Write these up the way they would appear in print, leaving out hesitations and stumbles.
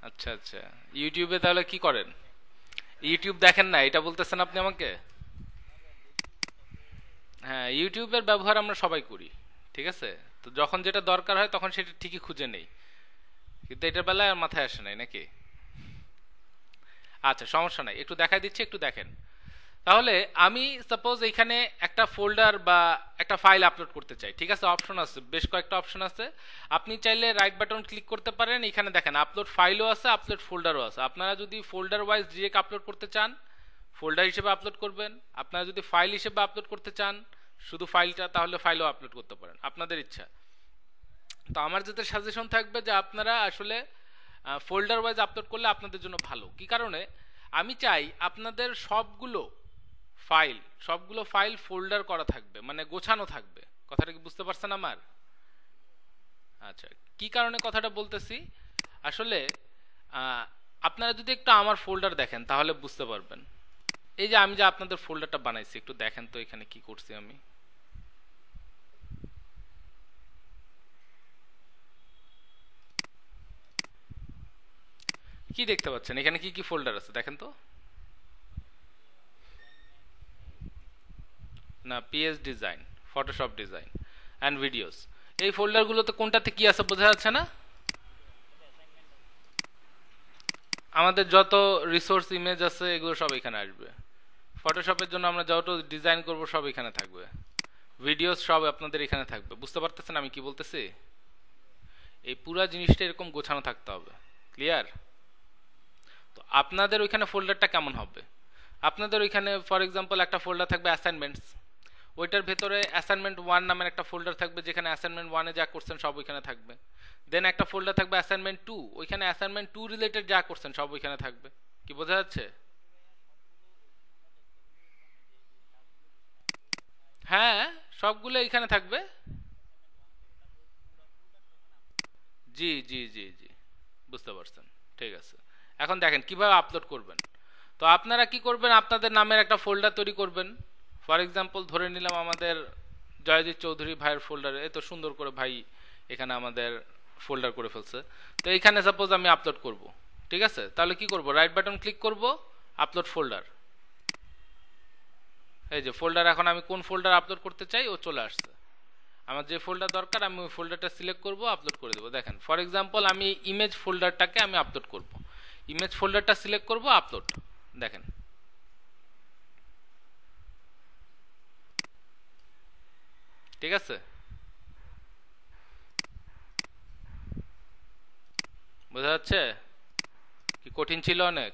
আচ্ছা আচ্ছা। ইউটিউবে তাহলে কি করেন? ইউটিউব দেখেন না এটা বলতেছেন আপনি আমাকে? হ্যাঁ, ইউটিউবের ব্যবহার আমরা সবাই করি। ঠিক আছে? তো যখন যেটা দরকার হয় তখন সেটা ঠিকই খুঁজে নেই, কিন্তু এটার বেলায় আর মাথায় আসে নাই নাকি? আচ্ছা, সমস্যা নাই, একটু দেখাই দিচ্ছি, একটু দেখেন। তাহলে আমি সাপোজ এখানে একটা ফোল্ডার বা একটা ফাইল আপলোড করতে চাই। ঠিক আছে, অপশন আছে, বেশ কয়েকটা অপশন আছে। আপনি চাইলে রাইট বাটন ক্লিক করতে পারেন, এখানে দেখেন আপলোড ফাইলও আছে, আপলোড ফোল্ডারও আছে। আপনারা যদি ফোল্ডার ওয়াইজ ডিরেক্ট আপলোড করতে চান, ফোল্ডার হিসেবে আপলোড করবেন। আপনারা যদি ফাইল হিসেবে আপলোড করতে চান, শুধু ফাইলটা, তাহলে ফাইলও আপলোড করতে পারেন, আপনাদের ইচ্ছা। তো আমার যেটা সাজেশন থাকবে যে আপনারা আসলে ফোল্ডার ওয়াইজ আপলোড করলে আপনাদের জন্য ভালো। কি কারণে? আমি চাই আপনাদের ফাইল সবগুলো ফাইল ফোল্ডার করা থাকবে, মানে গোছানো থাকবে। কথাটা কি বুঝতে পারছেন আমার? আচ্ছা, কি কারণে কথাটা বলতেছি আসলে, আহ, আপনারা যদি একটু আমার ফোল্ডার দেখেন তাহলে বুঝতে পারবেন। এই যে আমি যে আপনাদের ফোল্ডারটা বানাইছি, একটু দেখেন তো এখানে কি করছি আমি। কি দেখতে পাচ্ছেন এখানে, কি কি ফোল্ডার আছে দেখেন তো। না, PS design, Photoshop design and videos, এই ফোল্ডারগুলোতে কোনটাতে কি আছে বোঝা যাচ্ছে না? আমাদের যত রিসোর্স ইমেজ আছে এগুলো সব এখানে আসবে। ফটোশপের জন্য আমরা যত ডিজাইন করব সব এখানে থাকবে। ভিডিওস সব আপনাদের এখানে থাকবে। বুঝতে পারতেছেন আমি কি বলতেছি? এই পুরো জিনিসটা এরকম গোছানো থাকতে হবে। ক্লিয়ার? তো আপনাদের ওইখানে ফোল্ডারটা কেমন হবে? আপনাদের ওইখানে ফর এক্সাম্পল একটা ফোল্ডার থাকবে অ্যাসাইনমেন্টস, ওইটার ভেতরে অ্যাসাইনমেন্ট ওয়ান নামের একটা ফোল্ডার থাকবে, যেখানে অ্যাসাইনমেন্ট ওয়ানে যা করছেন সব ওইখানে থাকবে। দেন একটা ফোল্ডার থাকবে অ্যাসাইনমেন্ট টু, ওইখানে অ্যাসাইনমেন্ট টু রিলেটেড যা করছেন সব ওইখানে থাকবে। কি বোঝা যাচ্ছে? হ্যাঁ, সবগুলো এখানে থাকবে। জি জি জি জি, বুঝতে পারছেন। ঠিক আছে, এখন দেখেন কিভাবে আপলোড করবেন। তো আপনারা কি করবেন, আপনাদের নামের একটা ফোল্ডার তৈরি করবেন। ফর এক্সাম্পল ধরে নিলাম আমাদের জয়জিৎ চৌধুরী ভাইয়ের ফোল্ডারে, এত সুন্দর করে ভাই এখানে আমাদের ফোল্ডার করে ফেলছে। তো এখানে সাপোজ আমি আপলোড করব। ঠিক আছে, তাহলে কি করব, রাইট বাটন ক্লিক করব, আপলোড ফোল্ডার। এই যে ফোল্ডার, এখন আমি কোন ফোল্ডার আপলোড করতে চাই ও চলে আসছে। আমার যে ফোল্ডার দরকার আমি ওই ফোল্ডারটা সিলেক্ট করব, আপলোড করে দেবো। দেখেন ফর এক্সাম্পল আমি ইমেজ ফোল্ডারটাকে আমি আপলোড করব, ইমেজ ফোল্ডারটা সিলেক্ট করব, আপলোড। দেখেন, ঠিক আছে, বোঝা যাচ্ছে? কি কঠিন ছিল অনেক?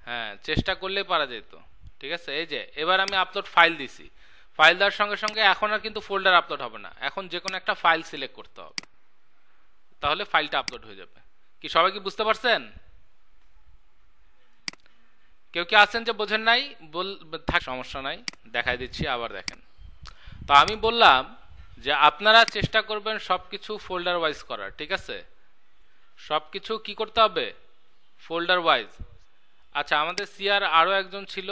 হ্যাঁ, চেষ্টা করলেই পারা যেত। ঠিক আছে, এই যে এবার আমি আপলোড ফাইল দিছি। ফাইল দেওয়ার সঙ্গে সঙ্গে এখন আর কিন্তু ফোল্ডার আপলোড হবে না, এখন যে কোনো একটা ফাইল সিলেক্ট করতে হবে, তাহলে ফাইলটা আপলোড হয়ে যাবে। কি সবাই কি বুঝতে পারছেন? কেউ কি আছেন যে বোঝেন নাই? থাক, সমস্যা নাই, দেখাই দিচ্ছি, আবার দেখেন। তো আমি বললাম যে আপনারা চেষ্টা করবেন সবকিছু ফোল্ডার ওয়াইজ করার। ঠিক আছে, সবকিছু কি করতে হবে, ফোল্ডার ওয়াইজ। আচ্ছা, আমাদের সিআর আরো একজন ছিল।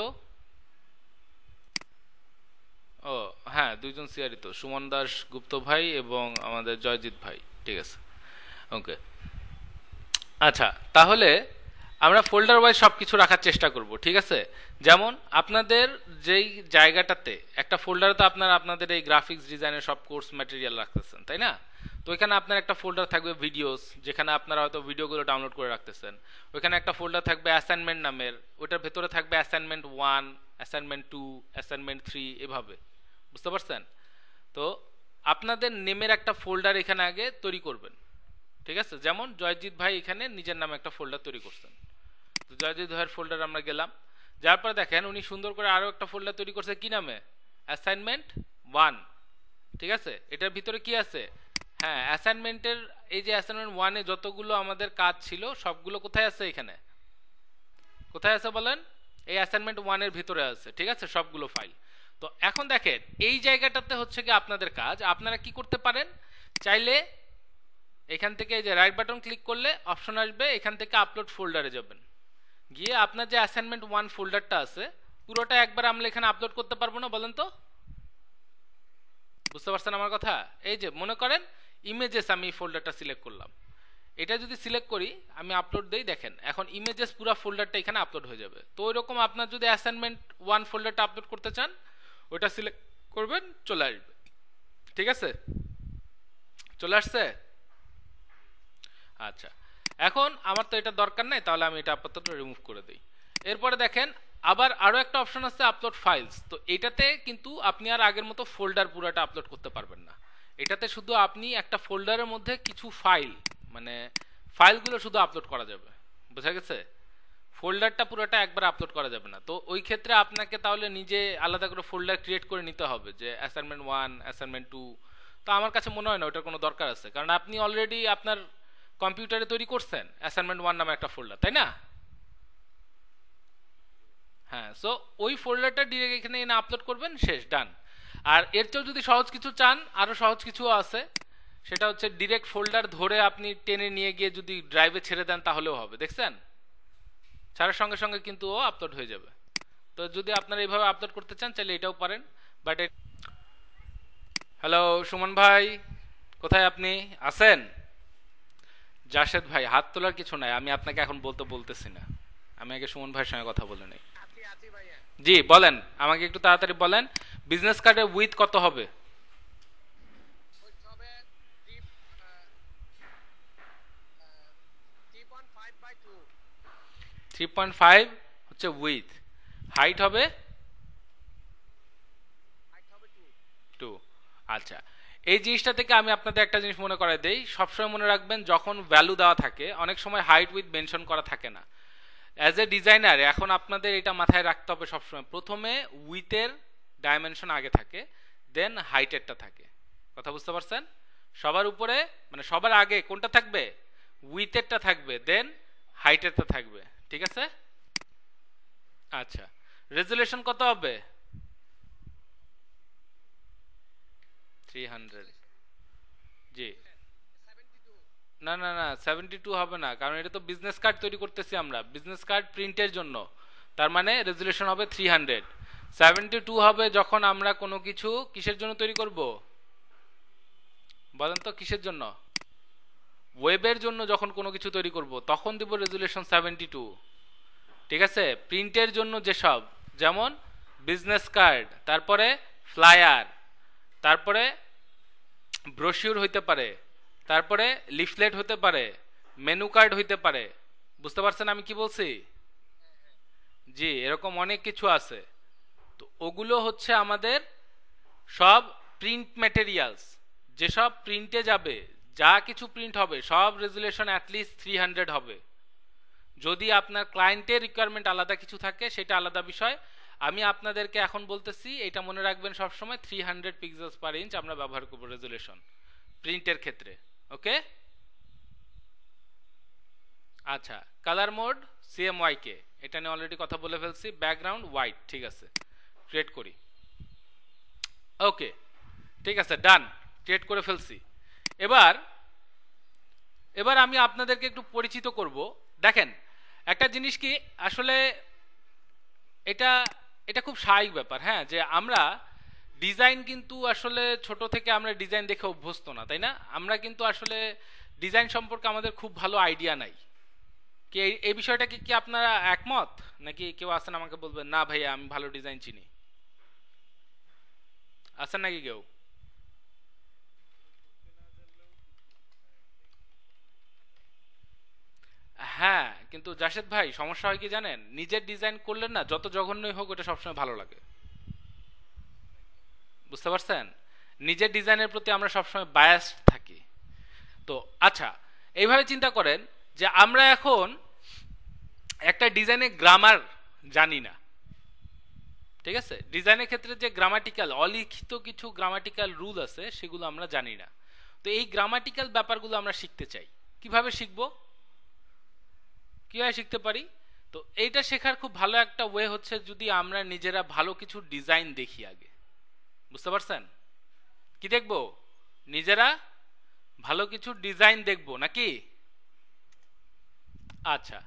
ও হ্যাঁ, দুইজন সিআরই তো, সুমন দাস গুপ্ত ভাই এবং আমাদের জয়জিৎ ভাই। ঠিক আছে, ওকে। আচ্ছা, তাহলে আমরা ফোল্ডার ওয়াইজ সব কিছু রাখার চেষ্টা করব। ঠিক আছে, যেমন আপনাদের যেই জায়গাটাতে একটা ফোল্ডারে তো আপনারা আপনাদের এই গ্রাফিক্স ডিজাইনের সব কোর্স ম্যাটেরিয়াল রাখতেছেন, তাই না? তো ওইখানে আপনার একটা ফোল্ডার থাকবে ভিডিওস, যেখানে আপনারা হয়তো ভিডিওগুলো ডাউনলোড করে রাখতেছেন। ওইখানে একটা ফোল্ডার থাকবে অ্যাসাইনমেন্ট নামের, ওইটার ভেতরে থাকবে assignment one, assignment two, assignment three, এভাবে। বুঝতে পারছেন? তো আপনাদের নেমের একটা ফোল্ডার এখানে আগে তৈরি করবেন। ঠিক আছে, যেমন জয়জিৎ ভাই এখানে নিজের নামে একটা ফোল্ডার তৈরি করছেন। তো জয়জিৎ ভাইয়ের ফোল্ডার আমরা গেলাম, যার পরে দেখেন উনি সুন্দর করে আরো একটা ফোল্ডার তৈরি করছে, কি নামে, অ্যাসাইনমেন্ট ওয়ান। ঠিক আছে, এটার ভিতরে কি আছে, হ্যাঁ অ্যাসাইনমেন্টের, এই যে অ্যাসাইনমেন্ট ওয়ানে যতগুলো আমাদের কাজ ছিল সবগুলো কোথায় আছে, এখানে কোথায় আছে বলেন, এই অ্যাসাইনমেন্ট ওয়ানের ভিতরে আছে। ঠিক আছে, সবগুলো ফাইল। তো এখন দেখেন এই জায়গাটাতে হচ্ছে কি আপনাদের কাজ, আপনারা কি করতে পারেন, চাইলে এখান থেকে এই যে রাইট বাটন ক্লিক করলে অপশন আসবে, এখান থেকে আপলোড ফোল্ডারে যাবেন, গিয়ে আপনার যে অ্যাসাইনমেন্ট ওয়ান ফোল্ডারটা আছে পুরোটা একবার আমরা এখানে আপলোড করতে পারবো না বলেন তো? বুঝতে পারছেন আমার কথা? এই যে মনে করেন ইমেজেস, আমি ফোল্ডারটা সিলেক্ট করলাম, এটা যদি সিলেক্ট করি, আমি আপলোড দেই, দেখেন এখন ইমেজেস পুরো ফোল্ডারটা এখানে আপলোড হয়ে যাবে। তো ওইরকম আপনার যদি অ্যাসাইনমেন্ট 1 ফোল্ডারটা আপলোড করতে চান, ওটা সিলেক্ট করবেন, চলে আসবে। ঠিক আছে, চলে আসছে। আচ্ছা, এখন আমার তো এটা দরকার নাই, তাহলে আমি এটা আপাতত রিমুভ করে দিই। এরপরে দেখেন আবার আরো একটা অপশন আছে আপলোড ফাইলস। তো এটাতে কিন্তু আপনি আর আগের মতো ফোল্ডার পুরোটা আপলোড করতে পারবেন না। এটাতে শুধু আপনি একটা ফোল্ডারের মধ্যে কিছু ফাইল, মানে ফাইলগুলো শুধু আপলোড করা যাবে। বুঝা গেছে? ফোল্ডারটা পুরোটা একবার আপলোড করা যাবে না। তো ওই ক্ষেত্রে আপনাকে তাহলে নিজে আলাদা করে ফোল্ডার ক্রিয়েট করে নিতে হবে, যে অ্যাসাইনমেন্ট 1, অ্যাসাইনমেন্ট 2। তো আমার কাছে মনে হয় না ওটার কোনো দরকার আছে, কারণ আপনি অলরেডি আপনার কম্পিউটারে তৈরি করছেন অ্যাসাইনমেন্ট 1 নামে একটা ফোল্ডার, তাই না? হ্যাঁ, সো ওই ফোল্ডারটা ডিরেক্ট এখানে এনে আপলোড করবেন, শেষ, ডান। আর এর চেয়েও যদি সহজ কিছু চান, আরো সহজ কিছু আছে, সেটা হচ্ছে ডিরেক্ট ফোল্ডার ধরে আপনি টেনে নিয়ে গিয়ে যদি ড্রাইভে ছেড়ে দেন তাহলেও হবে। দেখছেন, ছাড়ার সঙ্গে সঙ্গে কিন্তু ও আপলোড হয়ে যাবে। তো যদি আপনারা এইভাবে আপলোড করতে চান, চাইলে এটাও পারেন। বাট হ্যালো সুমন ভাই, কোথায় আপনি আছেন? জাশেদ ভাই, হাত তোলার কিছু নাই, আমি আপনাকে এখন বলতেছি না, আমি আগে সুমন ভাইয়ের সঙ্গে কথা বলে নেই। জি বলেন, আমাকে একটু তাড়াতাড়ি বলেন, বিজনেস কার্ডে উইথ কত হবে? 3.5 হচ্ছে উইথ, হাইট হবে 2। আচ্ছা, এই জিনিসটা থেকে আমি আপনাদের একটা জিনিস মনে করাই দেই, সবসময় মনে রাখবেন যখন ভ্যালু দেওয়া থাকে, অনেক সময় হাইট উইথ মেনশন করা থাকে না। অ্যাজ এ ডিজাইনার এখন আপনাদের এটা মাথায় রাখতে হবে সবসময়, প্রথমে উইথের ডাইমেনশন আগে থাকে, দেন হাইটেরটা থাকে। কথা বুঝতে পারছেন? সবার উপরে, মানে সবার আগে কোনটা থাকবে? উইথেরটা থাকবে, দেন হাইটেরটা থাকবে। ঠিক আছে? আচ্ছা, রেজুলেশন কত হবে? 300। জি, না না না, 72 হবে না, কারণ এটা তো বিজনেস কার্ড তৈরি করতেছি আমরা, বিজনেস কার্ড প্রিন্টের জন্য। তার মানে রেজুলেশন হবে 300। 72 হবে যখন আমরা কোনো কিছু কিসের জন্য তৈরি করব? বলেন তো কিসের জন্য? ওয়েবের জন্য যখন কোনো কিছু তৈরি করব তখন দিব রেজুলেশন 72। ঠিক আছে? প্রিন্টের জন্য যেসব, যেমন বিজনেস কার্ড, তারপরে ফ্লায়ার, তারপরে ব্রোশিওর হইতে পারে, তারপরে লিফলেট হতে পারে, মেনু কার্ড হইতে পারে। বুঝতে পারছেন আমি কি বলছি? জি, এরকম অনেক কিছু আছে। তো ওগুলো হচ্ছে আমাদের সব প্রিন্ট ম্যাটেরিয়ালস, যেসব প্রিন্টে যাবে, যা কিছু প্রিন্ট হবে সব রেজুলেশন অ্যাটলিস্ট 300 হবে। যদি আপনার ক্লায়েন্টের রিকোয়ারমেন্ট আলাদা কিছু থাকে সেটা আলাদা বিষয়। আমি আপনাদেরকে এখন বলতেছি, এটা মনে রাখবেন সবসময়, 300 পিক্সেলস পার ইঞ্চ আমরা ব্যবহার করব রেজুলেশন প্রিন্টের ক্ষেত্রে। ওকে? আচ্ছা, কালার মোড CMYK, এটা নিয়ে অলরেডি কথা বলে ফেলছি। ব্যাকগ্রাউন্ড হোয়াইট, ঠিক আছে, ক্রিয়েট করি। ওকে, ঠিক আছে, ডান, ক্রিয়েট করে ফেলছি। এবার এবার আমি আপনাদেরকে একটু পরিচিত করব। দেখেন একটা জিনিস কি, আসলে এটা এটা খুব স্বাভাবিক ব্যাপার, হ্যাঁ, যে আমরা ডিজাইন কিন্তু আসলে ছোট থেকে আমরা ডিজাইন দেখে অভ্যস্ত না, তাই না? আমরা কিন্তু আসলে ডিজাইন সম্পর্কে আমাদের খুব ভালো আইডিয়া নাই। কি এই বিষয়টা কি আপনারা একমত, নাকি কেউ আছেন আমাকে বলবেন না ভাইয়া আমি ভালো ডিজাইন চিনি? আছেন নাকি কেউ? হ্যাঁ, কিন্তু জাসেদ ভাই সমস্যা হয় কি জানেন, নিজের ডিজাইন করলেন না, যত জঘন্যই হোক ওটা সবসময় ভালো লাগে। বুঝতে পারছেন? নিজের ডিজাইনের প্রতি আমরা সবসময় বায়াসড থাকি। তো আচ্ছা, এইভাবে চিন্তা করেন যে আমরা এখন একটা ডিজাইনের গ্রামার জানি না। ঠিক আছে? ডিজাইনের ক্ষেত্রে যে গ্রামাটিক্যাল, অলিখিত কিছু গ্রামাটিক্যাল রুল আছে সেগুলো আমরা জানি না। তো এই গ্রামাটিক্যাল ব্যাপারগুলো আমরা শিখতে চাই। কিভাবে শিখবো? কিভাবে শিখতে পারি? তো এইটা শেখার খুব ভালো একটা ওয়ে হচ্ছে যদি আমরা নিজেরা ভালো কিছু ডিজাইন দেখি আগে। বুঝতে পারছেন? কি দেখবো? নিজেরা ভালো কিছু ডিজাইন দেখবো নাকি? আচ্ছা,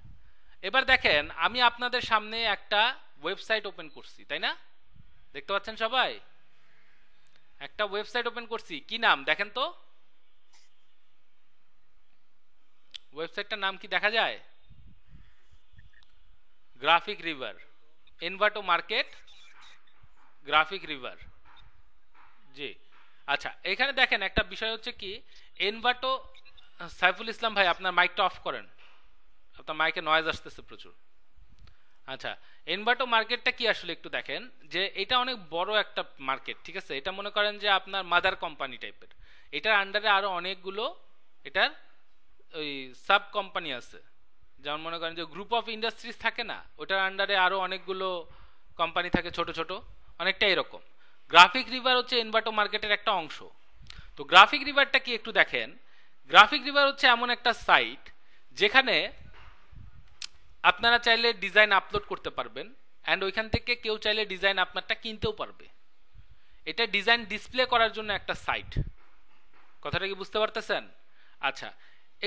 এবার দেখেন আমি আপনাদের সামনে একটা ওয়েবসাইট ওপেন করছি, তাই না? দেখতে পাচ্ছেন সবাই? একটা ওয়েবসাইট ওপেন করছি, কি নাম দেখেন তো? ওয়েবসাইটটার নাম কি দেখা যায়? Graphic River, Envato Market Graphic River. জি আচ্ছা, এখানে দেখেন একটা বিষয় হচ্ছে কি, এনভাটো, সাইফুল ইসলাম ভাই আপনার মাইকটা অফ করেন, আপনার মাইকে নয়েজ আসতেছে প্রচুর। আচ্ছা, এনভাটো মার্কেটটা কি আসলে একটু দেখেন, যে এটা অনেক বড় একটা মার্কেট, ঠিক আছে? এটা মনে করেন যে আপনার মাদার কোম্পানি টাইপের, এটার আন্ডারে আরো অনেকগুলো এটার ওই সাব কোম্পানি আছে। যেমন মনে করেন যে গ্রুপ অফ ইন্ডাস্ট্রিজ থাকে না, ওটার আন্ডারে আরো অনেকগুলো কোম্পানি থাকে ছোট ছোট, অনেকটা এরকম। গ্রাফিক রিভার হচ্ছে এনভাটো মার্কেটের একটা অংশ। তো গ্রাফিক রিভারটা কি একটু দেখেন, গ্রাফিক রিভার হচ্ছে এমন একটা সাইট যেখানে আপনারা চাইলে ডিজাইন আপলোড করতে পারবেন, অ্যান্ড ওইখান থেকে কেউ চাইলে ডিজাইন আপনারটা কিনতেও পারবে। এটা ডিজাইন ডিসপ্লে করার জন্য একটা সাইট। কথাটা কি বুঝতে পারতেছেন? আচ্ছা,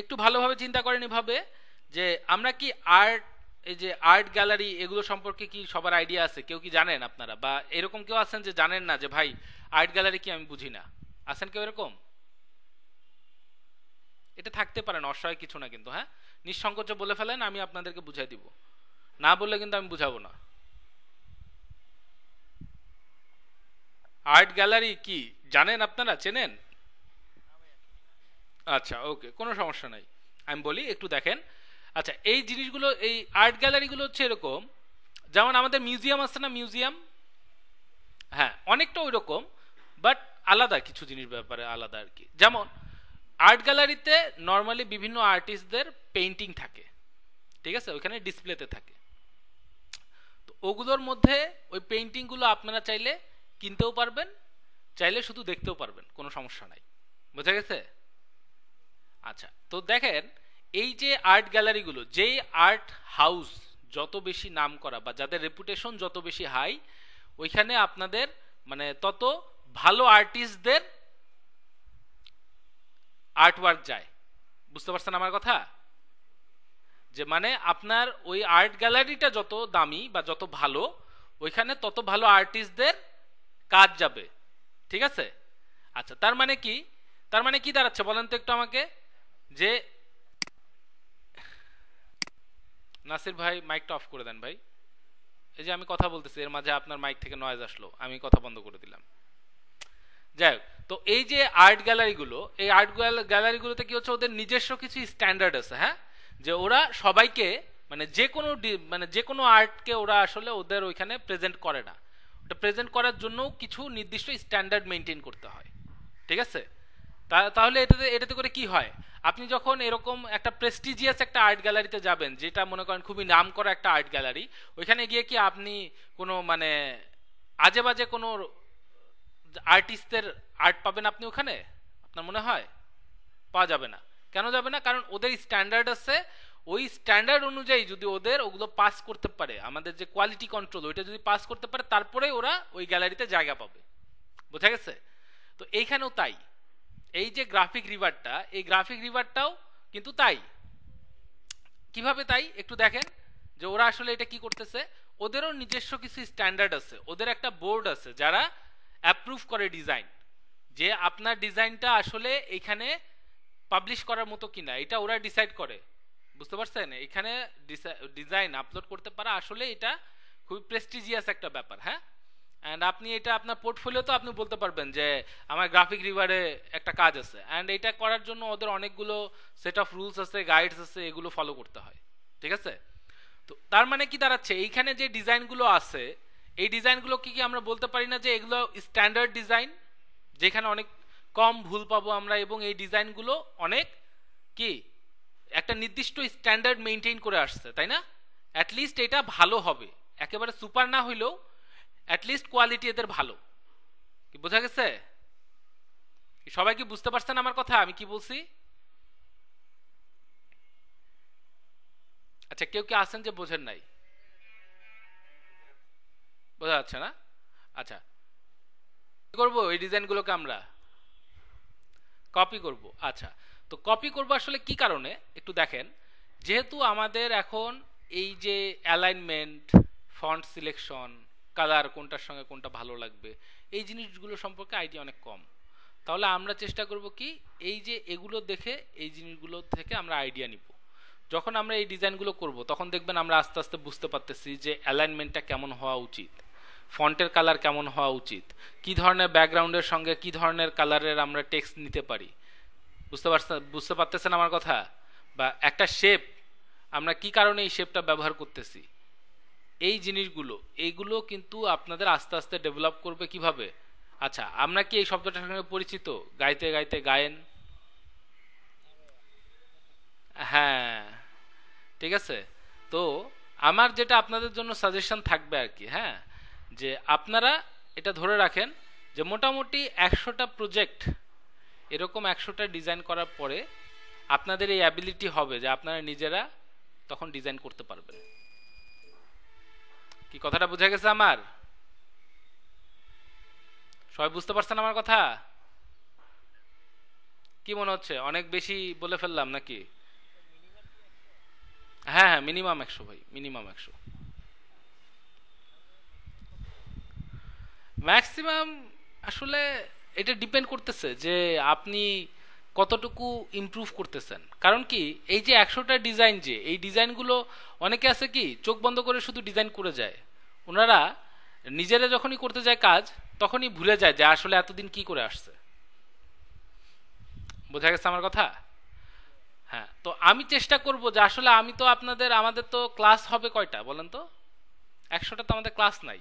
একটু ভালোভাবে চিন্তা করেন এভাবে, যে আমরা কি আর্ট, এই যে আর্ট গ্যালারি এগুলো সম্পর্কে কি সবার আইডিয়া আছে? কেউ কি জানেন আপনারা, বা এরকম কেউ আছেন যে জানেন না যে ভাই আর্ট গ্যালারি কি, আমি বুঝি না? আছেন কেউ এরকম? এটা থাকতে পারেন, অসহায় কিছু না কিন্তু। হ্যাঁ, নিঃসংকোচে বলে ফেলেন, আমি আপনাদেরকে বুঝাই দিব। না বললে কিন্তু আমি বুঝাবো না। আর্ট গ্যালারি কি জানেন আপনারা, চেনেন? আচ্ছা ওকে, কোনো সমস্যা নাই, আমি বলি একটু দেখেন। আচ্ছা, এই জিনিসগুলো, এই আর্ট গ্যালারিগুলো হচ্ছে এরকম, যেমন আমাদের মিউজিয়াম আছে না, মিউজিয়াম, হ্যাঁ অনেকটা ওই রকম, বাট আলাদা কিছু জিনিস ব্যাপারে আলাদা আর কি। যেমন আর্ট গ্যালারিতে নর্মালি বিভিন্ন আর্টিস্টদের পেইন্টিং থাকে, ঠিক আছে, ওইখানে ডিসপ্লেতে থাকে। তো ওগুলোর মধ্যে ওই পেইন্টিংগুলো আপনারা চাইলে কিনতেও পারবেন, চাইলে শুধু দেখতেও পারবেন, কোনো সমস্যা নাই। বোঝা গেছে? আচ্ছা, তো দেখেন এই যে আর্ট গ্যালারিগুলো, যেই আর্ট হাউস যত বেশি নাম করা বা যাদের রেপুটেশন যত বেশি হাই, ওইখানে আপনাদের মানে তত ভালো আর্টিস্টদের আর্টওয়ার্ক যায়। বুঝতে পারছেন আমার কথা? যে মানে আপনার ওই আর্ট গ্যালারিটা যত দামি বা যত ভালো, ওইখানে তত ভালো আর্টিস্টদের কাজ যাবে, ঠিক আছে? আচ্ছা, তার মানে কি, তার মানে কি দাঁড়াচ্ছে বলেন তো একটু আমাকে, যে নাসির ভাই মাইকটা অফ করে দেন ভাই। এই যে আমি কথা বলতেছি, এর মাঝে আপনার মাইক থেকে নয়েজ আসলো, আমি কথা বন্ধ করে দিলাম। যাই হোক, তো এই যে আর্ট গ্যালারিগুলো, এই আর্ট গ্যালারিগুলোতে কি হচ্ছে, ওদের নিজস্ব কিছু স্ট্যান্ডার্ড আছে। হ্যাঁ, যে ওরা সবাইকে মানে যে কোনো আর্টকে ওরা আসলে ওদের ওইখানে প্রেজেন্ট করে না, ওটা প্রেজেন্ট করার জন্য কিছু নির্দিষ্ট স্ট্যান্ডার্ড মেনটেন করতে হয়, ঠিক আছে? তাহলে এটাতে করে কি হয়, আপনি যখন এরকম একটা প্রেস্টিজিয়াস একটা আর্ট গ্যালারিতে যাবেন, যেটা মনে করেন খুবই নাম করা একটা আর্ট গ্যালারি, ওইখানে গিয়ে কি আপনি কোনো মানে আজে বাজে কোনো আর্টিস্টদের আর্ট পাবেন আপনি ওখানে? আপনার মনে হয় পাওয়া যাবে না। কেন যাবে না? কারণ ওদের স্ট্যান্ডার্ড আছে, ওই স্ট্যান্ডার্ড অনুযায়ী যদি ওদের ওগুলো পাস করতে পারে, আমাদের যে কোয়ালিটি কন্ট্রোল, ওইটা যদি পাস করতে পারে, তারপরে ওরা ওই গ্যালারিতে জায়গা পাবে। বোঝা গেছে? তো এইখানেও তাই, এই যে গ্রাফিক রিভারটা, এই গ্রাফিক রিভারটাও কিন্তু তাই। কিভাবে তাই একটু দেখেন, যে ওরা আসলে এটা কি করতেছে, ওদেরও নিজস্ব কিছু স্ট্যান্ডার্ড আছে, ওদের একটা বোর্ড আছে যারা অ্যাপ্রুভ করে ডিজাইন, যে আপনার ডিজাইনটা আসলে এখানে পাবলিশ করার মতো কিনা, এটা ওরা ডিসাইড করে। বুঝতে পারছেন? এখানে ডিজাইন আপলোড করতে পারা আসলে এটা খুবই প্রেস্টিজিয়াস একটা ব্যাপার। হ্যাঁ, অ্যান্ড আপনি এটা আপনার পোর্টফোলিওতে আপনি বলতে পারবেন যে আমার গ্রাফিক রিভারে একটা কাজ আছে, অ্যান্ড এটা করার জন্য ওদের অনেকগুলো সেট অফ রুলস আছে, গাইডস আছে, এগুলো ফলো করতে হয়, ঠিক আছে? তো তার মানে কি দাঁড়াচ্ছে, এইখানে যে ডিজাইনগুলো আছে, এই ডিজাইনগুলো কি আমরা বলতে পারি না যে এগুলো স্ট্যান্ডার্ড ডিজাইন, যেখানে অনেক কম ভুল পাবো আমরা, এবং এই ডিজাইনগুলো অনেক কি একটা নির্দিষ্ট স্ট্যান্ডার্ড মেনটেন করে আসছে, তাই না? অ্যাটলিস্ট এটা ভালো হবে, একেবারে সুপার না হইলেও অ্যাটলিস্ট কোয়ালিটি এদের ভালো। কি বোঝা গেছে? সবাই কি বুঝতে পারছেন আমার কথা, আমি কি বলছি? আচ্ছা, কেউ কি আছেন যে বোঝেন নাই? বোঝা যাচ্ছে না? আচ্ছা, কি করবো, এই ডিজাইনগুলোকে আমরা কপি করব। আচ্ছা, তো কপি করব আসলে কি কারণে একটু দেখেন, যেহেতু আমাদের এখন এই যে অ্যালাইনমেন্ট, ফন্ট সিলেকশন, কালার কোনটার সঙ্গে কোনটা ভালো লাগবে, এই জিনিসগুলো সম্পর্কে আইডিয়া অনেক কম। তাহলে আমরা চেষ্টা করব কি, এই যে এগুলো দেখে এই জিনিসগুলো থেকে আমরা আইডিয়া নিব। যখন আমরা এই ডিজাইনগুলো করব তখন দেখবেন আমরা আস্তে আস্তে বুঝতে পারতেছি যে অ্যালাইনমেন্টটা কেমন হওয়া উচিত, ফন্টের কালার কেমন হওয়া উচিত, কি ধরনের ব্যাকগ্রাউন্ডের সঙ্গে কি ধরনের কালারের আমরা টেক্সট নিতে পারি। বুঝতে পারতেছেন আমার কথা? বা একটা শেপ আমরা কি কারণে এই শেপটা ব্যবহার করতেছি, এই জিনিসগুলো এইগুলো কিন্তু আপনাদের আস্তে আস্তে ডেভেলপ করবে কিভাবে। আচ্ছা, আমরা কি এই শব্দটার সঙ্গে পরিচিত, গাইতে গাইতে গায়েন? হ্যাঁ, ঠিক আছে। তো আমার যেটা আপনাদের জন্য সাজেশন থাকবে আর কি, হ্যাঁ, যে আপনারা এটা ধরে রাখেন যে মোটামুটি 100টা প্রজেক্ট, এরকম 100টা ডিজাইন করার পরে আপনাদের এই অ্যাবিলিটি হবে যে আপনারা নিজেরা তখন ডিজাইন করতে পারবেন। কি কথাটা বোঝা গেছে আমার? সবাই বুঝতে পারছেন আমার কথা? কি মনে হচ্ছে অনেক বেশি বলে ফেললাম নাকি? হ্যাঁ হ্যাঁ, মিনিমাম 100 ভাই, মিনিমাম 100। ম্যাক্সিমাম আসলে এটা ডিপেন্ড করতেছে যে আপনি কতটুকু ইমপ্রুভ করতেছেন। কারণ কি, এই যে 100টা ডিজাইন, যে এই ডিজাইনগুলো অনেকে আছে কি চোখ বন্ধ করে শুধু ডিজাইন করে যায়, ওনারা নিজেরা যখনই করতে যায় কাজ তখনই ভুলে যায় যে আসলে এতদিন কি করে আসছে। বোঝা গেছে আমার কথা? হ্যাঁ, তো আমি চেষ্টা করব যে আসলে আমি তো আমাদের তো ক্লাস হবে কয়টা বলেন তো? 100টা তো আমাদের ক্লাস নাই,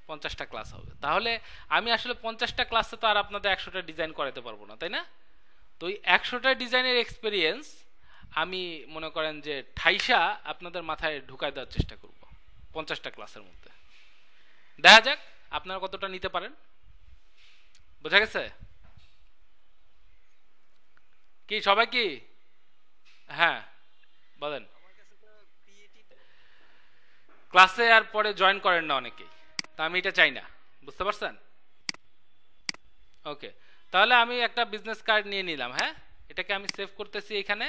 50টা ক্লাস হবে। তাহলে আমি আসলে 50টা ক্লাসে তো আর আপনাদের 100টা ডিজাইন করাতে পারবো না, তাই না? তো এই 100টা ডিজাইনের এক্সপিরিয়েন্স আমি মনে করেন যে ঠাইসা আপনাদের মাথায় ঢুকাই দেওয়ার চেষ্টা করব 50টা ক্লাসের মধ্যে। দেখা যাক আপনারা কতটা নিতে পারেন। বোঝা গেছে? কি সবাই কি? হ্যাঁ বলেন। ক্লাসে আর পরে জয়েন করেন না অনেকেই, তা আমি এটা চাই না, বুঝতে পারছেন? ওকে, তাহলে আমি একটা বিজনেস কার্ড নিয়ে নিলাম। হ্যাঁ, এটাকে আমি সেভ করতেছি এখানে।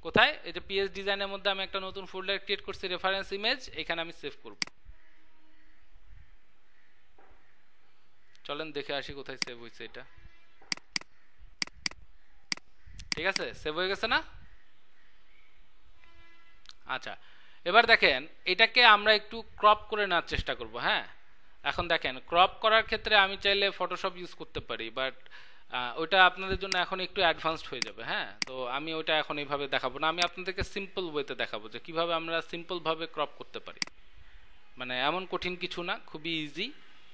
কোথায়? এই যে পিএস ডিজাইনের মধ্যে আমি একটা নতুন ফোল্ডার ক্রিয়েট করছি, রেফারেন্স ইমেজ, এখানে আমি সেভ করব। চলেন দেখে আসি কোথায় সেভ হয়েছে এটা। ঠিক আছে, সেভ হয়ে গেছে না? আচ্ছা, এবার দেখেন এটাকে আমরা একটু ক্রপ করে নেওয়ার চেষ্টা করব। হ্যাঁ, এখন দেখেন ক্রপ করার ক্ষেত্রে আমি চাইলে ফটোশপ ইউজ করতে পারি, বাট ওইটা আপনাদের জন্য এখন একটু অ্যাডভান্সড হয়ে যাবে। হ্যাঁ, তো আমি ওইটা এখন এইভাবে দেখাবো না, আমি আপনাদেরকে সিম্পল ওয়েতে দেখাবো যে কিভাবে আমরা সিম্পলভাবে ক্রপ করতে পারি। মানে এমন কঠিন কিছু না, খুবই ইজি,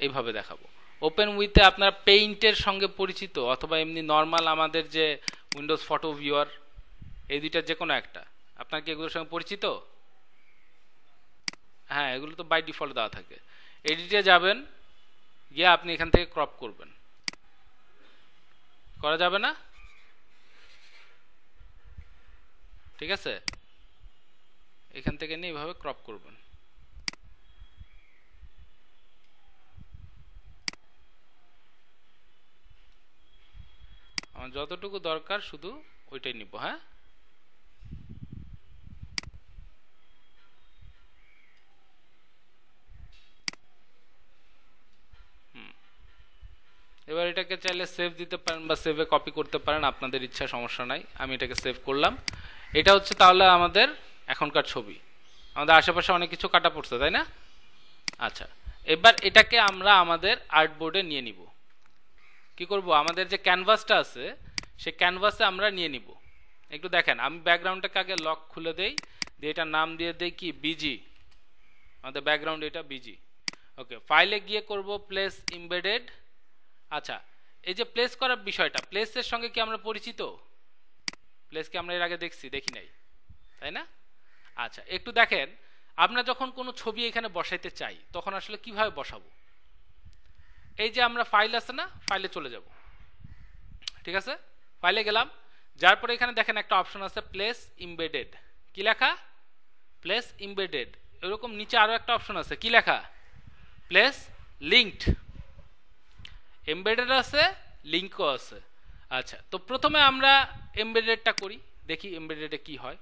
এইভাবে দেখাবো। ওপেন উইথে আপনার পেইন্টের সঙ্গে পরিচিত, অথবা এমনি নর্মাল আমাদের যে উইন্ডোজ ফটো ভিউয়ার, এই দুইটার যে কোনো একটা, আপনার কি এগুলোর সঙ্গে পরিচিত? হ্যাঁ, এগুলো তো বাই ডিফল্ট দেওয়া থাকে। এডিটে যাবেন, গিয়ে আপনি এখান থেকে ক্রপ করবেন। করা যাবে না? ঠিক আছে, এখান থেকে নিয়ে এইভাবে ক্রপ করবেন। আমার যতটুকু দরকার শুধু ওইটাই নিব। হ্যাঁ, এবার এটাকে চাইলে সেভ দিতে পারেন বা সেভে কপি করতে পারেন, আপনাদের ইচ্ছা, সমস্যা নাই। আমি এটাকে সেভ করলাম। এটা হচ্ছে তাহলে আমাদের এখনকার ছবি। আমাদের আশেপাশে অনেক কিছু কাটা পড়ছে, তাই না? আচ্ছা, এবার এটাকে আমরা আমাদের আর্টবোর্ডে নিয়ে নিব। কি করব? আমাদের যে ক্যানভাসটা আছে সে ক্যানভাসে আমরা নিয়ে নিব। একটু দেখেন, আমি ব্যাকগ্রাউন্ডটাকে আগে লক খুলে দেই, দিয়ে এটার নাম দিয়ে দেই কি বিজি। আমাদের ব্যাকগ্রাউন্ড এটা বিজি। ওকে, ফাইলে গিয়ে করব প্লেস ইমবেডেড। আচ্ছা, এই যে প্লেস করার বিষয়টা, প্লেসের সঙ্গে কি আমরা পরিচিত? প্লেসকে আমরা এর আগে দেখছি? দেখি নাই, তাই না? আচ্ছা, একটু দেখেন, আমরা যখন কোনো ছবি এখানে বসাইতে চাই তখন আসলে কিভাবে বসাবো? এই যে আমরা ফাইল আছে না, ফাইলে চলে যাব। ঠিক আছে, ফাইলে গেলাম, যার পরে এখানে দেখেন একটা অপশন আছে প্লেস ইমবেডেড। কি লেখা? Place embedded. এরকম নিচে আরো একটা অপশন আছে, কি লেখা? Place linked. এমবেডেড আছে, লিঙ্কও আছে। আচ্ছা, তো প্রথমে আমরা এমবেডেডটা করি, দেখি এমবেডেডে কি হয়।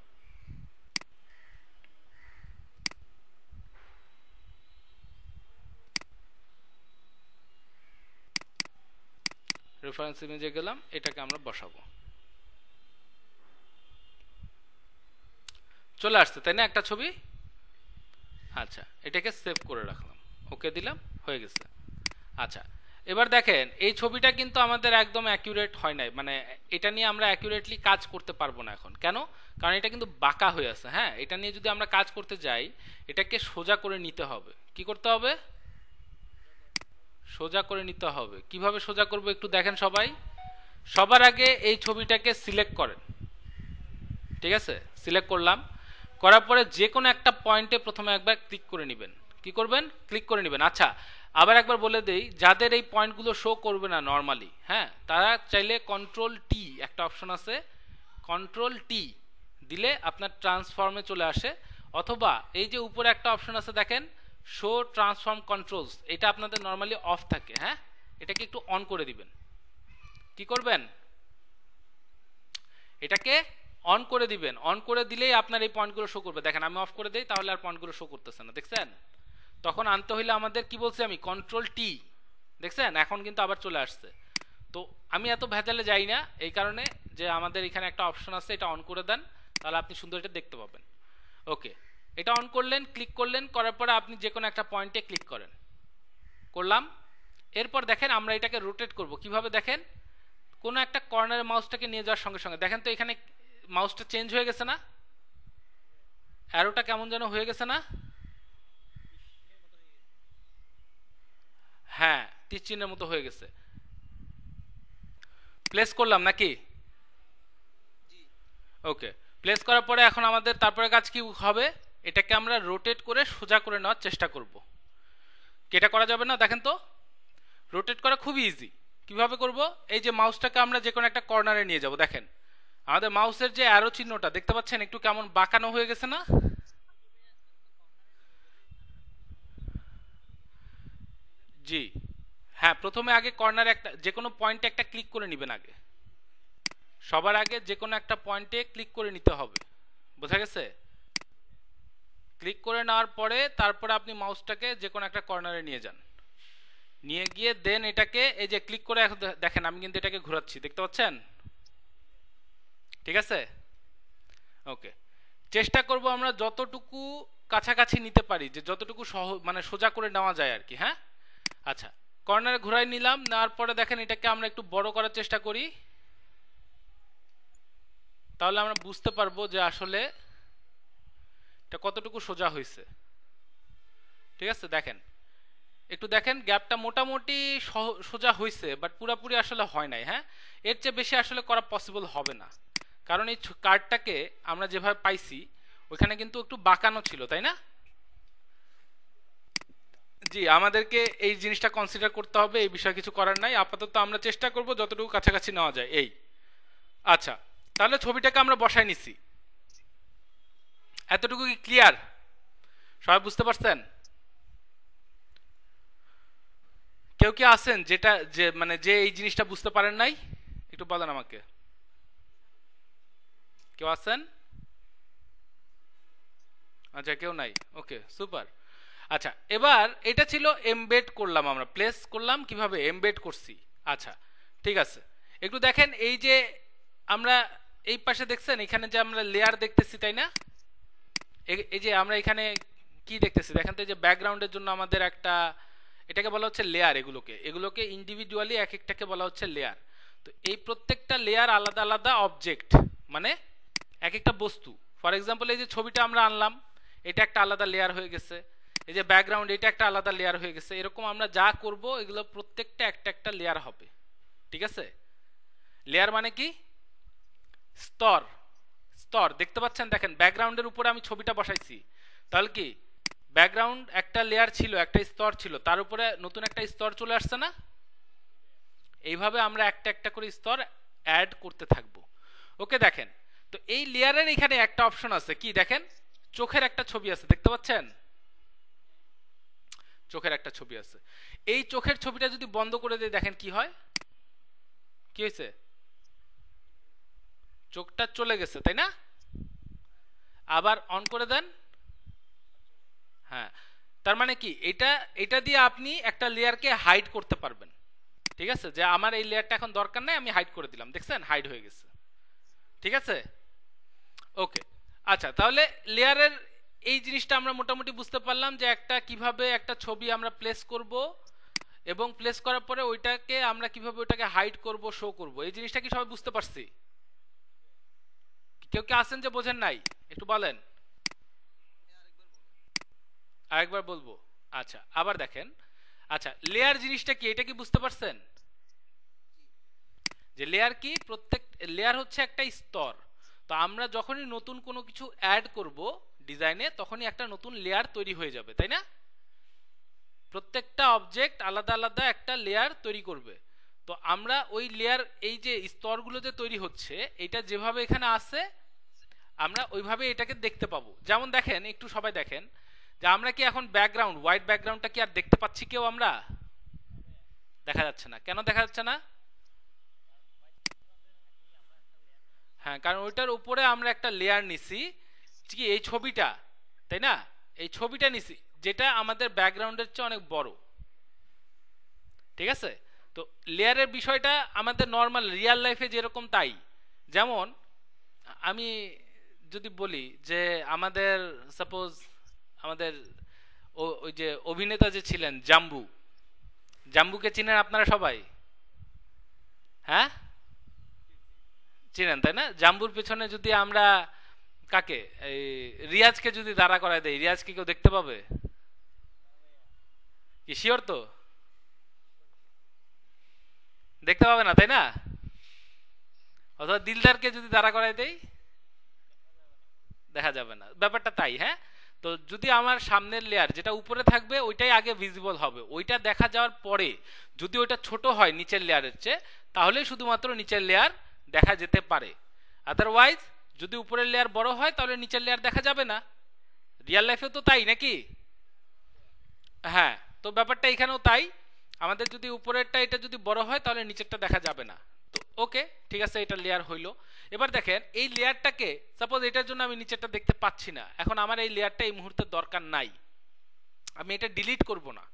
রেফারেন্স ইমেজে গেলাম, এটাকে আমরা বসাবো। চলে আসছে তাই না একটা ছবি। আচ্ছা, এটাকে সেভ করে রাখলাম, ওকে দিলাম, হয়ে গেছে। আচ্ছা, এবার দেখেন এই ছবিটা কিন্তু আমাদের একদম অ্যাকিউরেট হয় নাই, মানে এটা নিয়ে আমরা অ্যাকিউরেটলি কাজ করতে পারবো না এখন। কেন? কারণ এটা কিন্তু বাঁকা হয়ে আছে। হ্যাঁ, এটা নিয়ে যদি আমরা কাজ করতে যাই, এটাকে সোজা করে নিতে হবে। কি করতে হবে? সোজা করে নিতে হবে। কিভাবে সোজা করব একটু দেখেন সবাই। সবার আগে এই ছবিটাকে সিলেক্ট করেন, ঠিক আছে? সিলেক্ট করলাম, করার পরে যে কোনো একটা পয়েন্টে প্রথমে একবার ক্লিক করে নেবেন। কি করবেন? ক্লিক করে নেবেন। আচ্ছা, আবার একবার বলে দেই, যাদের এই পয়েন্টগুলো শো করবে না নর্মালি, হ্যাঁ, তারা চাইলে কন্ট্রোল টি, একটা অপশন আছে, কন্ট্রোল টি দিলে আপনার ট্রান্সফর্মে চলে আসে। অথবা এই যে উপরে একটা অপশন আছে দেখেন, শো ট্রান্সফর্ম কন্ট্রোলস, এটা আপনাদের নর্মালি অফ থাকে। হ্যাঁ, এটাকে একটু অন করে দিবেন। কি করবেন? এটাকে অন করে দিবেন। অন করে দিলেই আপনার এই পয়েন্টগুলো শো করবে। দেখেন আমি অফ করে দেই, তাহলে আর পয়েন্টগুলো শো করতেছে না, দেখছেন? তখন আনতে হইলে আমাদের কি বলছি আমি, কন্ট্রোল টি, দেখছেন? এখন কিন্তু আবার চলে আসছে। তো আমি এত ভেজালে যাই না এই কারণে যে আমাদের এখানে একটা অপশন আছে, এটা অন করে দেন, তাহলে আপনি সুন্দর এটা দেখতে পাবেন। ওকে, এটা অন করলেন, ক্লিক করলেন, করার পরে আপনি যে কোনো একটা পয়েন্টে ক্লিক করেন। করলাম। এরপর দেখেন আমরা এটাকে রোটেট করব। কিভাবে দেখেন? কোনো একটা কর্নারে মাউসটাকে নিয়ে যাওয়ার সঙ্গে সঙ্গে দেখেন তো এখানে মাউসটা চেঞ্জ হয়ে গেছে না? অ্যারোটা কেমন যেন হয়ে গেছে না? হ্যাঁ, তীর চিহ্নের মতো হয়ে গেছে। প্লেস করলাম নাকি? ওকে, প্লেস করার পরে এখন আমাদের তারপরে কাজ কি হবে? এটাকে আমরা রোটেট করে সোজা করে নেওয়ার চেষ্টা করব। এটা করা যাবে না? দেখেন তো, রোটেট করা খুবই ইজি। কিভাবে করব? এই যে মাউসটাকে আমরা যে কোনো একটা কর্নারে নিয়ে যাব। দেখেন আমাদের মাউসের যে অ্যারো চিহ্নটা দেখতে পাচ্ছেন একটু কেমন বাঁকানো হয়ে গেছে না? জি, হ্যাঁ, প্রথমে আগে কর্নারে একটা যে কোনো পয়েন্টে একটা ক্লিক করে নেবেন আগে। সবার আগে যে কোনো একটা পয়েন্টে ক্লিক করে নিতে হবে। বোঝা গেছে? ক্লিক করে নেওয়ার পরে তারপরে আপনি মাউসটাকে যে কোনো একটা কর্নারে নিয়ে যান, নিয়ে গিয়ে দেন এটাকে এই যে ক্লিক করে দেখেন আমি কিন্তু এটাকে ঘোরাচ্ছি, দেখতে পাচ্ছেন? ঠিক আছে, ওকে। চেষ্টা করব আমরা যতটুকু কাছাকাছি নিতে পারি, যে যতটুকু মানে সোজা করে নেওয়া যায় আর কি। হ্যাঁ, আচ্ছা, কর্নারে ঘোরাই নিলাম, নেওয়ার পরে দেখেন এটাকে আমরা একটু বড় করার চেষ্টা করি, তাহলে আমরা বুঝতে পারবো যে আসলে এটা কতটুকু সোজা হয়েছে। ঠিক আছে, দেখেন একটু দেখেন গ্যাপটা মোটামুটি সোজা হয়েছে, বাট পুরাপুরি আসলে হয় নাই। হ্যাঁ, এর চেয়ে বেশি আসলে করা পসিবল হবে না, কারণ এই কার্ডটাকে আমরা যেভাবে পাইছি ওইখানে কিন্তু একটু বাঁকানো ছিল, তাই না? জি, আমাদেরকে এই জিনিসটা কনসিডার করতে হবে, এই বিষয়ে কিছু করার নাই। আপাতত আমরা চেষ্টা করব যতটুকু কাছাকাছি নেওয়া যায় এই। আচ্ছা, তাহলে ছবিটাকে আমরা বসাই নিছি। এতটুকু কি ক্লিয়ার? সবাই বুঝতে পারছেন? কেউ কি আছেন যেটা যে মানে যে এই জিনিসটা বুঝতে পারেন নাই? একটু বলেন আমাকে। কেউ আছেন? আচ্ছা, কেউ নাই। ওকে, সুপার। আচ্ছা, এবার এটা ছিল এমবেড করলাম, আমরা প্লেস করলাম, কিভাবে এমবেড করছি। আচ্ছা, ঠিক আছে, একটু দেখেন এই যে আমরা এই পাশে দেখছেন এখানে যে আমরা লেয়ার দেখতেছি, তাই না? এই যে আমরা এখানে কি দেখতেছি দেখেন তো, এই যে ব্যাকগ্রাউন্ডের জন্য আমাদের একটা, এটাকে বলা হচ্ছে লেয়ার। এগুলোকে ইন্ডিভিজুয়ালি এক একটাকে বলা হচ্ছে লেয়ার। তো এই প্রত্যেকটা লেয়ার আলাদা আলাদা অবজেক্ট, মানে এক একটা বস্তু। ফর এক্সাম্পল এই যে ছবিটা আমরা আনলাম, এটা একটা আলাদা লেয়ার হয়ে গেছে। এই যে ব্যাকগ্রাউন্ড, এটা একটা আলাদা লেয়ার হয়ে গেছে। এরকম আমরা যা করব এগুলো প্রত্যেকটা একটা একটা লেয়ার হবে। ঠিক আছে, লেয়ার মানে কি? স্তর। স্তর দেখতে পাচ্ছেন, দেখেন ব্যাকগ্রাউন্ডের উপরে আমি ছবিটা বসাইছি, তাহলে কি ব্যাকগ্রাউন্ড একটা লেয়ার ছিল, একটা স্তর ছিল, তার উপরে নতুন একটা স্তর চলে আসছে না? এইভাবে আমরা একটা একটা করে স্তর অ্যাড করতে থাকবো। ওকে, দেখেন তো এই লেয়ারের এখানে একটা অপশন আছে, কি দেখেন, চোখের একটা ছবি আছে, দেখতে পাচ্ছেন? চোখের একটা ছবি আছে। এই চোখের ছবিটা যদি বন্ধ করে দিই দেখেন কি হয়? কি হয়েছে? চোখটা চলে গেছে, তাই না? আবার অন করে দেন। হ্যাঁ, তার মানে কি এটা এটা দিয়ে আপনি একটা লেয়ারকে হাইড করতে পারবেন। ঠিক আছে, যে আমার এই লেয়ারটা এখন দরকার নাই, আমি হাইড করে দিলাম, দেখছেন হাইড হয়ে গেছে। ঠিক আছে, ওকে। আচ্ছা, তাহলে লেয়ারের এই জিনিসটা আমরা মোটামুটি বুঝতে পারলাম যে একটা কিভাবে একটা ছবি আমরা প্লেস করব, এবং প্লেস করার পরে ওইটাকে আমরা কিভাবে ওইটাকে হাইড করব, শো করব। এই জিনিসটা কি সবাই বুঝতে পারছি? কেউ কি আছেন যে বোঝেন নাই? একটু বলেন। আরেকবার বলবো? আচ্ছা, আবার দেখেন। আচ্ছা, লেয়ার জিনিসটা কি, এটা কি বুঝতে পারছেন? যে লেয়ার কি, প্রত্যেক লেয়ার হচ্ছে একটা স্তর। তো আমরা যখনই নতুন কোনো কিছু অ্যাড করব ডিজাইনে, তখনই একটা নতুন লেয়ার তৈরি হয়ে যাবে, তাই না? প্রত্যেকটা অবজেক্ট আলাদা আলাদা একটা লেয়ার তৈরি করবে। তো আমরা ওই লেয়ার, এই যে স্তরগুলো যে তৈরি হচ্ছে, এটা যেভাবে এখানে আছে আমরা ওইভাবে এটাকে দেখতে পাবো। যেমন দেখেন, একটু সবাই দেখেন যে আমরা কি এখন ব্যাকগ্রাউন্ড, হোয়াইট ব্যাকগ্রাউন্ডটা কি আর দেখতে পাচ্ছি কেউ? আমরা দেখা যাচ্ছে না। কেন দেখা যাচ্ছে না? হ্যাঁ, কারণ ওইটার উপরে আমরা একটা লেয়ার নিছি, কি এই ছবিটা, তাই না? এই ছবিটা নিছি যেটা আমাদের ব্যাকগ্রাউন্ডের চেয়ে অনেক বড়, ঠিক আছে? তো লেয়ারের বিষয়টা আমাদের নর্মাল রিয়েল লাইফে যেরকম তাই। যেমন আমি যদি বলি যে আমাদের সাপোজ আমাদের ওই যে অভিনেতা যে ছিলেন জাম্বু, জাম্বুকে চিনেন আপনারা সবাই? হ্যাঁ, চিনেন তাই না? জাম্বুর পেছনে যদি আমরা কাকে, এই রিয়াজকে যদি দাঁড়া করায় দেই, রিয়াজকে কেউ দেখতে পাবে কি? শিওর তো? দেখতে পাবে না, তাই না? অথবা দিলদারকে যদি দাঁড়া করায় দেই, দেখা যাবে না। ব্যাপারটা তাই। হ্যাঁ, তো যদি আমার সামনের লেয়ার যেটা উপরে থাকবে ওইটাই আগে ভিজিবল হবে, ওইটা দেখা যাওয়ার পরে যদি ওইটা ছোট হয় নিচের লেয়ারের চেয়ে, তাহলে শুধুমাত্র নিচের লেয়ার দেখা যেতে পারে। আদারওয়াইজ যদি উপরের লেয়ার বড় হয় তাহলে নিচের লেয়ার দেখা যাবে না। রিয়েল লাইফেও তো তাই নাকি? হ্যাঁ, তো ব্যাপারটা এখানেও তাই। আমাদের যদি উপরেরটা এটা যদি বড় হয় তাহলে নিচেরটা দেখা যাবে না। তো ওকে, ঠিক আছে, এটা লেয়ার হইলো। এবার দেখেন এই লেয়ারটাকে, সাপোজ এটার জন্য আমি নিচেরটা দেখতে পাচ্ছি না, এখন আমার এই লেয়ারটা এই মুহূর্তে দরকার নাই, আমি এটা ডিলিট করব না।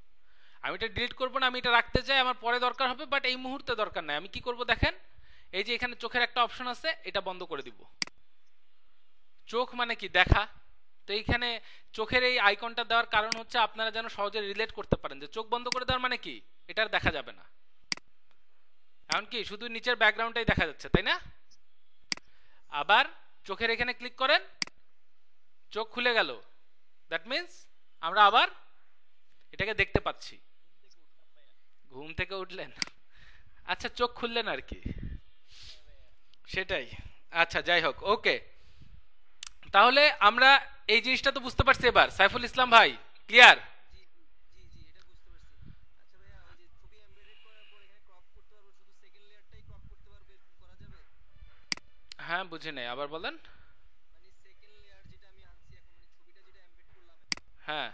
আমি এটা ডিলিট করব না, আমি এটা রাখতে চাই, আমার পরে দরকার হবে, বাট এই মুহূর্তে দরকার নাই। আমি কি করব দেখেন, এই যে এখানে চোখের একটা অপশন আছে, এটা বন্ধ করে দিব। চোখ মানে কি? দেখা। তো এইখানে চোখের এই আইকনটা দেওয়ার কারণ হচ্ছে আপনারা যেন সহজে রিলেট করতে পারেন যে চোখ বন্ধ করে দেওয়ার মানে কি, এটা আর দেখা যাবে না। এখন কি শুধু নিচের ব্যাকগ্রাউন্ডটাই দেখা যাচ্ছে, তাই না? আবার চোখের এখানে ক্লিক করেন, চোখ খুলে গেল, দ্যাট মিন্স আমরা আবার এটাকে দেখতে পাচ্ছি। ঘুম থেকে উঠলেন, আচ্ছা চোখ খুললেন আর কি, সেটাই। আচ্ছা, যাই হোক, ওকে। তাহলে আমরা এই জিনিসটা তো বুঝতে পারছি। এবার সাইফুল ইসলাম ভাই, ক্লিয়ার? হ্যাঁ, বুঝি নাই, আবার বলেন। হ্যাঁ,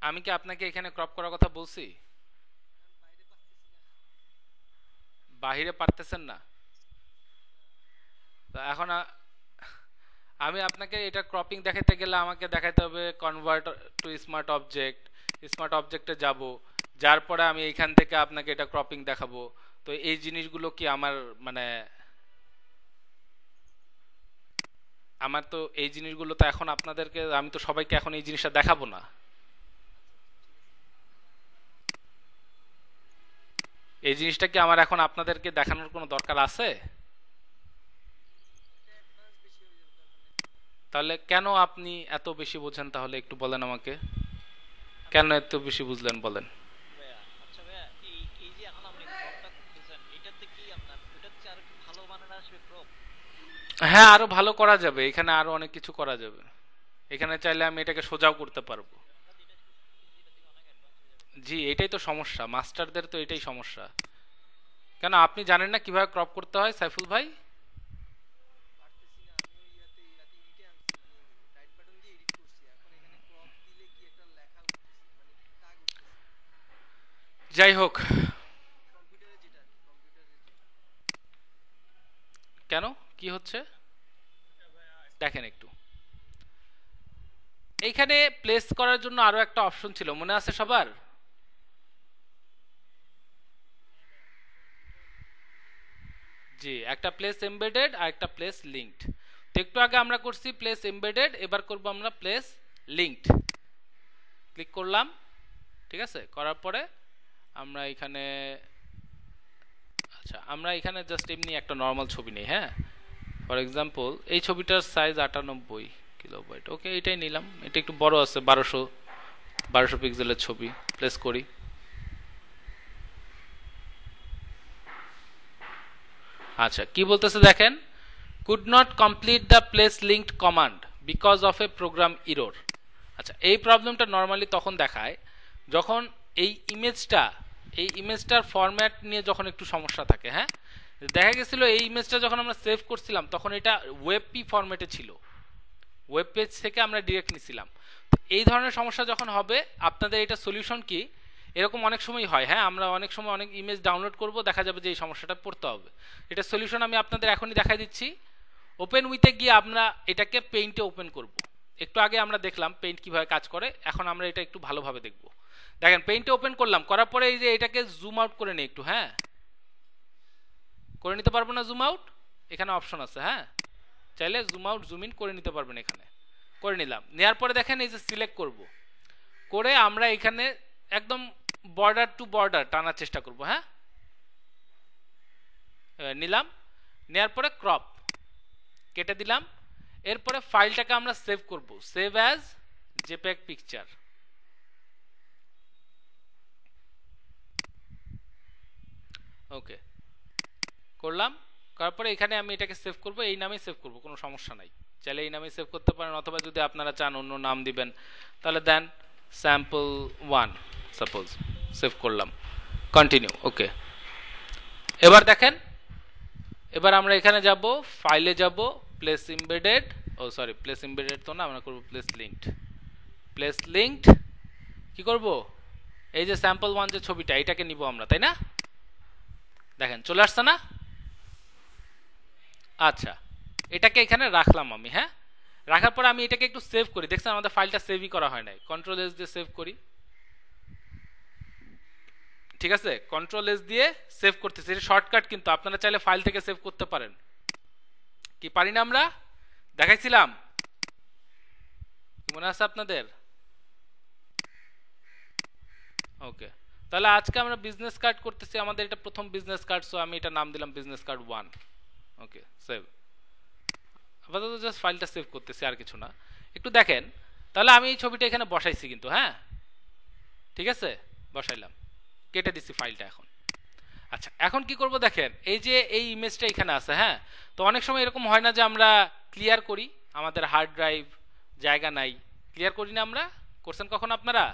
আমি কি আপনাকে এখানে ক্রপ করার কথা বলছি? বাহিরে পারতেছেন না? তো এখন আমি আপনাকে এটা ক্রপিং দেখাতে গেলে আমাকে দেখাতে হবে convert to smart object. Smart অবজেক্টে যাব, যার পরে আমি এইখান থেকে আপনাকে এটা ক্রপিং দেখাবো। তো এই জিনিসগুলো কি আমার, মানে আমার তো এই জিনিসগুলো তো এখন আপনাদেরকে, আমি তো সবাইকে এখন এই জিনিসটা দেখাবো না। এই জিনিসটা কি আমার এখন আপনাদেরকে দেখানোর কোনো দরকার আছে? তাহলে কেন আপনি এত বেশি বোঝেন? তাহলে একটু বলেন আমাকে, কেন এত বেশি বুঝলেন বলেন। হ্যাঁ, আরো ভালো করা যাবে, এখানে আরো অনেক কিছু করা যাবে। এখানে চাইলে আমি এটাকে সোজাও করতে পারবো। জি, এটাই তো সমস্যা, মাস্টারদের তো এটাই সমস্যা। কেন আপনি জানেন না কিভাবে ক্রপ করতে হয় সাইফুল ভাই? যাই হোক, কেন কি হচ্ছে দেখেন একটু। এইখানে প্লেস করার জন্য আরো একটা অপশন ছিল, মনে আছে সবার? জি, একটা প্লেস এমবেডেড আর একটা প্লেস লিঙ্কড। তো একটু আগে আমরা করছি প্লেস এমবেডেড, এবার করব আমরা প্লেস লিঙ্কড। ক্লিক করলাম, ঠিক আছে। করার পরে আমরা এখানে, আচ্ছা আমরা এখানে জাস্ট এমনি একটা নর্মাল ছবি নেই, হ্যাঁ। ফর এক্সাম্পল এই ছবিটার সাইজ 98 কিলোবাইট, ওকে এটাই নিলাম। এটা একটু বড় আছে, 1200 পিক্সেলের ছবি। প্লেস করি, আচ্ছা কি বলতেছে দেখেন, could not complete the place linked command because of a program error. আচ্ছা এই প্রবলেমটা নর্মালি তখন দেখায় যখন এই ইমেজটার ফরম্যাট নিয়ে যখন একটু সমস্যা থাকে, হ্যাঁ। দেখা গেছিল এই ইমেজটা যখন আমরা সেভ করছিলাম তখন এটা ওয়েবপি ফরম্যাটে ছিল, ওয়েব পেজ থেকে আমরা ডিরেক্ট নিছিলাম। এই ধরনের সমস্যা যখন হবে আপনাদের এটা সলিউশন কি, এরকম অনেক সময় হয়, হ্যাঁ। আমরা অনেক সময় অনেক ইমেজ ডাউনলোড করব, দেখা যাবে যে এই সমস্যাটা পড়তে হবে। এটা সলিউশন আমি আপনাদের এখনই দেখাই দিচ্ছি। ওপেন উইথে গিয়ে আমরা এটাকে পেইন্টে ওপেন করব। একটু আগে আমরা দেখলাম পেইন্ট কিভাবে কাজ করে, এখন আমরা এটা একটু ভালোভাবে দেখব। দেখেন পেইন্টে ওপেন করলাম, করার পরে এই যে এটাকে জুম আউট করে নিই একটু, হ্যাঁ। করে নিতে পারবো না জুম আউট, এখানে অপশন আছে, হ্যাঁ। চাইলে জুম আউট জুম ইন করে নিতে পারবেন, এখানে করে নিলাম। নেওয়ার পরে দেখেন এই যে সিলেক্ট করব, করে আমরা এখানে একদম বর্ডার টু বর্ডার টানার চেষ্টা করব, হ্যাঁ। নিলাম, নেওয়ার পরে ক্রপ কেটে দিলাম। এরপরে ফাইলটাকে আমরা সেভ করব, সেভ অ্যাজ জেপিইজি পিকচার। ওকে করলাম, করার পরে এখানে আমি এটাকে সেভ করব, এই নামেই সেভ করব, কোনো সমস্যা নাই। চাইলে এই নামেই সেভ করতে পারেন, অথবা যদি আপনারা চান অন্য নাম দিবেন তাহলে দেন, sample1 সাপোজ। সেভ করলাম, কন্টিনিউ, ওকে। এবার দেখেন, এবার আমরা এখানে যাব, ফাইলে যাব, প্লেস এমবেডেড, ও সরি প্লেস এমবেডেড তো না, আমরা করব প্লেস লিঙ্কড। প্লেস লিঙ্কড কি করব, এই যে sample1 যে ছবিটা, এটাকে নিব আমরা, তাই না। দেখেন চলে আসছে না। আচ্ছা এটাকে এখানে রাখলাম আমি, হ্যাঁ। রাখার পরে আমি এটাকে একটু সেভ করি, দেখছেন আমাদের ফাইলটা সেভই করা হয় নাই। কন্ট্রোল এস দিয়ে সেভ করি, ঠিক আছে। কন্ট্রোল এস দিয়ে সেভ করতেছি, এটা শর্টকাট, কিন্তু আপনারা চাইলে ফাইল থেকে সেভ করতে পারেন। কি পারি না আমরা দেখাইছিলাম, মনে আছে আপনাদের। ওকে তাহলে আজকে আমরা বিজনেস কার্ড করতেছি, আমাদের এটা প্রথম বিজনেস কার্ড, সো আমি এটা নাম দিলাম বিজনেস কার্ড 1। Okay save. আপাতত জাস্ট ফাইলটা সেভ করতেছি, আর কিছু না। একটু দেখেন তাহলে আমি এই ছবিটা এখানে বসাইছি কিন্তু, হ্যাঁ ঠিক আছে, বসাইলাম, কেটে দিছি ফাইলটা এখন। আচ্ছা এখন কি করব দেখেন, এই যে এই ইমেজটা এখানে আছে, হ্যাঁ। তো অনেক সময় এরকম হয় না যে আমরা ক্লিয়ার করি, আমাদের হার্ড ড্রাইভ জায়গা নাই, ক্লিয়ার করি না আমরা, করছেন কখন আপনারা,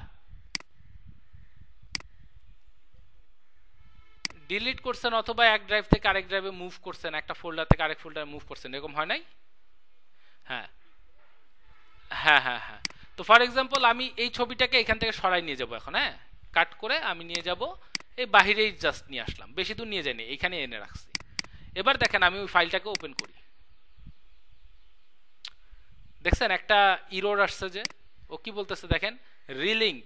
ডিলিট করছেন অথবা এক ড্রাইভ থেকে আরেক ড্রাইভে মুভ করছেন, একটা ফোল্ডার থেকে আরেক ফোল্ডারে মুভ করছেন, এরকম হয় নাই। হ্যাঁ হ্যাঁ হ্যাঁ হ্যাঁ। তো ফর এক্সাম্পল আমি এই ছবিটাকে এখান থেকে সরাই নিয়ে যাব এখন, হ্যাঁ। কাট করে আমি নিয়ে যাব এই বাহিরেই, জাস্ট নিয়ে আসলাম, বেশি দূর নিয়ে যাইনি, এইখানে এনে রাখছি। এবার দেখেন আমি ওই ফাইলটাকে ওপেন করি, দেখছেন একটা ইরর আসছে যে, ও কি বলতেছে দেখেন, রিলিঙ্ক।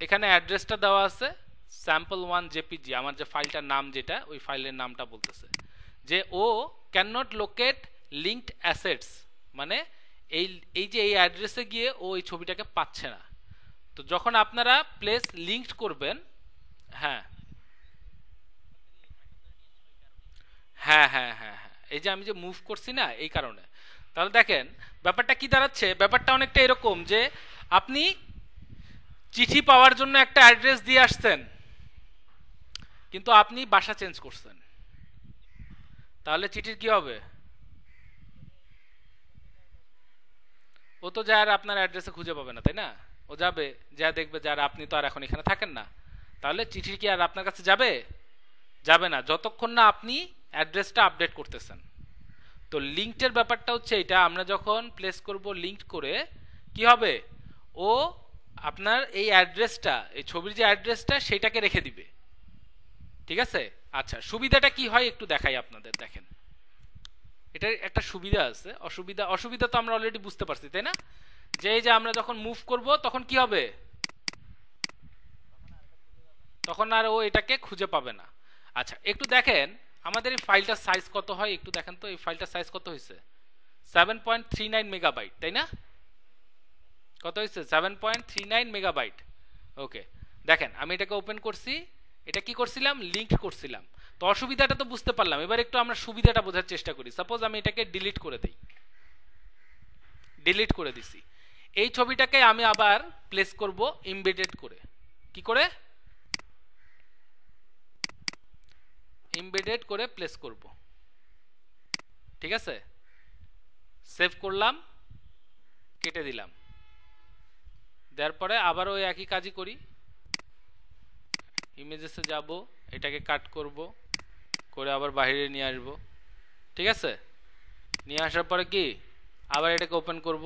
এখানে অ্যাড্রেসটা দেওয়া আছে sample1 jpg, আমার যে ফাইলটার নাম যেটা, ওই ফাইলের নামটা বলতেছে যে ও can not locate linked assets, মানে এই যে এই অ্যাড্রেসে গিয়ে ও এই ছবিটাকে পাচ্ছে না। তো যখন আপনারা প্লেস লিঙ্কড করবেন, হ্যাঁ হ্যাঁ হ্যাঁ হ্যাঁ হ্যাঁ, এই যে আমি যে মুভ করছি না, এই কারণে। তাহলে দেখেন ব্যাপারটা কি দাঁড়াচ্ছে, ব্যাপারটা অনেকটা এরকম যে আপনি চিঠি পাওয়ার জন্য একটা অ্যাড্রেস দিয়ে আসছেন, কিন্তু আপনি বাসা চেঞ্জ করছেন, তাহলে চিঠির কি হবে, ও তো যার আপনার অ্যাড্রেসে খুঁজে পাবে না, তাই না। ও যাবে, যা দেখবে যার, আপনি তো আর এখন এখানে থাকেন না, তাহলে চিঠি কি আর আপনার কাছে যাবে, যাবে না, যতক্ষণ না আপনি অ্যাড্রেসটা আপডেট করতেছেন। তো লিঙ্কডের ব্যাপারটা হচ্ছে এটা, আমরা যখন প্লেস করব লিঙ্কড করে, কি হবে, ও আপনার এই অ্যাড্রেসটা, এই ছবির যে অ্যাড্রেসটা সেটাকে রেখে দিবে, ঠিক আছে। আচ্ছা সুবিধাটা কি হয় একটু দেখাই আপনাদের, দেখেন এটার একটা সুবিধা আছে, অসুবিধা তো আমরা অলরেডি বুঝতে পারছি, তাই না। যে এই যে আমরা যখন মুভ করব তখন কি হবে, তখন আর ও এটাকে খুঁজে পাবে না। আচ্ছা একটু দেখেন আমাদের এই ফাইলটার সাইজ কত হয়, একটু দেখেন তো এই ফাইলটার সাইজ কত হয়েছে, 7.39 মেগাবাইট, তাই না? কত হয়েছে? 7.39 মেগাবাইট। ওকে, দেখেন আমি এটাকে ওপেন করছি, এটা কি করছিলাম, লিংক করছিলাম। তো অসুবিধাটা তো বুঝতে পারলাম, এবার একটু আমরা সুবিধাটা বোঝার চেষ্টা করি। সাপোজ আমি এটাকে ডিলিট করে দেই, ডিলিট করে দিছি, এই ছবিটাকে আমি আবার প্লেস করব এমবেডেড করে। কি করে? এমবেডেড করে প্লেস করব, ঠিক আছে? সেভ করলাম, কেটে দিলাম, দেওয়ার পরে আবার ওই একই কাজই করি, ইমেজেসে যাব, এটাকে কাট করব, করে আবার বাইরে নিয়ে আসব, ঠিক আছে? নিয়ে আসার পরে কি আবার এটাকে ওপেন করব।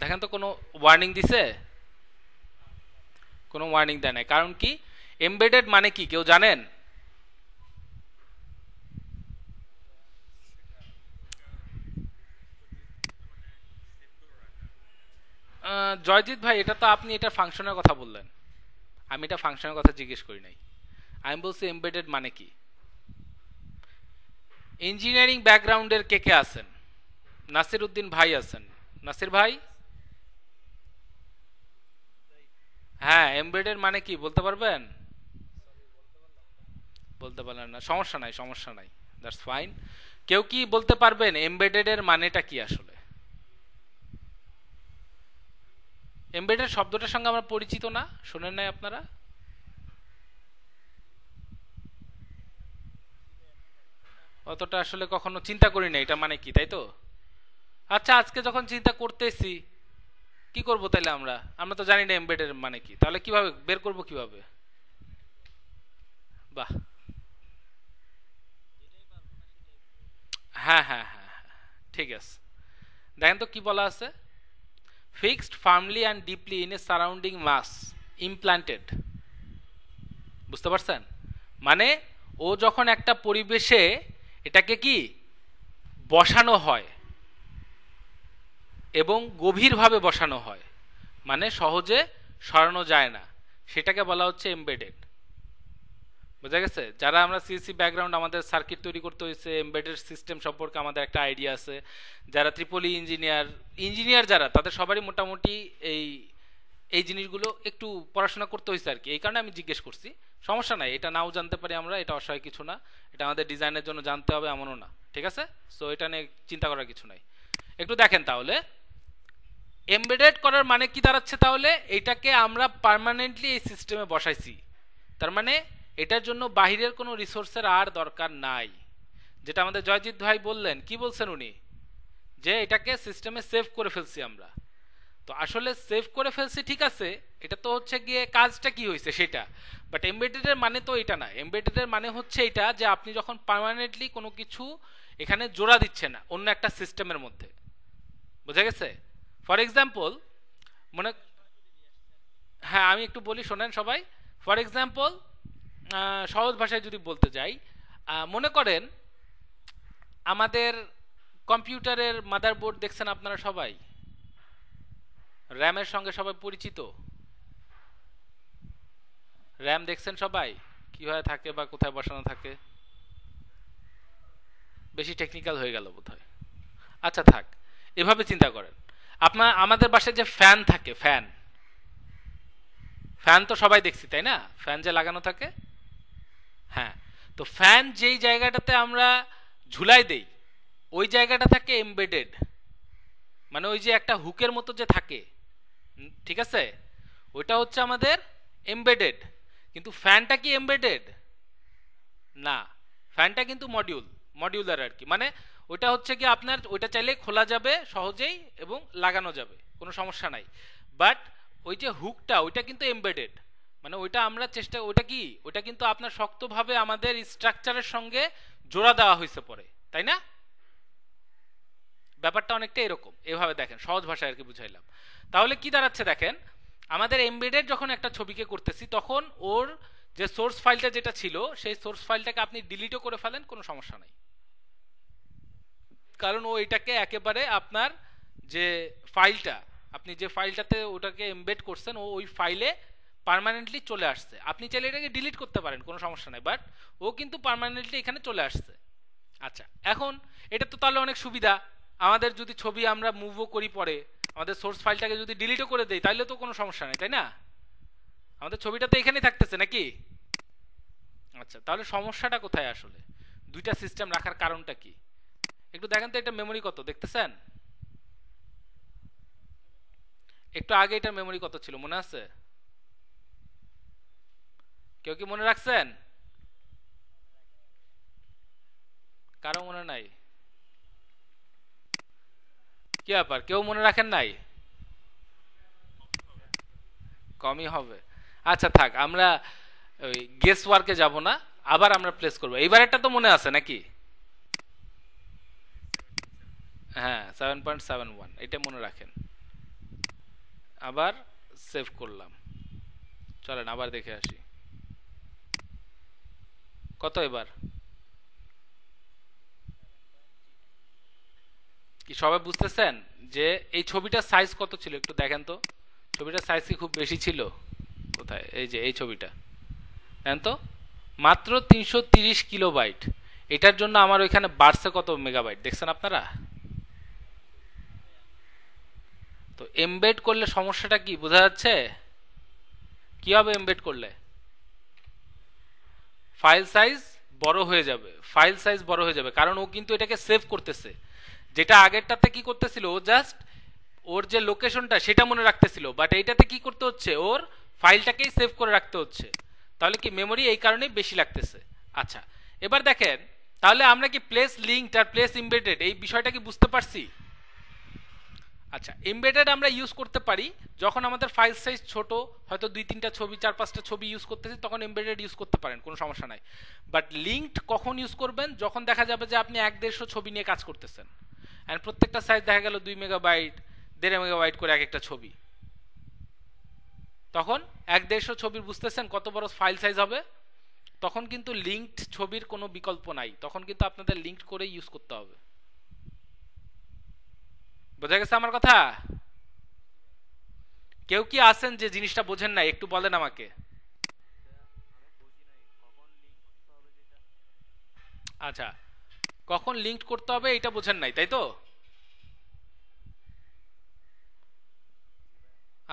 দেখেন তো কোনো ওয়ার্নিং দিছে? কোনো ওয়ার্নিং দেয় নাই। কারণ কি? এমবেডেড মানে কি কেউ জানেন? জয়জিৎ ভাই, এটা তো আপনি এটা ফাংশনের কথা বললেন, আমি এটা ফাংশনের কথা জিজ্ঞেস করি নাই। আমি বলছি এমবেডেড মানে কি। ইঞ্জিনিয়ারিং ব্যাকগ্রাউন্ডের কে কে আছেন? নাসির উদ্দিন ভাই আছেন, নাসির ভাই? হ্যাঁ, এমবেডেড মানে কি বলতে পারবেন? বলতে পারলেন না, সমস্যা নাই, সমস্যা নাই, দ্যাটস ফাইন। কেউ কি বলতে পারবেন এমবেডেড এর মানেটা কি আসলে? এমবেডেড শব্দটার সঙ্গে আমরা পরিচিত না, শুনেন নাই আপনারা? অতটা আসলে কখনো চিন্তা করি না এটা মানে কি, তাই তো? আচ্ছা আজকে যখন চিন্তা করতেছি, কি করব তাইলে? আমরা আমরা তো জানি না এমবেডেড মানে কি, তাহলে কিভাবে বের করব কিভাবে? বাহ, হ্যাঁ হ্যাঁ হ্যাঁ হ্যাঁ, ঠিক আছে। দেখেন তো কি বলা আছে, fixed firmly and deeply in a surrounding mass implanted. বুঝতে পারছেন? মানে ও যখন একটা পরিবেশে এটাকে কি বসানো হয় এবং গভীরভাবে বসানো হয়, মানে সহজে সরানো যায় না, সেটাকে বলা হচ্ছে এমবেডেড। বোঝা গেছে? যারা আমরা সিএসসি ব্যাকগ্রাউন্ড, আমাদের সার্কিট তৈরি করতে হয়েছে, এমবেডেড সিস্টেম সম্পর্কে আমাদের একটা আইডিয়া আছে, যারা ত্রিপলি ইঞ্জিনিয়ার, ইঞ্জিনিয়ার যারা, তাদের সবারই মোটামুটি এই এই জিনিসগুলো একটু পড়াশোনা করতে হয়েছে আর কি। এই কারণে আমি জিজ্ঞেস করছি, সমস্যা নাই, এটা নাও জানতে পারি আমরা, এটা অসহায় কিছু না, এটা আমাদের ডিজাইনের জন্য জানতে হবে এমনও না, ঠিক আছে? সো এটা নিয়ে চিন্তা করার কিছু নাই। একটু দেখেন তাহলে এমবেডেড করার মানে কি দাঁড়াচ্ছে, তাহলে এটাকে আমরা পার্মানেন্টলি এই সিস্টেমে বসাইছি, তার মানে এটার জন্য বাহিরের কোনো রিসোর্সের আর দরকার নাই। যেটা আমাদের জয়জিৎ ভাই বললেন, কি বলছেন উনি, যে এটাকে সিস্টেমে সেভ করে ফেলছি আমরা। তো আসলে সেভ করে ফেলছি ঠিক আছে, এটা তো হচ্ছে গিয়ে কাজটা কি হয়েছে সেটা, বাট এমবেডেডের মানে তো এটা না। এমবেডেডের মানে হচ্ছে এটা যে আপনি যখন পার্মানেন্টলি কোনো কিছু এখানে জোড়া দিচ্ছেন না অন্য একটা সিস্টেমের মধ্যে। বোঝা গেছে? ফর এক্সাম্পল, মনে, হ্যাঁ আমি একটু বলি শোনেন সবাই। ফর এক্সাম্পল, সহজ ভাষায় যদি বলতে যাই, মনে করেন আমাদের কম্পিউটারের মাদারবোর্ড দেখছেন আপনারা সবাই, র্যামের সঙ্গে সবাই পরিচিত। র্যাম দেখছেন সবাই কিভাবে থাকে বা কোথায় বসানো থাকে? বেশি টেকনিক্যাল হয়ে গেল বোধহয়। আচ্ছা থাক, এভাবে চিন্তা করেন, আপনার আমাদের বাসায় যে ফ্যান থাকে, ফ্যান, ফ্যান তো সবাই দেখছি তাই না, ফ্যান যে লাগানো থাকে, হ্যাঁ, তো ফ্যান যেই জায়গাটাতে আমরা ঝুলাই দেই ওই জায়গাটা থাকে এমবেডেড, মানে ওই যে একটা হুকের মতো যে থাকে, ঠিক আছে, ওইটা হচ্ছে আমাদের এমবেডেড। কিন্তু ফ্যানটা কি এমবেডেড? না, ফ্যানটা কিন্তু মডিউল, মডিউলার আর কি, মানে ওইটা হচ্ছে কি আপনার ওইটা চাইলে খোলা যাবে সহজেই এবং লাগানো যাবে, কোনো সমস্যা নাই। বাট ওই যে হুকটা ওইটা কিন্তু এমবেডেড, মানে ওইটা আমরা চেষ্টা, ওইটা কি, ওইটা কিন্তু আপনার শক্তভাবে আমাদের স্ট্রাকচারের সঙ্গে জোড়া দেওয়া হয়েছে পরে, তাই না? ব্যাপারটা অনেকটা এরকম, এভাবে দেখেন, সহজ ভাষায় আর কি বুঝাইলাম। তাহলে কি দাঁড়াচ্ছে দেখেন, আমাদের এমবেডেড যখন একটা ছবিকে করতেছি তখন ওর যে সোর্স ফাইলটা যেটা ছিল সেই সোর্স ফাইলটাকে আপনি ডিলিটও করে ফেলেন, কোনো সমস্যা নাই, কারণ ও এটাকে একেবারে আপনার যে ফাইলটা, আপনি যে ফাইলটাতে ওটাকে এমবেড করছেন ও ওই ফাইলে পার্মানেন্টলি চলে আসছে। আপনি চাইলে এটাকে ডিলিট করতে পারেন, কোনো সমস্যা নাই, বাট ও কিন্তু পার্মানেন্টলি এখানে চলে আসছে। আচ্ছা, এখন এটা তো তাহলে অনেক সুবিধা। আমাদের যদি ছবি আমরা মুভও করি, পরে আমাদের সোর্স ফাইলটাকে যদি ডিলিটও করে দেই, তাহলে তো কোনো সমস্যা নেই, তাই না? আমাদের ছবিটা তো এখানেই থাকতেছে নাকি? আচ্ছা, তাহলে সমস্যাটা কোথায় আসলে? দুইটা সিস্টেম রাখার কারণটা কি? একটু দেখেন তো, এটা মেমোরি কত দেখতেছেন? একটু আগে এটার মেমোরি কত ছিল মনে আছে? কেউ কি মনে রাখছেন? কারো মনে নাই? কি ব্যাপার, কেউ মনে রাখেন নাই? কমই হবে। আচ্ছা থাক, আমরা ওই গেস ওয়ার্কে যাব না, আবার আমরা প্লেস করব। এইবারেরটা তো মনে আছে নাকি? হ্যাঁ, 7.71, এটা মনে রাখেন। আবার সেভ করলাম, চলেন আবার দেখে আসি কত এবার। কি সবাই বুঝতেছেন যে এই ছবিটার সাইজ কত ছিল? একটু দেখেন তো, ছবিটার সাইজ কি খুব বেশি ছিল? কোথায়? এই যে এই ছবিটা দেখেন তো, মাত্র 330 কিলোবাইট। এটার জন্য আমার ওইখানে বাড়ছে কত মেগাবাইট দেখছেন আপনারা? তো এমবেড করলে সমস্যাটা কি বোঝা যাচ্ছে? কি হবে এমবেড করলে? ফাইল সাইজ বড় হয়ে যাবে, ফাইল সাইজ বড় হয়ে যাবে, কারণ ও কিন্তু এটাকে সেভ করতেছে। যেটা আগেরটাতে কি করতেছিল, ও জাস্ট ওর যে লোকেশনটা সেটা মনে রাখতেছিল, বাট এইটাতে কি করতে হচ্ছে, ওর ফাইলটাকেই সেভ করে রাখতে হচ্ছে। তাহলে কি মেমোরি এই কারণেই বেশি লাগতেছে। আচ্ছা, এবার দেখেন, তাহলে আমরা কি প্লেস লিঙ্কড আর প্লেস এমবেডেড এই বিষয়টা কি বুঝতে পারছি? আচ্ছা, এমবেডেড আমরা ইউজ করতে পারি যখন আমাদের ফাইল সাইজ ছোট, হয়তো 2-3টা ছবি 4-5টা ছবি ইউজ করতেছি, তখন এমবেডেড ইউজ করতে পারেন, কোনো সমস্যা নাই। বাট লিঙ্কড কখন ইউজ করবেন? যখন দেখা যাবে যে আপনি 1-150 ছবি নিয়ে কাজ করতেছেন, এন্ড প্রত্যেকটা সাইজ দেখা গেল 2 মেগাবাইট 1.5 মেগাবাইট করে এক একটা ছবি। তখন 1-150 ছবির বুঝতেছেন কত বড় ফাইল সাইজ হবে? তখন কিন্তু লিঙ্কড ছবির কোনো বিকল্প নাই, তখন কিন্তু আপনাদের লিঙ্কড করে ইউজ করতে হবে। বোঝা গেছে আমার কথা? কেউ কি আছেন যে জিনিসটা বোঝেন না? একটু বলেন আমাকে। আচ্ছা, কখন লিঙ্ক করতে হবে এটা বোঝেন নাই, তাই তো?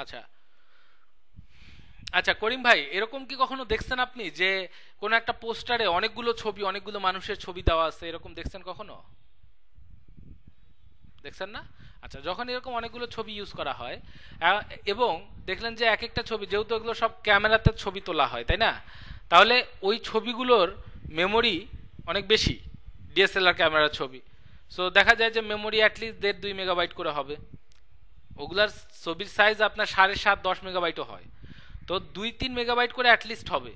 আচ্ছা আচ্ছা, করিম ভাই, এরকম কি কখনো দেখছেন আপনি যে কোনো একটা পোস্টারে অনেকগুলো ছবি, অনেকগুলো মানুষের ছবি দেওয়া আছে, এরকম দেখছেন কখনো? দেখছেন না? আচ্ছা, যখন এরকম অনেকগুলো ছবি ইউজ করা হয়, এবং দেখলেন যে এক একটা ছবি, যেহেতু এগুলো সব ক্যামেরাতে ছবি তোলা হয়, তাই না? তাহলে ওই ছবিগুলোর মেমোরি অনেক বেশি, ডিএসএলআর ক্যামেরার ছবি। সো দেখা যায় যে মেমোরি অ্যাটলিস্ট 1.5-2 মেগাবাইট করে হবে। ওগুলার ছবির সাইজ আপনার 7.5-10 মেগাবাইটও হয়। তো 2-3 মেগাবাইট করে অ্যাটলিস্ট হবে।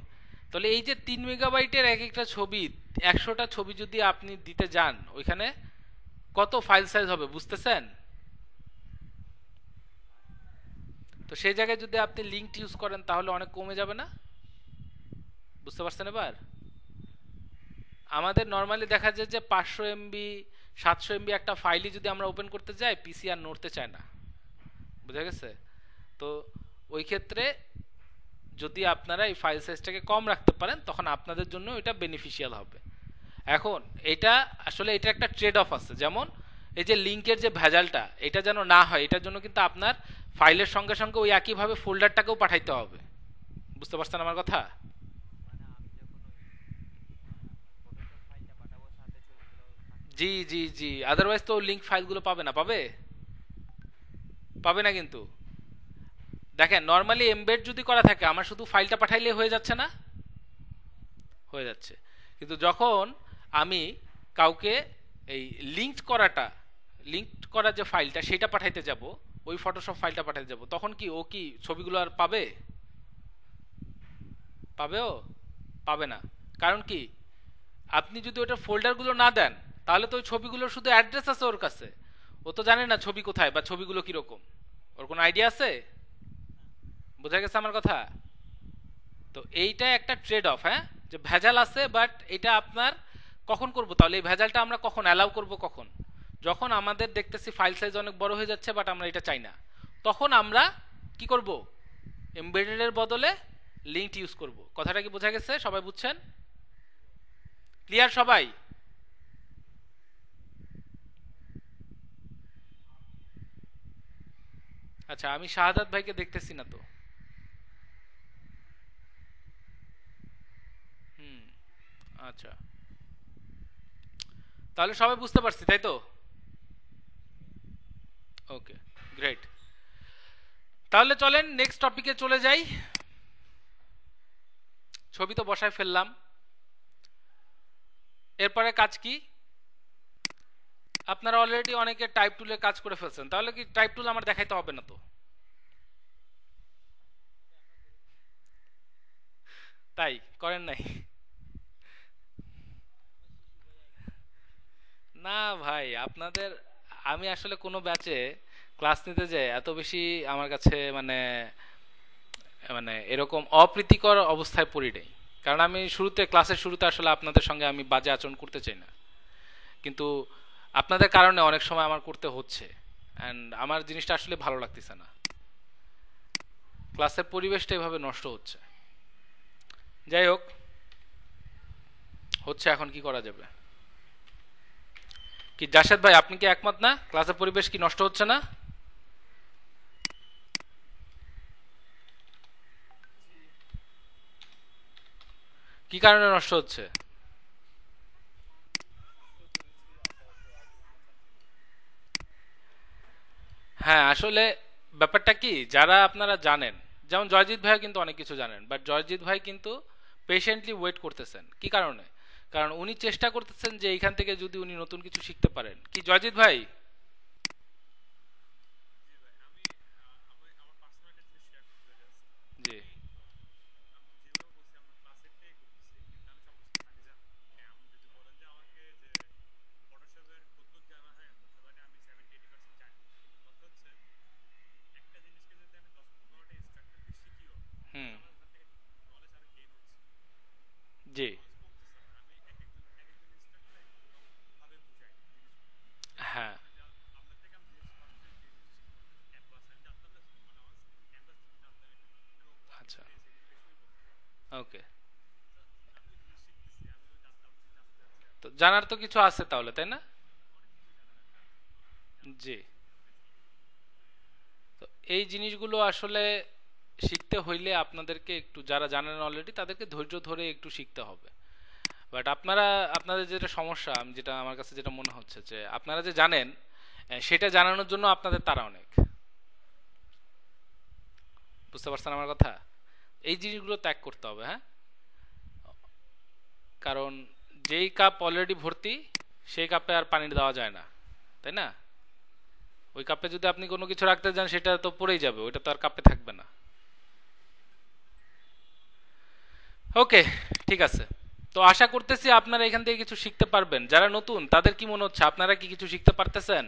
তাহলে এই যে 3 মেগাবাইটের এক একটা ছবি, 100টা ছবি যদি আপনি দিতে যান, ওইখানে কত ফাইল সাইজ হবে বুঝতেছেন? তো সেই জায়গায় যদি আপনি লিঙ্কড ইউজ করেন তাহলে অনেক কমে যাবে না? বুঝতে পারছেন এবার? আমাদের নর্মালি দেখা যায় যে 500 এমবি 700 এমবি একটা ফাইলই যদি আমরা ওপেন করতে যাই, পিসি আর নড়তে চায় না। বুঝা গেছে? তো ওই ক্ষেত্রে যদি আপনারা এই ফাইল সাইজটাকে কম রাখতে পারেন, তখন আপনাদের জন্য এটা বেনিফিশিয়াল হবে। এখন এটা আসলে এটা একটা ট্রেড অফ আছে, যেমন এই যে লিঙ্কের যে ভেজালটা, এটা যেন না হয়, এটার জন্য কিন্তু আপনার ফাইলের সঙ্গে সঙ্গে ওই একইভাবে ফোল্ডারটাকেও পাঠাইতে হবে। বুঝতে পারছেন আমার কথা? জি জি জি, আদারওয়াইজ তো লিঙ্ক ফাইলগুলো পাবে না, পাবে? পাবে না কিন্তু। দেখেন, নর্মালি এমবেড যদি করা থাকে, আমার শুধু ফাইলটা পাঠাইলে হয়ে যাচ্ছে না? হয়ে যাচ্ছে। কিন্তু যখন আমি কাউকে এই লিঙ্ক করা যে ফাইলটা সেটা পাঠাইতে যাব, ওই ফটোশপ ফাইলটা পাঠাইতে যাব, তখন কি ও কি ছবিগুলো আর পাবে? পাবেও? পাবে না। কারণ কি, আপনি যদি ওটা ফোল্ডারগুলো না দেন, তাহলে তো ওই ছবিগুলোর শুধু অ্যাড্রেস আছে ওর কাছে, ও তো জানে না ছবি কোথায় বা ছবিগুলো কিরকম। ওর কোনো আইডিয়া আছে? বোঝা গেছে আমার কথা? তো এইটা একটা ট্রেড অফ, হ্যাঁ, যে ভেজাল আছে, বাট এটা আপনার কখন করব? তাহলে এই ভেজালটা আমরা কখন অ্যালাউ করব? কখন? যখন আমাদের দেখতেছি ফাইল সাইজ অনেক বড় হয়ে যাচ্ছে, বাট আমরা এটা চাই না, তখন আমরা কি করব? এমবেডেডের বদলে লিঙ্কড ইউজ করব। কথাটা কি বোঝা গেছে? সবাই বুঝছেন? ক্লিয়ার সবাই? আচ্ছা, আমি শাহাদাত ভাইকে দেখতেছি না তো। হুম, আচ্ছা, তাহলে সবাই বুঝতে পারছি তাই তো? ওকে, গ্রেট। তাহলে চলেন নেক্সট টপিকে চলে যাই। ছবি তো বসায় ফেললাম, এরপরে কাজ কি? আপনারা অলরেডি অনেকে টাইপ টুলে কাজ করে ফেলছেন, তাহলে কি টাইপ টুল আমার দেখাইতে হবে না তো? তাই করেন নাই? না ভাই, আপনাদের, আমি আসলে কোনো ব্যাচে ক্লাস নিতে যাই এত বেশি আমার কাছে মানে মানে এরকম অপ্রীতিকর অবস্থায় পড়ি নাই। কারণ আমি শুরুতে, ক্লাসের শুরুতে আসলে আপনাদের সঙ্গে আমি বাজে আচরণ করতে চাই না, কিন্তু আপনাদের কারণে অনেক সময় আমার করতে হচ্ছে, অ্যান্ড আমার জিনিসটা আসলে ভালো লাগতেছে না। ক্লাসের পরিবেশটা এভাবে নষ্ট হচ্ছে। যাই হোক, হচ্ছে, এখন কি করা যাবে? কি জাসেদ ভাই, আপনি কি একমত না? ক্লাসের পরিবেশ কি নষ্ট হচ্ছে না? কি কারণে নষ্ট হচ্ছে? হ্যাঁ, আসলে ব্যাপারটা কি, যারা আপনারা জানেন, যেমন জয়জিৎ ভাইও কিন্তু অনেক কিছু জানেন, বাট জয়জিৎ ভাই কিন্তু পেশেন্টলি ওয়েট করতেছেন। কি কারণে? কারণ উনি চেষ্টা করতেছেন যে এইখান থেকে যদি উনি নতুন কিছু শিখতে পারেন। কি জয়জিৎ ভাই? জি, হুম, জি, হ্যাঁ, আচ্ছা, ওকে। তো জানার তো কিছু আছে তাহলে, তাই না? জি। তো এই জিনিসগুলো আসলে শিখতে হইলে আপনাদেরকে একটু, যারা জানেন অলরেডি তাদেরকে ধৈর্য ধরে একটু শিখতে হবে। বাট আপনারা, আপনাদের যেটা সমস্যা, আমি যেটা, আমার কাছে যেটা মনে হচ্ছে যে আপনারা যে জানেন, সেটা জানানোর জন্য আপনাদের তারা অনেক। বুঝতে পারছেন আমার কথা? এই জিনিসগুলো ত্যাগ করতে হবে, হ্যাঁ। কারণ যেই কাপ অলরেডি ভর্তি, সেই কাপে আর পানি দেওয়া যায় না, তাই না? ওই কাপে যদি আপনি কোনো কিছু রাখতে যান, সেটা তো পড়েই যাবে, ওইটা তো আর কাপে থাকবে না। ওকে, ঠিক আছে। তো আশা করতেছি আপনারা এখান থেকে কিছু শিখতে পারবেন। যারা নতুন তাদের কি মনে হচ্ছে, আপনারা কি কিছু শিখতে পারতেছেন?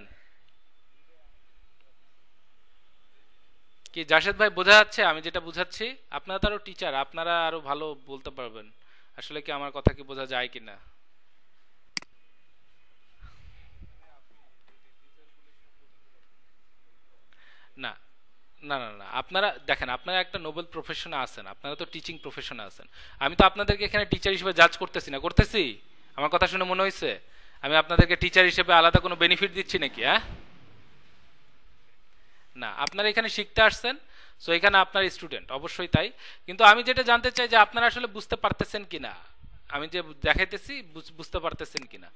কি জাসেদ ভাই, বোঝা যাচ্ছে আমি যেটা বুঝাচ্ছি? আপনারা তো আরো টিচার, আপনারা আরো ভালো বলতে পারবেন। আসলে কি আমার কথা কি বোঝা যায় কিনা? না, না, না, না, আপনারা দেখেন, আপনারা একটা নোবেল প্রফেশনে আছেন, আপনারা তো টিচিং প্রফেশনে আছেন। আমি তো আপনাদেরকে এখানে টিচার হিসেবে জাজ করতেছি না, করতেছি? আমার কথা শুনে মনে হয়েছে আমি আপনাদেরকে টিচার হিসেবে আলাদা কোনো বেনিফিট দিচ্ছি নাকি? হ্যাঁ, না, আপনারা এখানে শিখতে আসছেন, সো এখানে আপনার স্টুডেন্ট, অবশ্যই তাই। কিন্তু আমি যেটা জানতে চাই যে আপনারা আসলে বুঝতে পারতেছেন কিনা, আমি যে দেখাইতেছি বুঝতে পারতেছেন কিনা।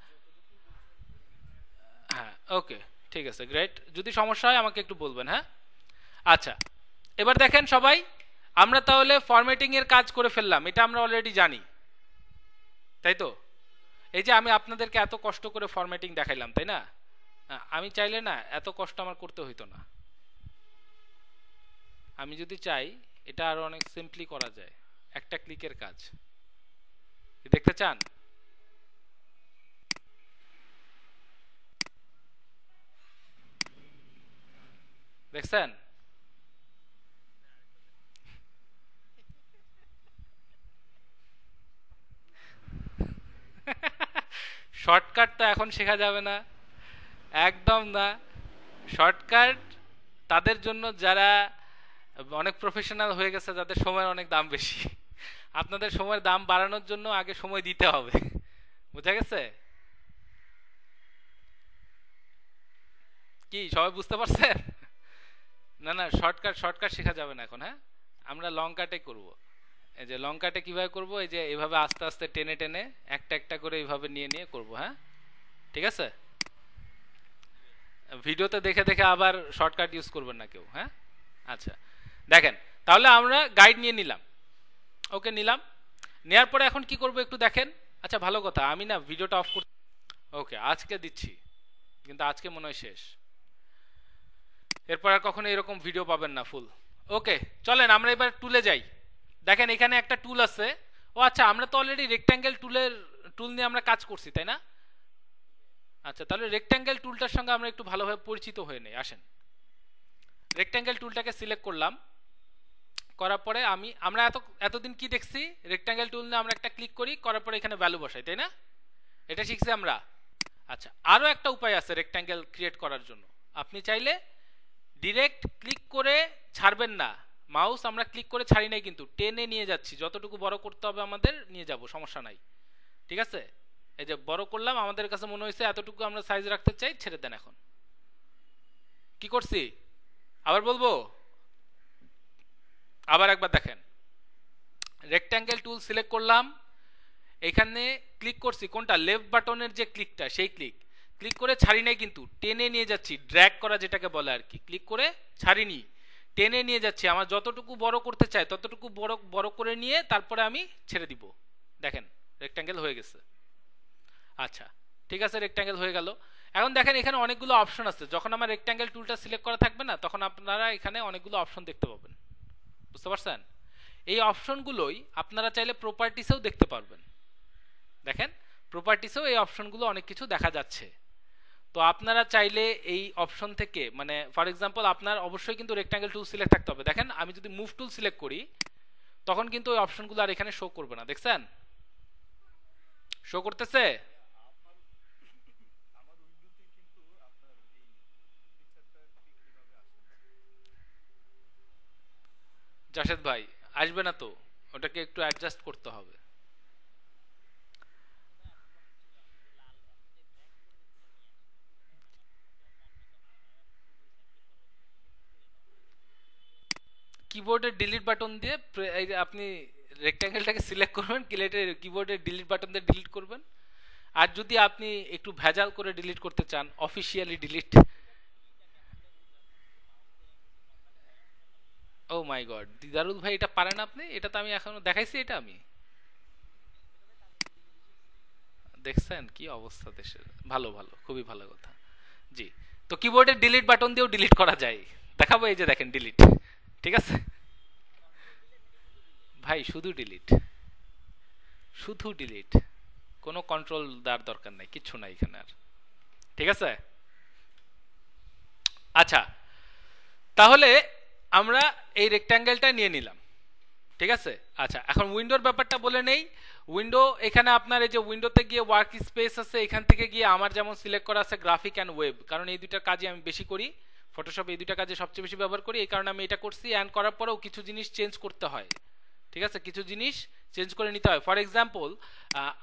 হ্যাঁ, ওকে, ঠিক আছে, গ্রেট। যদি সমস্যা হয় আমাকে একটু বলবেন, হ্যাঁ। আচ্ছা, এবার দেখেন সবাই, আমরা তাহলে ফরম্যাটিং এর কাজ করে ফেললাম, এটা আমরা অলরেডি জানি, তাই তো? এই যে আমি আপনাদেরকে এত কষ্ট করে ফরম্যাটিং দেখাইলাম, তাই না? আমি চাইলে না এত কষ্ট আমার করতে হইতো না। আমি যদি চাই, এটা আরো অনেক সিম্পলি করা যায়, একটা ক্লিকের কাজ। দেখতে চান? দেখছেন? শর্টকাট তো এখন শেখা যাবে না, একদম না। শর্টকাট তাদের জন্য যারা অনেক প্রফেশনাল হয়ে গেছে যাদের সময়ের অনেক দাম বেশি। আপনাদের সময়ের দাম বাড়ানোর জন্য আগে সময় দিতে হবে। বুঝা গেছে? কি সবাই বুঝতে পারছেন? না না, শর্টকাট শর্টকাট শেখা যাবে না এখন। হ্যাঁ, আমরা লং কাটে করব। এই যে লং কাটে কিভাবে করব, এই যে এভাবে আস্তে আস্তে টেনে টেনে একটা একটা করে এইভাবে নিয়ে নিয়ে করব। হ্যাঁ, ঠিক আছে। ভিডিওতে দেখে দেখে আবার শর্টকাট ইউজ করবেন না কেউ। হ্যাঁ, আচ্ছা দেখেন, তাহলে আমরা গাইড নিয়ে নিলাম। ওকে, নিলাম। নেয়ার পরে এখন কি করব একটু দেখেন। আচ্ছা ভালো কথা, আমি না ভিডিওটা অফ করতে। ওকে, আজকে দিচ্ছি, কিন্তু আজকে মনে হয় শেষ। এরপর আর কখনো এরকম ভিডিও পাবেন না ফুল। ওকে, চলেন আমরা এবার টুলে যাই। দেখেন এখানে একটা টুল আছে। ও আচ্ছা, আমরা তো অলরেডি রেক্ট্যাঙ্গেল টুল নিয়ে আমরা কাজ করছি, তাই না? আচ্ছা, তাহলে রেক্ট্যাঙ্গেল টুলটার সঙ্গে আমরা একটু ভালোভাবে পরিচিত হয়ে নেই। আসেন, রেক্ট্যাঙ্গেল টুলটাকে সিলেক্ট করলাম। করার পরে আমরা এতদিন কি দেখছি, রেক্ট্যাঙ্গেল টুল নিয়ে আমরা একটা ক্লিক করি, করার পরে এখানে ভ্যালু বসাই, তাই না? এটা শিখছি আমরা। আচ্ছা, আরো একটা উপায় আছে রেক্ট্যাঙ্গেল ক্রিয়েট করার জন্য। আপনি চাইলে ডিরেক্ট ক্লিক করে ছাড়বেন না। মাউস আমরা ক্লিক করে ছাড়ি নাই, কিন্তু টেনে নিয়ে যাচ্ছি। যতটুকু বড় করতে হবে আমাদের নিয়ে যাব, সমস্যা নাই। ঠিক আছে, এই যে বড় করলাম, আমাদের কাছে মনে হয়েছে এতটুকু আমরা সাইজ রাখতে চাই, ছেড়ে দেন। এখন কি করছি আবার বলবো, আবার একবার দেখেন। রেক্ট্যাঙ্গেল টুল সিলেক্ট করলাম, এখানে ক্লিক করছি, কোনটা লেফট বাটনের যে ক্লিকটা, সেই ক্লিক করে ছাড়ি নাই, কিন্তু টেনে নিয়ে যাচ্ছি। ড্র্যাগ করা যেটাকে বলে আর কি। ক্লিক করে ছাড়িনি, টেনে নিয়ে যাচ্ছি। আমার যতটুকু বড় করতে চাই ততটুকু বড় বড় করে নিয়ে তারপরে আমি ছেড়ে দিব। দেখেন রেক্ট্যাঙ্গেল হয়ে গেছে। আচ্ছা ঠিক আছে, রেক্ট্যাঙ্গেল হয়ে গেল। এখন দেখেন এখানে অনেকগুলো অপশন আছে। যখন আমার রেক্ট্যাঙ্গেল টুলটা সিলেক্ট করা থাকবে না, তখন আপনারা এখানে অনেকগুলো অপশন দেখতে পাবেন। বুঝতে পারছেন? এই অপশনগুলোই আপনারা চাইলে প্রপার্টিসেও দেখতে পারবেন। দেখেন প্রপার্টিসেও এই অপশনগুলো অনেক কিছু দেখা যাচ্ছে। তো আপনারা চাইলে এই অপশন থেকে, মানে ফর এক্সাম্পল আপনার অবশ্যই কিন্তু রেক্ট্যাঙ্গেল টুল সিলেক্ট থাকতে হবে। দেখেন আমি যদি মুভ টুল সিলেক্ট করি, তখন কিন্তু ওই অপশনগুলো আর এখানে শো করবে না। দেখছেন শো করতেছে? জাসেদ ভাই আসবে না তো, ওটাকে একটু অ্যাডজাস্ট করতে হবে। কিবোর্ডের ডিলিট বাটন দিয়ে আপনি রেক্ট্যাঙ্গেলটাকে সিলেক্ট করবেন, কিবোর্ডের ডিলিট বাটন দিয়ে ডিলিট করবেন। আর যদি আপনি একটু ভেজাল করে ডিলিট করতে চান, অফিসিয়ালি ডিলিট। ও মাই গড, দিদারুল ভাই এটা পারেন আপনি? এটা তো আমি এখনো দেখাইছি, এটা আমি দেখছেন কি অবস্থা দেশের। ভালো ভালো, খুবই ভালো কথা। জি, তো কিবোর্ডের ডিলিট বাটন দিয়েও ডিলিট করা যায়। দেখাবো, এই যে দেখেন ডিলিট। ঠিক আছে ভাই, শুধু ডিলিট, শুধু ডিলিট, কোনো কন্ট্রোল দেওয়ার দরকার নাই, কিচ্ছু নাই এখানে আর। ঠিক আছে, আচ্ছা তাহলে আমরা এই রেক্ট্যাঙ্গেলটা নিয়ে নিলাম। ঠিক আছে, আচ্ছা এখন উইন্ডোর ব্যাপারটা বলে নেই। উইন্ডো, এখানে আপনার এই যে উইন্ডোতে গিয়ে ওয়ার্ক স্পেস আছে, এখান থেকে গিয়ে আমার যেমন সিলেক্ট করা আছে গ্রাফিক অ্যান্ড ওয়েব, কারণ এই দুইটার কাজে আমি বেশি করি। ফটোশপ এই দুইটা কাজে সবচেয়ে বেশি ব্যবহার করি, এই কারণে আমি এটা করছি। অ্যান্ড করার পরেও কিছু জিনিস চেঞ্জ করতে হয়। ঠিক আছে, কিছু জিনিস চেঞ্জ করে নিতে হয়। ফর এক্সাম্পল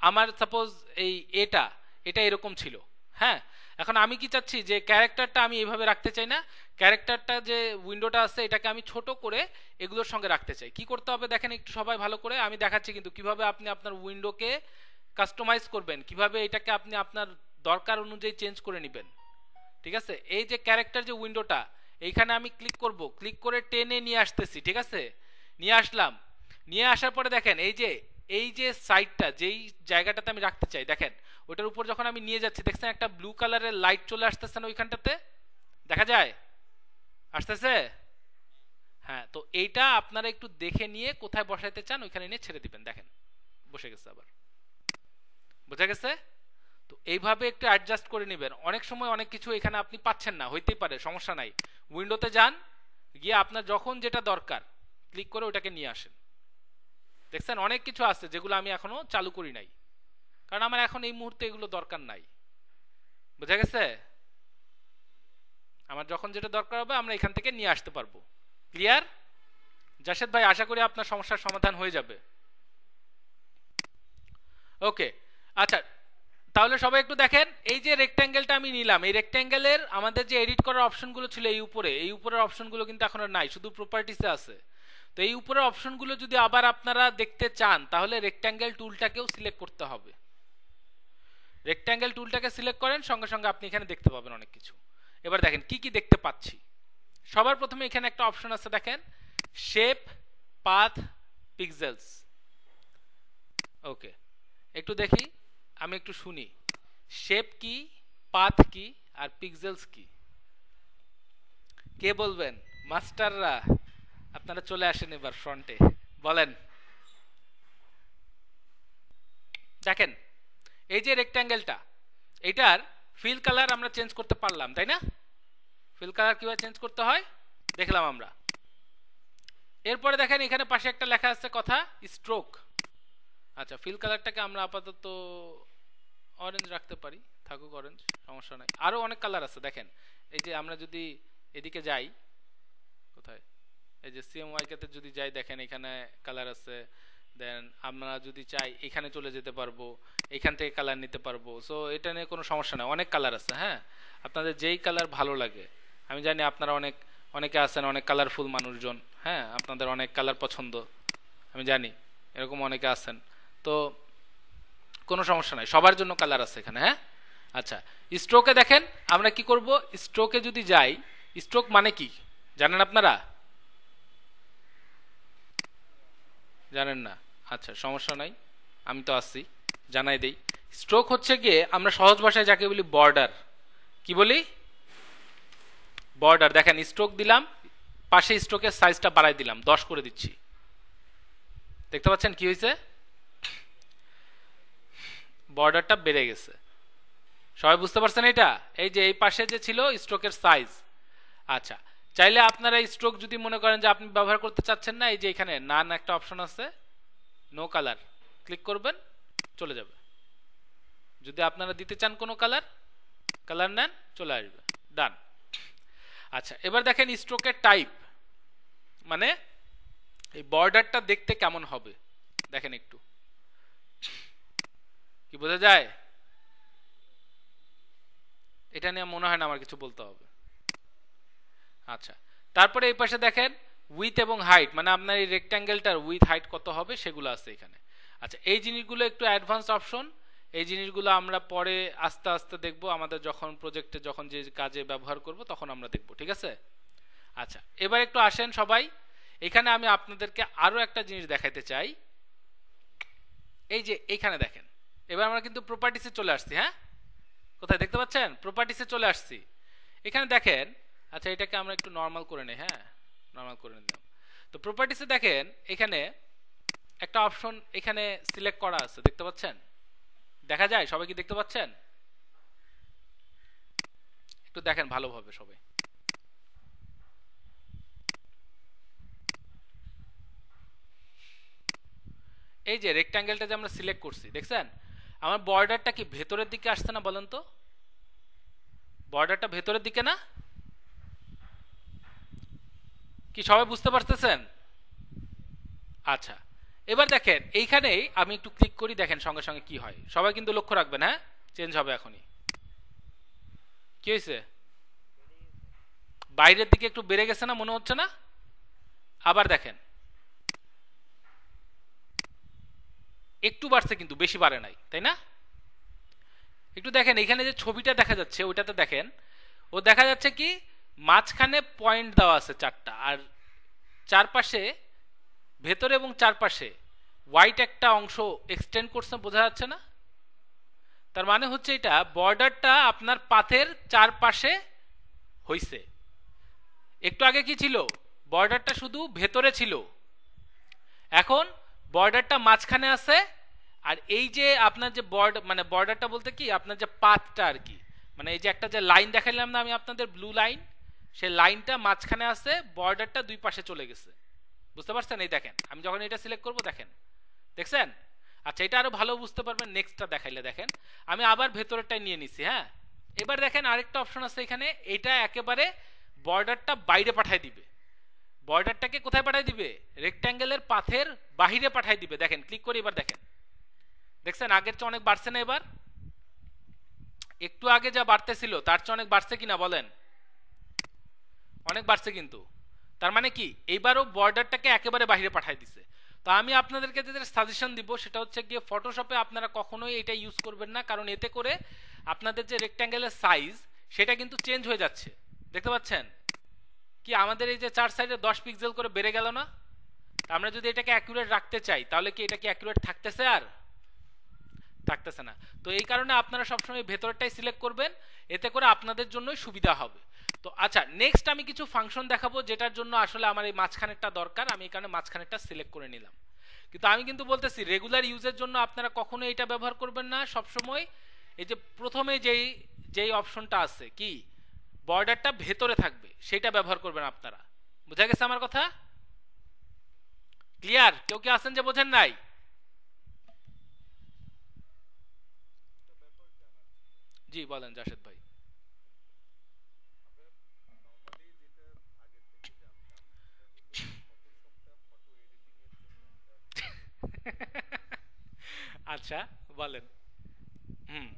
আমার সাপোজ এই এটা এটা এরকম ছিল। হ্যাঁ, এখন আমি কি চাচ্ছি যে ক্যারেক্টারটা আমি এইভাবে রাখতে চাই না। ক্যারেক্টারটা যে উইন্ডোটা আছে এটাকে আমি ছোট করে এগুলোর সঙ্গে রাখতে চাই। কি করতে হবে দেখেন একটু সবাই ভালো করে, আমি দেখাচ্ছি কিন্তু কিভাবে আপনি আপনার উইন্ডোকে কাস্টমাইজ করবেন, কিভাবে এটাকে আপনি আপনার দরকার অনুযায়ী চেঞ্জ করে নেবেন। ঠিক আছে, এই যে ক্যারেক্টার যে উইন্ডোটা, এইখানে আমি ক্লিক করব, ক্লিক করে টেনে নিয়ে আসতেছি। ঠিক আছে, নিয়ে আসলাম। নিয়ে আসার পরে দেখেন এই যে সাইডটা, যেই জায়গাটাতে আমি রাখতে চাই, দেখেন ওটার উপর যখন আমি নিয়ে যাচ্ছি, দেখছেন একটা ব্লু কালারের লাইট চলে আসতেছে না ওইখানটাতে? দেখা যায়? আসতেছে? হ্যাঁ, তো এইটা আপনারা একটু দেখে নিয়ে কোথায় বসাইতে চান ওইখানে নিয়ে ছেড়ে দিবেন। দেখেন বসে গেছে আবার। বোঝা গেছে? তো এইভাবে একটু অ্যাডজাস্ট করে নেবেন। অনেক সময় অনেক কিছু এখানে আপনি পাচ্ছেন না, হইতেই পারে, সমস্যা নাই। উইন্ডোতে যান, গিয়ে আপনার যখন যেটা দরকার ক্লিক করে ওটাকে নিয়ে আসেন। দেখছেন অনেক কিছু আছে যেগুলো আমি এখনো চালু করি নাই, কারণ আমার এখন এই মুহূর্তে এগুলো দরকার নাই। বোঝা গেছে? আমার যখন যেটা দরকার হবে আমরা এখান থেকে নিয়ে আসতে পারবো। ক্লিয়ার? জাশেদ ভাই, আশা করি আপনার সমস্যার সমাধান হয়ে যাবে। ওকে, আচ্ছা, তাহলে সবাই একটু দেখেন, এই যে রেক্ট্যাঙ্গেলটা আমি নিলাম, এই রেক্ট্যাঙ্গেলের আমাদের যে এডিট করার অপশনগুলো ছিল এই উপরের অপশনগুলো কিন্তু এখন আর নাই, শুধু প্রপার্টিসে আছে। তো এই উপরের অপশনগুলো যদি আবার আপনারা দেখতে চান তাহলে রেক্ট্যাঙ্গেল টুলটাকেও সিলেক্ট করতে হবে। রেক্ট্যাঙ্গেল টুলটাকে সিলেক্ট করেন, সঙ্গে সঙ্গে আপনি এখানে দেখতে পাবেন অনেক কিছু। এবার দেখেন কি কি দেখতে পাচ্ছি। সবার প্রথমে এখানে একটা অপশন আছে, দেখেন শেপ, পাথ, পিক্সেলস। ওকে, একটু দেখি, আমি একটু শুনি শেপ কি, পাথ কি, আর পিক্সেলস কি। কে বলবেন? মাস্টাররা আপনারা চলে আসেন এবার ফ্রন্টে, বলেন। দেখেন এই যে রেক্ট্যাঙ্গেলটা, এটার ফিল কালার আমরা চেঞ্জ করতে পারলাম, তাই না? ফিল কালার কিভাবে চেঞ্জ করতে হয় দেখলাম আমরা। এরপরে দেখেন এখানে পাশে একটা লেখা আছে কথা স্ট্রোক। আচ্ছা, ফিল কালারটাকে আমরা আপাতত অরেঞ্জ রাখতে পারি, থাকুক অরেঞ্জ, সমস্যা নাই। আরো অনেক কালার আছে দেখেন, এই যে আমরা যদি এদিকে যাই, কোথায়, এই যে সিএমওয়াই তে যদি যাই, দেখেন এখানে কালার আছে। দেন আমরা যদি চাই এখানে চলে যেতে পারবো, এখান থেকে কালার নিতে পারবো। সো এটা নিয়ে কোনো সমস্যা নাই, অনেক কালার আছে। হ্যাঁ, আপনাদের যেই কালার ভালো লাগে, আমি জানি আপনারা অনেকে আছেন অনেক কালারফুল মানুষজন, হ্যাঁ, আপনাদের অনেক কালার পছন্দ, আমি জানি এরকম অনেকে আছেন। তো কোনো সমস্যা নাই, সবার জন্য কালার আছে এখানে। হ্যাঁ, আচ্ছা, স্ট্রোকে দেখেন আমরা কি করব, স্ট্রোকে যদি যাই, স্ট্রোক মানে কি জানেন আপনারা? জানেন না? আচ্ছা, সমস্যা নাই, আমি তো আসছি, জানাই দেই। স্ট্রোক হচ্ছে গিয়ে আমরা সহজ ভাষায় যাকে বলি বর্ডার। কি বলি? বর্ডার। দেখেন স্ট্রোক দিলাম, পাশে স্ট্রোকের সাইজটা বাড়াই দিলাম, 10 করে দিচ্ছি। দেখতে পাচ্ছেন কি হয়েছে? বর্ডারটা বেড়ে গেছে। সবাই বুঝতে পারছেন এটা? এই যে এই পাশে যে ছিল স্ট্রোকের সাইজ। আচ্ছা, চাইলে আপনারা স্ট্রোক যদি মনে করেন যে আপনি ব্যবহার করতে চাচ্ছেন না, এই যে এখানে নান একটা অপশন আছে, নো কালার, ক্লিক করবেন, চলে যাবে। যদি আপনারা দিতে চান কোনো কালার, কালার নেন, চলে আসবে, ডান। আচ্ছা, এবার দেখেন স্ট্রোকের টাইপ, মানে এই বর্ডারটা দেখতে কেমন হবে দেখেন একটু, কি বোঝা যায়? এটা নিয়ে মনে হয় না আমার কিছু বলতে হবে। আচ্ছা, তারপরে এই পাশে দেখেন উইথ এবং হাইট, মানে আপনার এই রেক্ট্যাঙ্গেলটার উইথ হাইট কত হবে সেগুলো আছে এখানে। আচ্ছা, এই জিনিসগুলো একটু অ্যাডভান্স অপশন, এই জিনিসগুলো আমরা পরে আস্তে আস্তে দেখব, আমাদের যখন প্রজেক্টে যখন যে কাজে ব্যবহার করব তখন আমরা দেখব, ঠিক আছে? আচ্ছা, এবার একটু আসেন সবাই, এখানে আমি আপনাদেরকে আরো একটা জিনিস দেখাইতে চাই। এই যে এইখানে দেখেন, এবার আমরা কিন্তু প্রপার্টিসে চলে আসছি। হ্যাঁ, কোথায় দেখতে পাচ্ছেন? প্রপার্টিসে চলে আসছি। এখানে দেখেন, আচ্ছা এটাকে আমরা একটু নরমাল করে নেই। হ্যাঁ, নরমাল করে নিলাম। তো প্রপার্টিসে দেখেন এখানে একটা অপশন এখানে সিলেক্ট করা আছে, দেখতে পাচ্ছেন? দেখা যায়? সবাই কি দেখতে পাচ্ছেন? একটু দেখেন ভালোভাবে সবাই। এই যে রেক্ট্যাঙ্গেলটা যে আমরা সিলেক্ট করছি, দেখছেন আমার বর্ডারটা কি ভেতরের দিকে আসছে না? বলেন তো, বর্ডারটা ভেতরের দিকে না? কি সবাই বুঝতে পারতেছেন? আচ্ছা, এবার দেখেন এইখানেই আমি একটু ক্লিক করি, দেখেন সঙ্গে সঙ্গে কি হয়। সবাই কিন্তু লক্ষ্য রাখবেন। হ্যাঁ, চেঞ্জ হবে এখনই। কি হয়েছে? বাইরের দিকে একটু বেড়ে গেছে না মনে হচ্ছে না? আবার দেখেন একটু বাড়ছে, কিন্তু বেশি বাড়ে নাই, তাই না? একটু দেখেন এখানে যে ছবিটা দেখা যাচ্ছে ওইটাতে দেখেন, ও দেখা যাচ্ছে কি মাঝখানে পয়েন্ট দেওয়া আছে 4টা, আর চারপাশে, ভেতরে এবং চারপাশে হোয়াইট একটা অংশ এক্সটেন্ড করছে, বোঝা যাচ্ছে না? তার মানে হচ্ছে এটা বর্ডারটা আপনার পাথের চারপাশে হইছে। একটু আগে কি ছিল? বর্ডারটা শুধু ভেতরে ছিল, এখন বর্ডারটা মাঝখানে আছে। আর এই যে আপনার যে বর্ডার, মানে বর্ডারটা বলতে কি আপনার যে পাথটা আর কি, মানে এই যে একটা যে লাইন দেখাইলাম না আমি আপনাদের, ব্লু লাইন, সেই লাইনটা মাঝখানে আছে, বর্ডারটা দুই পাশে চলে গেছে। বুঝতে পারছেন? এই দেখেন আমি যখন এটা সিলেক্ট করব, দেখেন, দেখছেন? আচ্ছা, এটা আরো ভালো বুঝতে পারবেন নেক্সটটা দেখাইলে। দেখেন আমি আবার ভেতরেরটাই নিয়ে নিছি। হ্যাঁ, এবার দেখেন আরেকটা অপশন আছে এখানে, এটা একেবারে বর্ডারটা বাইরে পাঠায় দিবে। বর্ডারটাকে কোথায় পাঠাই দিবে, রেক্ট্যাঙ্গেলের পাথের বাহিরে পাঠাই দিবে। দেখেন ক্লিক করে এবার দেখেন, দেখছেন আগের চেয়ে অনেক বাড়ছে না? এবার একটু আগে যা বাড়তেছিল তার চেয়ে অনেক বাড়ছে কিনা বলেন? অনেক বাড়ছে কিন্তু। তার মানে কি এইবারও বর্ডারটাকে একেবারে বাহিরে পাঠাই দিছে। তো আমি আপনাদেরকে যেটা সাজেশন দিব সেটা হচ্ছে গিয়ে ফটোশপে আপনারা কখনোই এটা ইউজ করবেন না, কারণ এতে করে আপনাদের যে রেক্ট্যাঙ্গেলের সাইজ সেটা কিন্তু চেঞ্জ হয়ে যাচ্ছে। দেখতে পাচ্ছেন কি আমাদের এই যে 4 সাইডে 10 পিক্সেল করে বেড়ে গেল না? আমরা যদি এটাকে অ্যাকুরেট রাখতে চাই তাহলে কি এটা কি অ্যাকুরেট থাকতেছে? আর থাকতেছে না। তো এই কারণে আপনারা সবসময় ভেতরটাই সিলেক্ট করবেন, এতে করে আপনাদের জন্যই সুবিধা হবে। তো আচ্ছা, নেক্সট আমি কিছু ফাংশন দেখাবো যেটার জন্য আসলে আমার এই মাঝখানেরটা দরকার, আমি এই কারণে মাঝখানেরটা সিলেক্ট করে নিলাম। কিন্তু আমি কিন্তু বলতেছি রেগুলার ইউজের জন্য আপনারা কখনো এটা ব্যবহার করবেন না। সবসময় এই যে প্রথমে যেই অপশনটা আছে কি বর্ডারটা ভেতরে থাকবে সেটা ব্যবহার করবেন আপনারা। বুঝা গেছে আমার কথা? ক্লিয়ার? কেউ কি আছেন যে বোঝেন নাই? জি বলেন জাশেদ ভাই। আচ্ছা বলেন। হুম।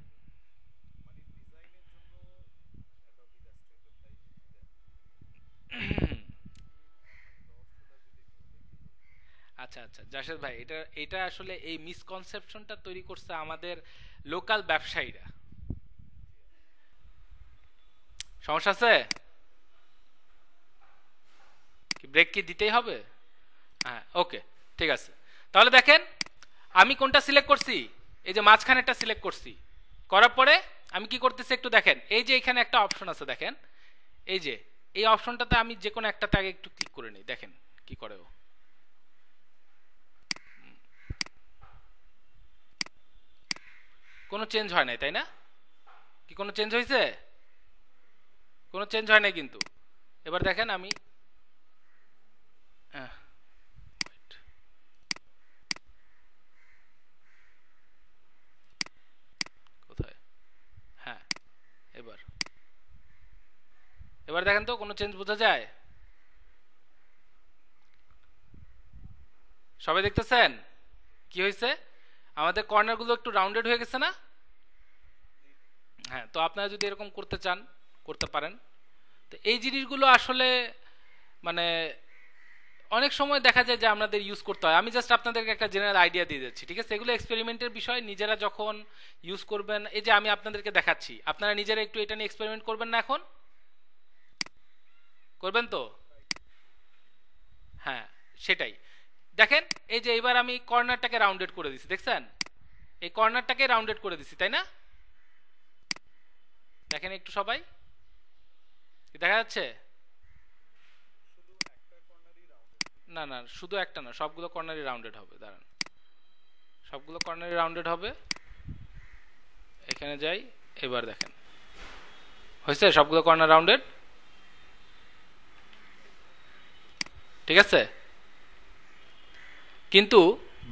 আচ্ছা আচ্ছা জাশেদ ভাই, এটা এটা আসলে এই মিসকনসেপশনটা তৈরি করছে আমাদের লোকাল ব্যবসায়ীরা। সমস্যা আছে কি? ব্রেক কি দিতেই হবে? হ্যাঁ ওকে ঠিক আছে। তাহলে দেখেন আমি কোনটা সিলেক্ট করছি, এই যে মাঝখানেরটা সিলেক্ট করছি। করার পরে আমি কি করতেছি একটু দেখেন, এই যে এখানে একটা অপশন আছে দেখেন, এই যে এই অপশনটাতে আমি যে কোনো একটাতে আগে একটু ক্লিক করে নিই, দেখেন কি করে ও। কোনো চেঞ্জ হয় নাই তাই না? কি কোনো চেঞ্জ হয়েছে? কোনো চেঞ্জ হয় নাই কিন্তু। এবার দেখেন আমি wait, কোথায়? হ্যাঁ এবার এবার দেখেন তো কোনো চেঞ্জ বোঝা যায়? সবাই দেখতেছেন কি হয়েছে? আমাদের কর্নারগুলো একটু রাউন্ডেড হয়ে গেছে না? হ্যাঁ, তো আপনারা যদি এরকম করতে চান করতে পারেন। তো এই জিনিসগুলো আসলে মানে অনেক সময় দেখা যায় যে আমাদের ইউজ করতে হয়। আমি জাস্ট আপনাদেরকে একটা জেনারেল আইডিয়া দিয়ে যাচ্ছি, ঠিক আছে? এগুলো এক্সপেরিমেন্টের বিষয়, নিজেরা যখন ইউজ করবেন, এই যে আমি আপনাদেরকে দেখাচ্ছি, আপনারা নিজেরা একটু এটা নিয়ে এক্সপেরিমেন্ট করবেন না? এখন করবেন তো? হ্যাঁ সেটাই। দেখেন এই যে এবার আমি কর্নারটাকে রাউন্ডেড করে দিছি, দেখছেন? এই কর্নারটাকে রাউন্ডেড করে দিছি তাই না? দেখেন একটু সবাই, দেখা যাচ্ছে? না না শুধু একটা না, সবগুলো কর্নারই রাউন্ডেড হবে। দাঁড়ান, সবগুলো কর্নারই রাউন্ডেড হবে। এখানে যাই, এবার দেখেন হয়েছে সবগুলো কর্নার রাউন্ডেড, ঠিক আছে? কিন্তু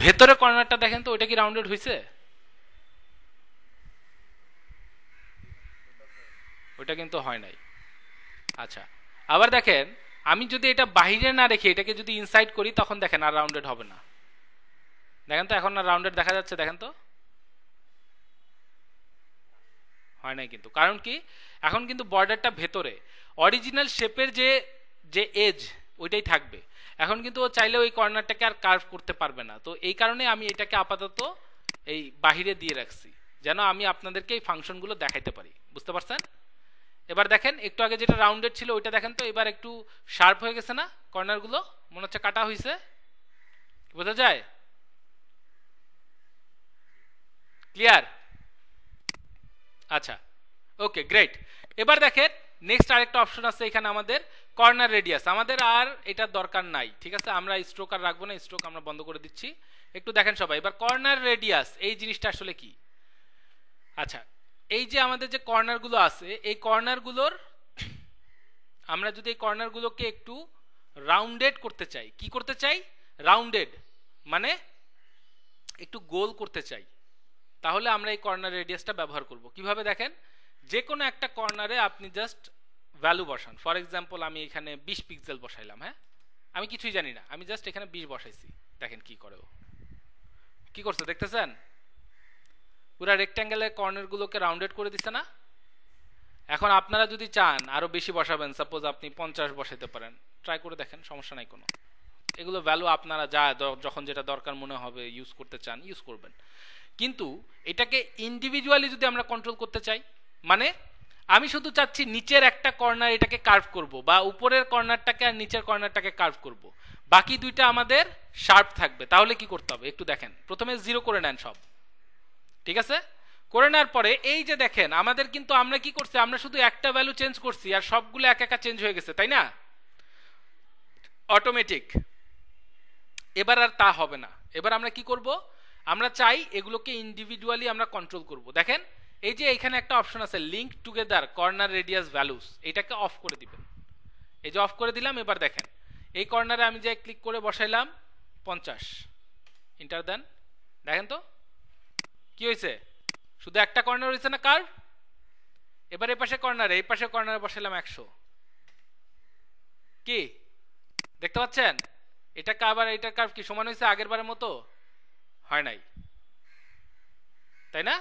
ভেতরে কর্নারটা দেখেন তো, ওইটা কি রাউন্ডেড হয়েছে? ওইটা কিন্তু হয় নাই। আচ্ছা আবার দেখেন, আমি যদি এটা বাইরে না রেখে এটাকে যদি ইনসাইড করি তখন দেখেন আর রাউন্ডেড হবে না। দেখেন তো এখন আর রাউন্ডেড দেখা যাচ্ছে? দেখেন তো হয় নাই কিন্তু। কারণ কি এখন কিন্তু বর্ডারটা ভেতরে, অরিজিনাল শেপের যে যে এজ ওইটাই থাকবে। এখন কিন্তু ও চাইলে ওই কর্নারটাকে আর কার্ভ করতে পারবে না। তো এই কারণে আমি এটাকে আপাতত এই বাহিরে দিয়ে রাখছি, যেন আমি আপনাদেরকে এই ফাংশনগুলো দেখাইতে পারি। বুঝতে পারছেন? এবার দেখেন একটু আগে যেটা রাউন্ডেড ছিল ওইটা দেখেন তো এবার একটু শার্প হয়ে গেছে না? কর্নারগুলো মনে হচ্ছে কাটা হয়েছে, বোঝা যায়? ক্লিয়ার? আচ্ছা ওকে গ্রেট। এবার দেখেন নেক্সট আরেকটা অপশন আছে এখানে আমাদের, কর্নার রেডিয়াস। আমাদের আর এটার দরকার নাই, ঠিক আছে? আমরা স্ট্রোক আর রাখবো না, স্ট্রোক আমরা বন্ধ করে দিচ্ছি। একটু দেখেন সবাই এবার কর্নার রেডিয়াস এই জিনিসটা আসলে কি। আচ্ছা এই যে আমাদের যে কর্নারগুলো আছে, এই কর্নারগুলোর আমরা যদি এই কর্নারগুলোকে একটু রাউন্ডেড করতে চাই, কি করতে চাই? রাউন্ডেড মানে একটু গোল করতে চাই, তাহলে আমরা এই কর্নার রেডিয়াসটা ব্যবহার করব। কিভাবে দেখেন, যে কোনো একটা কর্নারে আপনি জাস্ট ভ্যালু বসান। ফর এক্সাম্পল আমি এখানে 20 পিক্সেল বসাইলাম, হ্যাঁ আমি কিছুই জানি না, আমি জাস্ট এখানে 20 বসাইছি। দেখেন কি করে ও, কি করছে দেখতেছেন? পুরা রেক্ট্যাঙ্গেলের কর্নারগুলোকে রাউন্ডেড করে দিছে না? এখন আপনারা যদি চান আরো বেশি বসাবেন, সাপোজ আপনি 50 বসাইতে পারেন, ট্রাই করে দেখেন, সমস্যা নাই কোনো। এগুলো ভ্যালু আপনারা যা যখন যেটা দরকার মনে হবে ইউজ করতে চান ইউজ করবেন। কিন্তু এটাকে ইন্ডিভিজুয়ালি যদি আমরা কন্ট্রোল করতে চাই, মানে আমি শুধু চাচ্ছি নিচের একটা কর্নার এটাকে কার্ভ করব, বা উপরের কর্নারটাকে আর নিচের কর্নারটাকে কার্ভ করব, বাকি দুইটা আমাদের শার্প থাকবে, তাহলে কি করতে হবে একটু দেখেন। প্রথমে 0 করে নেন সব, ঠিক আছে? করে নেওয়ার পরে এই যে দেখেন আমাদের কিন্তু আমরা কি করছি, আমরা শুধু একটা ভ্যালু চেঞ্জ করছি আর সবগুলো একা একা চেঞ্জ হয়ে গেছে, তাই না? অটোমেটিক। এবার আর তা হবে না। এবার আমরা কি করব, আমরা চাই এগুলোকে ইন্ডিভিজুয়ালি আমরা কন্ট্রোল করব। দেখেন এই যে এখানে একটা অপশন আছে link together corner radius values, এটাকে অফ করে দিবেন। এই যে অফ করে দিলাম। এবার দেখেন এই কর্নারে আমি যে ক্লিক করে বসাইলাম 50, এন্টার দেন, দেখেন তো কি হয়েছে, শুধু একটা কর্নার হয়েছে না কার্ভ। এবার এই পাশে কর্নারে, এই পাশে কর্নারে বসাইলাম 100, কি দেখতে পাচ্ছেন? এটা আবার এটা কার্ভ কি সমান হয়েছে আগের বারের মতো? হয় নাই, তাই না?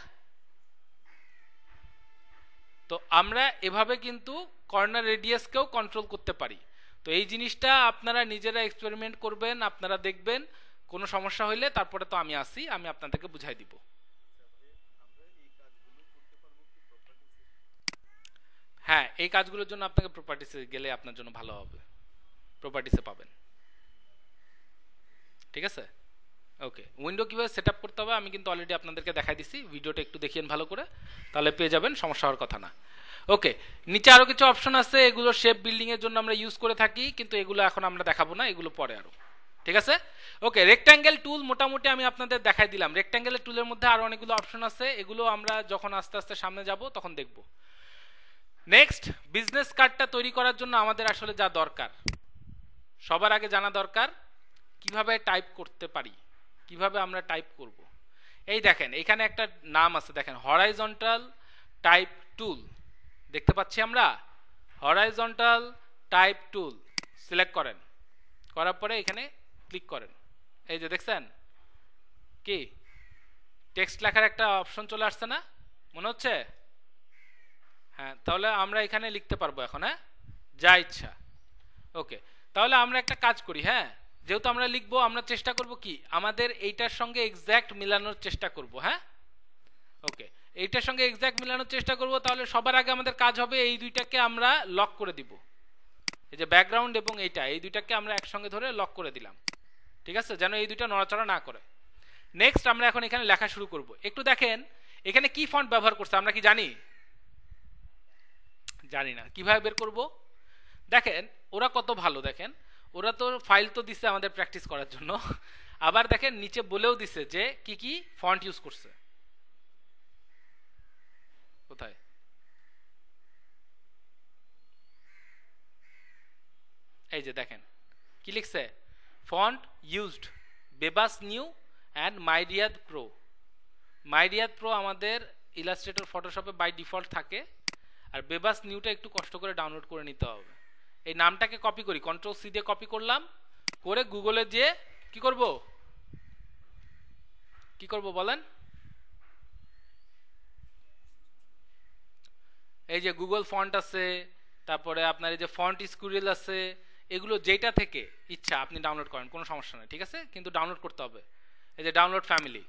তো আমরা এভাবে কিন্তু কর্নার রেডিয়াসকেও কন্ট্রোল করতে পারি। তো এই জিনিসটা আপনারা নিজেরা এক্সপেরিমেন্ট করবেন, আপনারা দেখবেন, কোনো সমস্যা হইলে তারপরে তো আমি আসি, আমি আপনাদেরকে বুঝাই দিব। হ্যাঁ, এই কাজগুলোর জন্য আপনাকে প্রপার্টিসে গেলে আপনার জন্য ভালো হবে, প্রপার্টিসে পাবেন, ঠিক আছে? ওকে, উইন্ডো কিভাবে সেট আপ করতে হবে আমি কিন্তু অলরেডি আপনাদেরকে দেখাই দিছি, ভিডিওটা একটু দেখিয়েন ভালো করে, তাহলে পেয়ে যাবেন, সমস্যা হওয়ার কথা না। ওকে, নিচে আরো কিছু অপশন আছে, এগুলো শেপ বিল্ডিং এর জন্য আমরা ইউজ করে থাকি, কিন্তু এগুলো এখন আমরা দেখাবো না, এগুলো পরে আরো, ঠিক আছে? ওকে, রেক্ট্যাঙ্গেল টুল মোটামুটি আমি আপনাদের দেখাই দিলাম। রেক্ট্যাঙ্গেলের টুলের মধ্যে আরো অনেকগুলো অপশন আছে, এগুলো আমরা যখন আস্তে আস্তে সামনে যাব তখন দেখব। নেক্সট, বিজনেস কার্ডটা তৈরি করার জন্য আমাদের আসলে যা দরকার, সবার আগে জানা দরকার কিভাবে টাইপ করতে পারি, কিভাবে আমরা টাইপ করব। এই দেখেন এখানে একটা নাম আছে, দেখেন হরাইজন্টাল টাইপ টুল, দেখতে পাচ্ছি আমরা হরাইজন্টাল টাইপ টুল, সিলেক্ট করেন, করার পরে এখানে ক্লিক করেন। এই যে দেখছেন কি টেক্সট লেখার একটা অপশন চলে আসছে না, মনে হচ্ছে? হ্যাঁ, তাহলে আমরা এখানে লিখতে পারবো এখন, হ্যাঁ, যা ইচ্ছা। ওকে, তাহলে আমরা একটা কাজ করি, হ্যাঁ, যেহেতু আমরা লিখবো, আমরা চেষ্টা করব কি আমাদের এইটার সঙ্গে এক্স্যাক্ট মিলানোর চেষ্টা করব, হ্যাঁ। ওকে, এইটার সঙ্গে এক্স্যাক্ট মিলানোর চেষ্টা করব। তাহলে সবার আগে আমাদের কাজ হবে এই দুইটাকে আমরা লক করে দিব, এই যে ব্যাকগ্রাউন্ড এবং এইটা, এই দুইটাকে আমরা একসঙ্গে ধরে লক করে দিলাম, ঠিক আছে, যেন এই দুইটা নড়াচড়া না করে। নেক্সট আমরা এখন এখানে লেখা শুরু করব। একটু দেখেন এখানে কি ফন্ট ব্যবহার করছে আমরা কি জানি? জানি না। কিভাবে বের করব? দেখেন ওরা কত ভালো, দেখেন ওরা তো ফাইল তো দিছে আমাদের প্র্যাকটিস করার জন্য, আবার দেখেন নিচে বলেও দিছে যে কি কি ফন্ট ইউজ করছে। কোথায়? এই যে দেখেন কি লিখছে, font used Bebas Neue and Myriad Pro. Myriad Pro আমাদের ইলাস্ট্রেটর ফটোশপে বাই ডিফল্ট থাকে, আর বেবাস নিউটা একটু কষ্ট করে ডাউনলোড করে নিতে হবে। এই নামটাকে কপি করি, কন্ট্রোল সি দিয়ে কপি করলাম, করে গুগলে যে কি করব, কি করব বলেন? এই যে গুগল ফন্ট আছে, তারপরে আপনার এই যে ফন্ট স্কুরিল আছে, এগুলো যেটা থেকে ইচ্ছা আপনি ডাউনলোড করেন, কোনো সমস্যা নেই, ঠিক আছে, কিন্তু ডাউনলোড করতে হবে। এই যে ডাউনলোড ফ্যামিলি,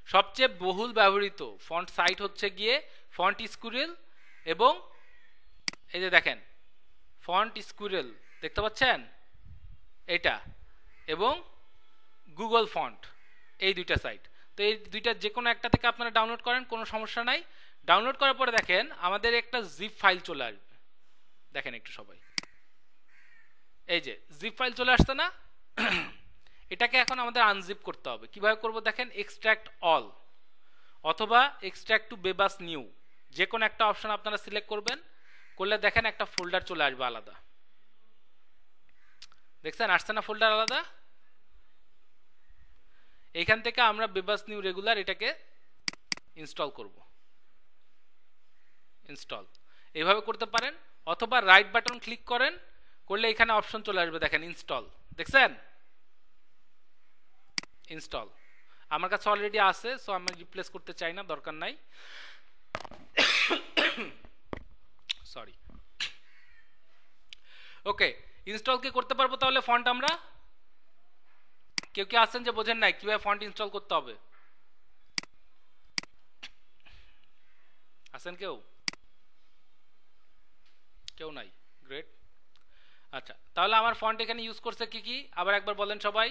সবচেয়ে বহুল ব্যবহৃত ফন্ট সাইট হচ্ছে গিয়ে ফন্ট স্কুরিল, এবং এই যে দেখেন ফন্ট স্কুরিল দেখতে পাচ্ছেন এটা, এবং গুগল ফন্ট, এই দুইটা সাইট। তো এই দুইটা যে কোনো একটা থেকে আপনারা ডাউনলোড করেন, কোনো সমস্যা নাই। ডাউনলোড করার পরে দেখেন আমাদের একটা জিপ ফাইল চলে আসবে, দেখেন একটু সবাই, এই যে জিপ ফাইল চলে আসছে না, এটাকে এখন আমাদের আনজিপ করতে হবে। কিভাবে করব দেখেন, এক্সট্রাক্ট অল অথবা এক্সট্রাক্ট টু বেবাস নিউ, যে কোনো একটা অপশন আপনারা সিলেক্ট করবেন, করলে দেখেন একটা ফোল্ডার চলে আসবে আলাদা, দেখছেন আসছে না ফোল্ডার আলাদা। এইখান থেকে আমরা বেবাস নিউ রেগুলার এটাকে ইনস্টল করব, ইনস্টল এইভাবে করতে পারেন, অথবা রাইট বাটন ক্লিক করেন, করলে এখানে অপশন চলে আসবে দেখেন ইনস্টল, দেখছেন? ইনস্টল আমার কাছে অলরেডি আছে, সো আমি রিপ্লেস করতে চাই না, দরকার নাই। সরি। ওকে, ইনস্টল কি করতে পারবো তাহলে ফন্ট আমরা? কেউ কি আছেন যে বোঝেন নাই কিভাবে ফন্ট ইনস্টল করতে হবে? আছেন কেউ? কেউ নাই, গ্রেট। আচ্ছা, তাহলে আমার ফন্ট এখানে ইউজ করছে কি কি আবার একবার বলেন সবাই।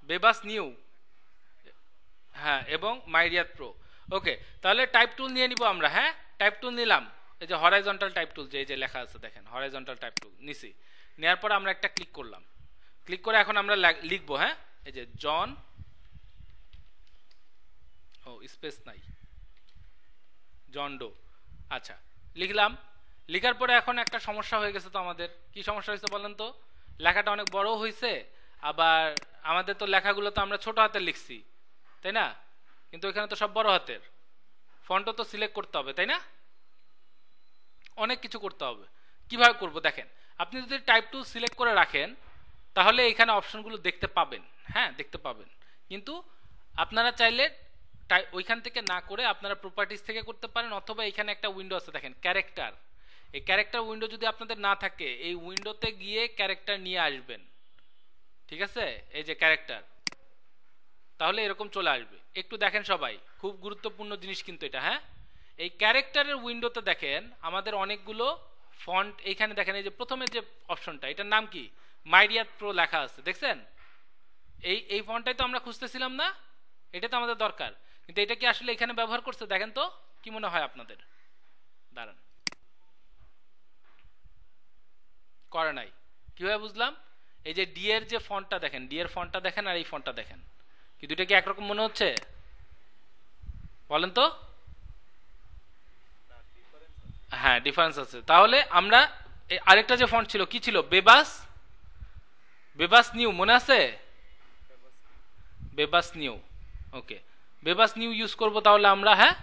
বেবাস নিউ, হ্যাঁ, এবং মাইরিয়াত প্রো। ওকে, তাহলে টাইপ টুল নিয়ে নিব আমরা। হ্যাঁ, টাইপ টুল নিলাম, এই যে হরাইজন্টাল টাইপ টুল, যে লেখা আছে দেখেন হরাইজন্টাল টাইপ টুল নিছি। নেওয়ার পর আমরা একটা ক্লিক করলাম, ক্লিক করে এখন আমরা লিখবো, হ্যাঁ, এই যে জন, ও স্পেস নাই, জন ডো। আচ্ছা, লিখলাম। লিখার পরে এখন একটা সমস্যা হয়ে গেছে তো আমাদের। কি সমস্যা হয়েছে বলেন তো? লেখাটা অনেক বড় হয়েছে, আবার আমাদের তো লেখাগুলো তো আমরা ছোট হাতের লিখছি, তাই না? কিন্তু এখানে তো সব বড় হাতের। ফন্টও তো সিলেক্ট করতে হবে, তাই না? অনেক কিছু করতে হবে। কিভাবে করব দেখেন, আপনি যদি টাইপ টুল সিলেক্ট করে রাখেন তাহলে এখানে অপশনগুলো দেখতে পাবেন, হ্যাঁ দেখতে পাবেন। কিন্তু আপনারা চাইলে ওইখান থেকে না করে আপনারা প্রপার্টিজ থেকে করতে পারেন, অথবা এখানে একটা উইন্ডো আছে দেখেন ক্যারেক্টার। এই ক্যারেক্টার উইন্ডো যদি আপনাদের না থাকে, এই উইন্ডোতে গিয়ে ক্যারেক্টার নিয়ে আসবেন, ঠিক আছে? এই যে ক্যারেক্টার, তাহলে এরকম চলে আসবে। একটু দেখেন সবাই, খুব গুরুত্বপূর্ণ জিনিস কিন্তু এটা। হ্যাঁ, এই ক্যারেক্টারের উইন্ডোতে দেখেন আমাদের অনেকগুলো ফন্ট। এইখানে দেখেন এই যে প্রথমে যে অপশনটা, এটার নাম কি? মাইরিয়াত প্রো লেখা আছে, দেখছেন? এই ফন্টটাই তো আমরা খুঁজতেছিলাম না? এটা তো আমাদের দরকার, কিন্তু এটা কি আসলে এখানে ব্যবহার করছে? দেখেন তো, কি মনে হয় আপনাদের? দাঁড়ান, করে নাই। কিভাবে বুঝলাম? এই যে ডি এর যে ফন্টটা দেখেন, ডি এর ফন্টটা দেখেন আর এই ফন্টটা দেখেন, কি দুইটা কি একরকম মনে হচ্ছে? বলেন তো। হ্যাঁ, ডিফারেন্স আছে। তাহলে আমরা আরেকটা যে ফন্ট ছিল, কি ছিল? বেবাস, বেবাস নিউ, মনে আছে? বেবাস নিউ। ওকে, বেবাস নিউ ইউজ করব তাহলে আমরা। হ্যাঁ,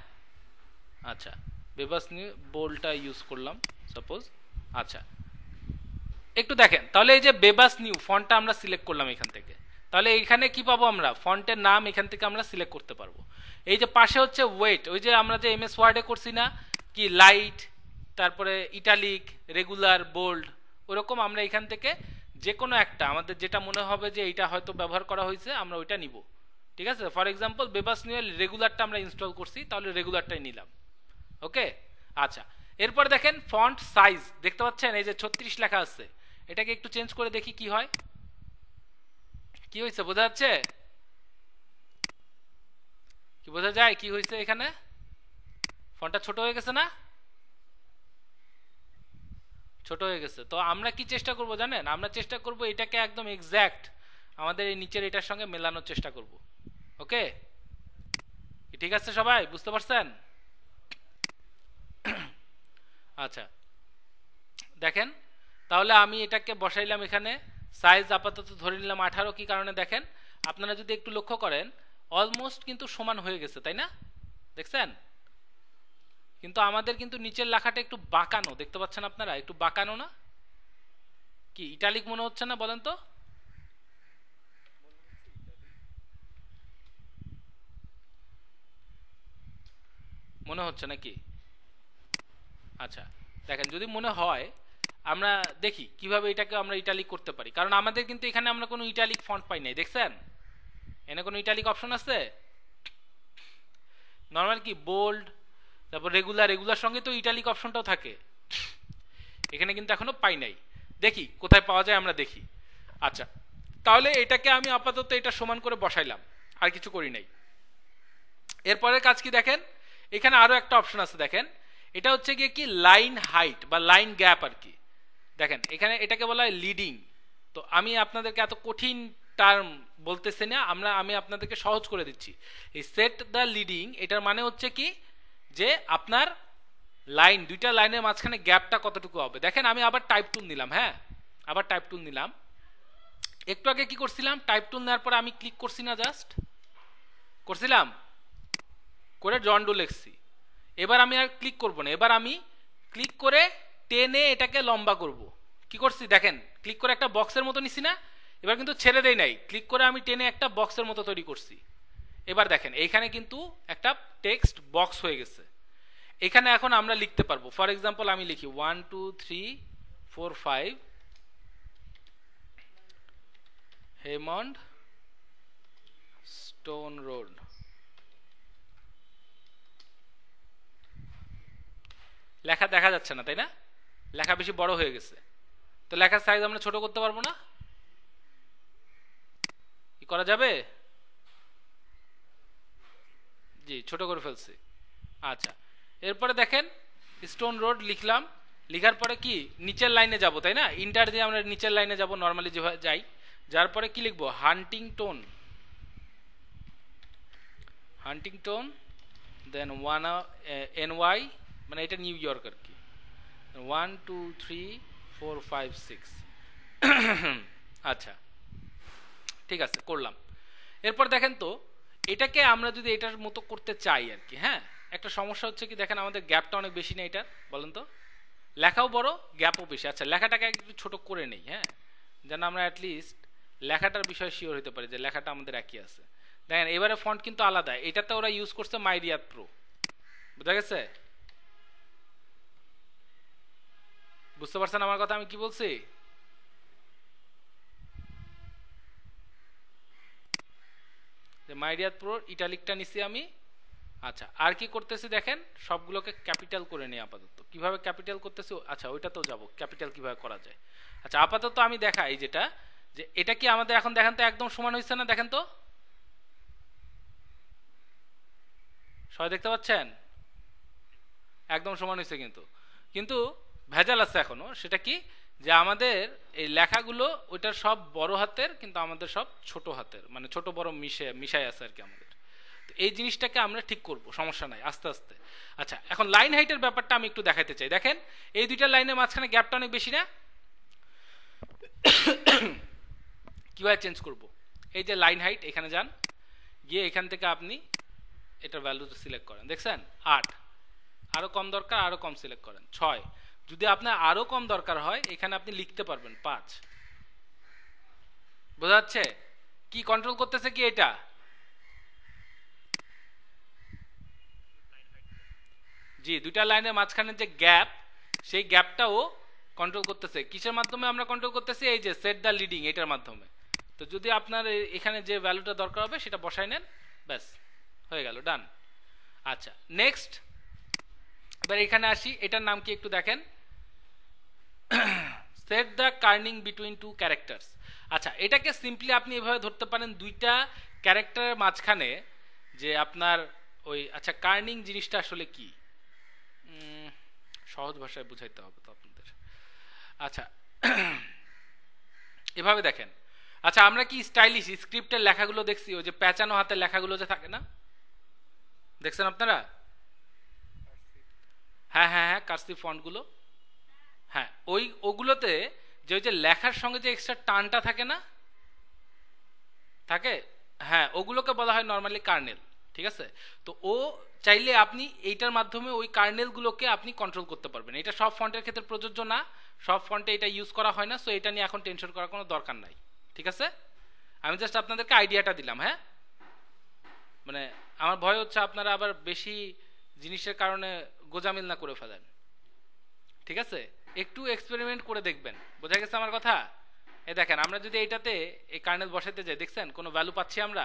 আচ্ছা, বেবাস নিউ বোল্ডটা ইউজ করলাম সাপোজ। আচ্ছা, একটু দেখেন তাহলে এই যে বেবাস নিউ ফন্টটা আমরা সিলেক্ট করলাম এখান থেকে, তাহলে এখানে কি পাবো আমরা? ফন্টের নাম এখান থেকে আমরা সিলেক্ট করতে পারবো। এই যে পাশে হচ্ছে ওয়েট, ওই যে আমরা যে এমএস ওয়ার্ডে করছি না কি, লাইট, তারপরে ইটালিক, রেগুলার, বোল্ড, ওরকম আমরা এখান থেকে যে কোনো একটা আমাদের যেটা মনে হবে যে এটা হয়তো ব্যবহার করা হয়েছে আমরা ওইটা নিব, ঠিক আছে? ফর এক্সাম্পল বেবাস নিউ রেগুলারটা আমরা ইনস্টল করছি, তাহলে রেগুলারটাই নিলাম। ওকে, আচ্ছা, এরপর দেখেন ফন্ট সাইজ দেখতে পাচ্ছেন, এই যে 36 লেখা আছে, এটাকে একটু চেঞ্জ করে দেখি কি হয়। কি হয়েছে বোঝা যাচ্ছে? কি বোঝা যায় কি হয়েছে? এখানে ফন্টটা ছোট হয়ে গেছে না? ছোট হয়ে গেছে। তো আমরা কি চেষ্টা করব জানেন? আমরা চেষ্টা করব এটাকে একদম এক্স্যাক্ট আমাদের এই নিচের এটার সঙ্গে মেলানোর চেষ্টা করব। ওকে, ঠিক আছে সবাই, বুঝতে পারছেন? আচ্ছা, দেখেন তাহলে আমি এটাকে বসাইলাম এখানে। সাইজ আপাতত ধরে নিলাম 18। কি কারণে দেখেন, আপনারা যদি একটু লক্ষ্য করেন অলমোস্ট কিন্তু সমান হয়ে গেছে, তাই না? দেখছেন? কিন্তু আমাদের কিন্তু নিচের লেখাটা একটু বাঁকানো, দেখতে পাচ্ছেন আপনারা? একটু বাঁকানো না? কি ইটালিক মনে হচ্ছে না বলেন তো? মনে হচ্ছে নাকি? আচ্ছা, দেখেন যদি মনে হয় আমরা দেখি কিভাবে এটাকে আমরা ইটালিক করতে পারি, কারণ আমাদের কিন্তু এখানে আমরা কোনো ইটালিক ফন্ট পাই নাই, দেখছেন? এখানে কোনো ইটালিক অপশন আছে? নর্মাল কি বোল্ড, তারপর রেগুলার, রেগুলার সঙ্গে তো ইটালিক অপশনটাও থাকে, এখানে কিন্তু এখনো পাই নাই। দেখি কোথায় পাওয়া যায়, আমরা দেখি। আচ্ছা, তাহলে এটাকে আমি আপাতত এটা সমান করে বসাইলাম, আর কিছু করি নাই। এরপরের কাজ কি দেখেন, এখানে আরো একটা অপশন আছে দেখেন, এটা হচ্ছে গিয়ে কি লাইন হাইট বা লাইন গ্যাপ আর কি। দেখেন এখানে এটাকে বলা হয় লিডিং। তো আমি আপনাদেরকে এত কঠিন টার্ম বলতেছি না, আমি আপনাদেরকে সহজ করে দিচ্ছি। এই সেট দ্য লিডিং এটার মানে হচ্ছে কি, যে আপনার লাইন, দুইটা লাইনের মাঝখানে গ্যাপটা কতটুকু হবে। দেখেন আমি আবার টাইপ টুল নিলাম, হ্যাঁ আবার টাইপ টুল নিলাম। একটু আগে কি করছিলাম, টাইপ টুল নেওয়ার পরে আমি ক্লিক করছি না, জাস্ট করছিলাম, করে জন ডো লিখছি। এবার আমি আর ক্লিক করব না, এবার আমি ক্লিক করে টেনে এটাকে লম্বা করব। কি করছি দেখেন, ক্লিক করে একটা বক্সের মতো নিছি না, এবার কিন্তু ছেড়ে দেই নাই, ক্লিক করে আমি টেনে একটা বক্সের মতো তৈরি করছি। এবার দেখেন এইখানে কিন্তু একটা টেক্সট বক্স হয়ে গেছে। এখানে এখন আমরা লিখতে পারবো, ফর এক্সাম্পল আমি লিখি 1 2 3 4 5 হেমন্ড স্টোন রোড। লেখা দেখা যাচ্ছে না তাই না, লেখা বেশি বড় হয়ে গেছে। তো লেখার সাইজ আমরা ছোট করতে পারবো না? কি করা যাবে? জি, ছোট করে ফেলছি। আচ্ছা, এরপরে দেখেন স্টোন রোড লিখলাম, লিখার পরে কি নিচের লাইনে যাব তাই না, ইন্টার দিয়ে আমরা নিচের লাইনে যাব নর্মালি যেভাবে যাই। যার পরে কি লিখবো, হান্টিংটন, হান্টিংটন, দেন 1 NY, মানে এটা নিউ ইয়র্ক আর কি, 1 2 3 4 5 6। আচ্ছা ঠিক আছে, করলাম। এরপর দেখেন তো এটাকে আমরা যদি এটার মতো করতে চাই আর কি, হ্যাঁ, একটা সমস্যা হচ্ছে কি দেখেন আমাদের গ্যাপটা অনেক বেশি না এটা, বলেন তো, লেখাও বড় গ্যাপও বেশি। আচ্ছা লেখাটাকে একটু ছোট করে নেই, হ্যাঁ, যেন আমরা অ্যাটলিস্ট লেখাটার বিষয়ে শিওর হতে পারি যে লেখাটা আমাদের একই আছে। দেখেন এবারে ফন্ট কিন্তু আলাদা, এটাতে ওরা ইউজ করছে মাইরিয়াদ প্রো, বুঝা গেছে? বুঝতে পারছেন আমার কথা আমি কি বলছি? যে মাইরিয়াদ প্রো ইটালিকটা নিছি আমি। আচ্ছা আর কি করতেছি দেখেন, সবগুলোকে ক্যাপিটাল করে নিই আপাতত। কিভাবে ক্যাপিটাল করতেছি, আচ্ছা ওইটা তো যাব, ক্যাপিটাল কিভাবে করা যায়। আচ্ছা আপাতত আমি দেখাই যেটা, যে এটা কি আমাদের এখন দেখেন তো একদম সমান হয়েছে না, দেখেন তো সবাই দেখতে পাচ্ছেন একদম সমান হয়েছে, কিন্তু কিন্তু ভেজাল আছে এখনো। সেটা কি, যে আমাদের এই লেখাগুলো ওইটার সব বড় হাতের, কিন্তু আমাদের সব ছোট হাতের, মানে ছোট বড় মিশাই আছে আর কি আমাদের। তো এই জিনিসটাকে আমরা ঠিক করব, সমস্যা নাই, আস্তে আস্তে। আচ্ছা এখন লাইন হাইটের ব্যাপারটা আমি একটু দেখাতে চাই। দেখেন এই দুইটা লাইনের মাঝখানে গ্যাপটা অনেক বেশি না, কিভাবে চেঞ্জ করব? এই যে লাইন হাইট, এখানে যান, গিয়ে এখান থেকে আপনি এটার ভ্যালুটা সিলেক্ট করেন, দেখছেন 8, আরো কম দরকার আরো কম সিলেক্ট করেন 6, যদি আপনার আরো কম দরকার হয় এখানে আপনি লিখতে পারবেন 5। বোঝা যাচ্ছে কি কন্ট্রোল করতেছে কি এটা? জি, দুইটা লাইনের মাঝখানে যে গ্যাপ, সেই গ্যাপটাও কন্ট্রোল করতেছে। কিসের মাধ্যমে আমরা কন্ট্রোল করতেছি? এই যে সেট দ্য লিডিং, এটার মাধ্যমে। তো যদি আপনার এখানে যে ভ্যালুটা দরকার হবে সেটা বসাই নেন, ব্যাস হয়ে গেল, ডান। আচ্ছা নেক্সট, এবার এখানে আসি, এটার নাম কি একটু দেখেন, set the kerning between two characters. আচ্ছা এটাকে সিম্পলি আপনি এভাবে ধরতে পারেন, দুইটা ক্যারেক্টারের মাঝখানে যে আপনার ওই, আচ্ছা কার্নিং জিনিসটা আসলে কি, সহজ ভাষায় বুঝাইতে হবে তো আপনাদের। আচ্ছা এভাবে দেখেন, আচ্ছা আমরা কি স্টাইলিশ স্ক্রিপ্টের লেখাগুলো দেখছি, ওই যে পেঁচানো হাতের লেখাগুলো যে থাকে না, দেখছেন আপনারা? হ্যাঁ হ্যাঁ হ্যাঁ, কার্সিভ ফন্টগুলো, হ্যাঁ ওগুলোতে যে ওই যে লেখার সঙ্গে যে এক্সট্রা টানটা থাকে না, থাকে, হ্যাঁ ওগুলোকে বলা হয় নর্মালি কার্নেল, ঠিক আছে? তো ও চাইলে আপনি এইটার মাধ্যমে ওই কার্নেলগুলোকে আপনি কন্ট্রোল করতে পারবেন। এটা সব ফন্টের ক্ষেত্রে প্রযোজ্য না, সব ফন্টে এটা ইউজ করা হয় না, সো এটা নিয়ে এখন টেনশন করার কোনো দরকার নাই, ঠিক আছে? আমি জাস্ট আপনাদেরকে আইডিয়াটা দিলাম, হ্যাঁ, মানে আমার ভয় হচ্ছে আপনারা আবার বেশি জিনিসের কারণে গোজামিল না করে ফেলেন, ঠিক আছে? একটু এক্সপেরিমেন্ট করে দেখবেন, বোঝা গেছে আমার কথা? এই দেখেন আমরা যদি এইটাতে এই কার্নেল বসাইতে যাই, দেখছেন কোনো ভ্যালু পাচ্ছি আমরা?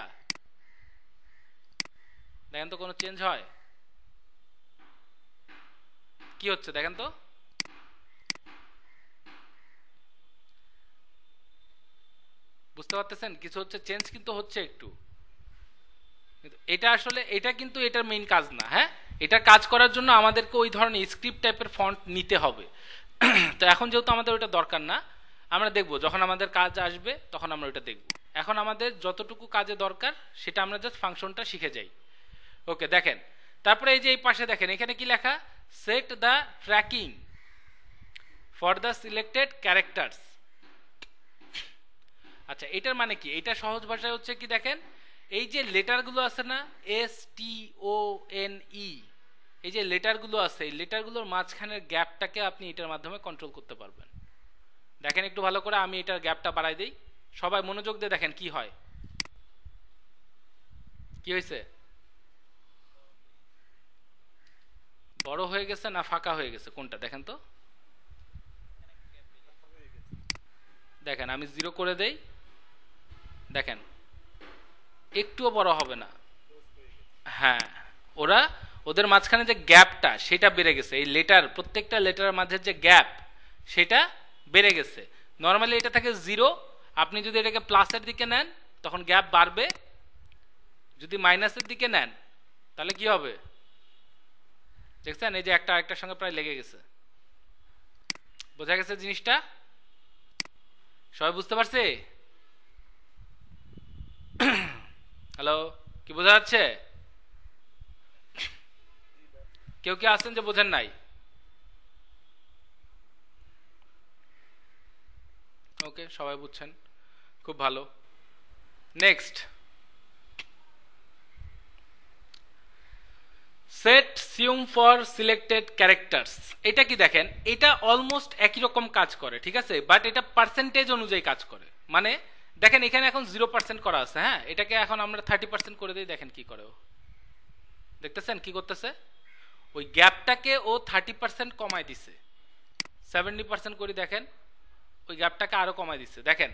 দেখেন তো কোনো চেঞ্জ হয়? কি হচ্ছে দেখেন তো, বুঝতে পারতেছেন কিছু হচ্ছে, চেঞ্জ কিন্তু হচ্ছে একটু। এটা আসলে এটা কিন্তু এটার মেইন কাজ না, হ্যাঁ, এটা কাজ করার জন্য আমাদেরকে ওই ধরনের স্ক্রিপ্ট টাইপের ফন্ট নিতে হবে। তো এখন যেহেতু আমাদের ওইটা দরকার না, আমরা দেখব যখন আমাদের কাজ আসবে তখন আমরা ওইটা দেখব। এখন আমাদের যতটুকু কাজে দরকার সেটা আমরা জাস্ট ফাংশনটা শিখে যাই। ওকে দেখেন, তারপরে এই যে এই পাশে দেখেন এখানে কি লেখা, set the tracking for the selected characters. আচ্ছা এটার মানে কি, এটা সহজ ভাষায় হচ্ছে কি দেখেন, এই যে লেটারগুলো আছে না, STONE, এই যে লেটারগুলো আছে, এই লেটারগুলোর মাঝখানের গ্যাপটাকে আপনি এটার মাধ্যমে কন্ট্রোল করতে পারবেন। দেখেন একটু ভালো করে, আমি এটার গ্যাপটা বাড়াই দিই, সবাই মনোযোগ দিয়ে দেখেন কি হয়, কি হয়েছে, বড় হয়ে গেছে না ফাঁকা হয়ে গেছে কোনটা দেখেন তো। দেখেন আমি 0 করে দেই, দেখেন একটুও বড় হবে না। হ্যাঁ, ওরা ওদের মাঝখানে যে গ্যাপটা সেটা বেড়ে গেছে, এই লেটার প্রত্যেকটা লেটারের মাঝে যে গ্যাপ সেটা বেড়ে গেছে। নর্মালি এটা থাকে 0, আপনি যদি এটাকে প্লাসের দিকে নেন তখন গ্যাপ বাড়বে, যদি মাইনাসের দিকে নেন তাহলে কি হবে দেখছেন, এই যে একটা একটার সঙ্গে প্রায় লেগে গেছে। বোঝা গেছে জিনিসটা, সবাই বুঝতে পারছে? হ্যালো, কি বোঝা যাচ্ছে? কেউ কি আছেন যে বোঝেন নাই? ওকে, সবাই বুঝছেন, খুব ভালো। Next, set tsume for selected characters. এটা কি দেখেন, এটা অলমোস্ট একই রকম কাজ করে, ঠিক আছে, বাট এটা পার্সেন্টেজ অনুযায়ী কাজ করে। মানে দেখেন এখানে এখন 0% করা আছে, হ্যাঁ, এটাকে এখন আমরা 30% করে দিই, দেখেন কি করে ও, দেখতেছেন কি করতেছে, ওই গ্যাপটাকে ও 30% কমায় দিছে, 70% করে দেখেন, ওই গ্যাপটাকে আরো কমায় দিচ্ছে। দেখেন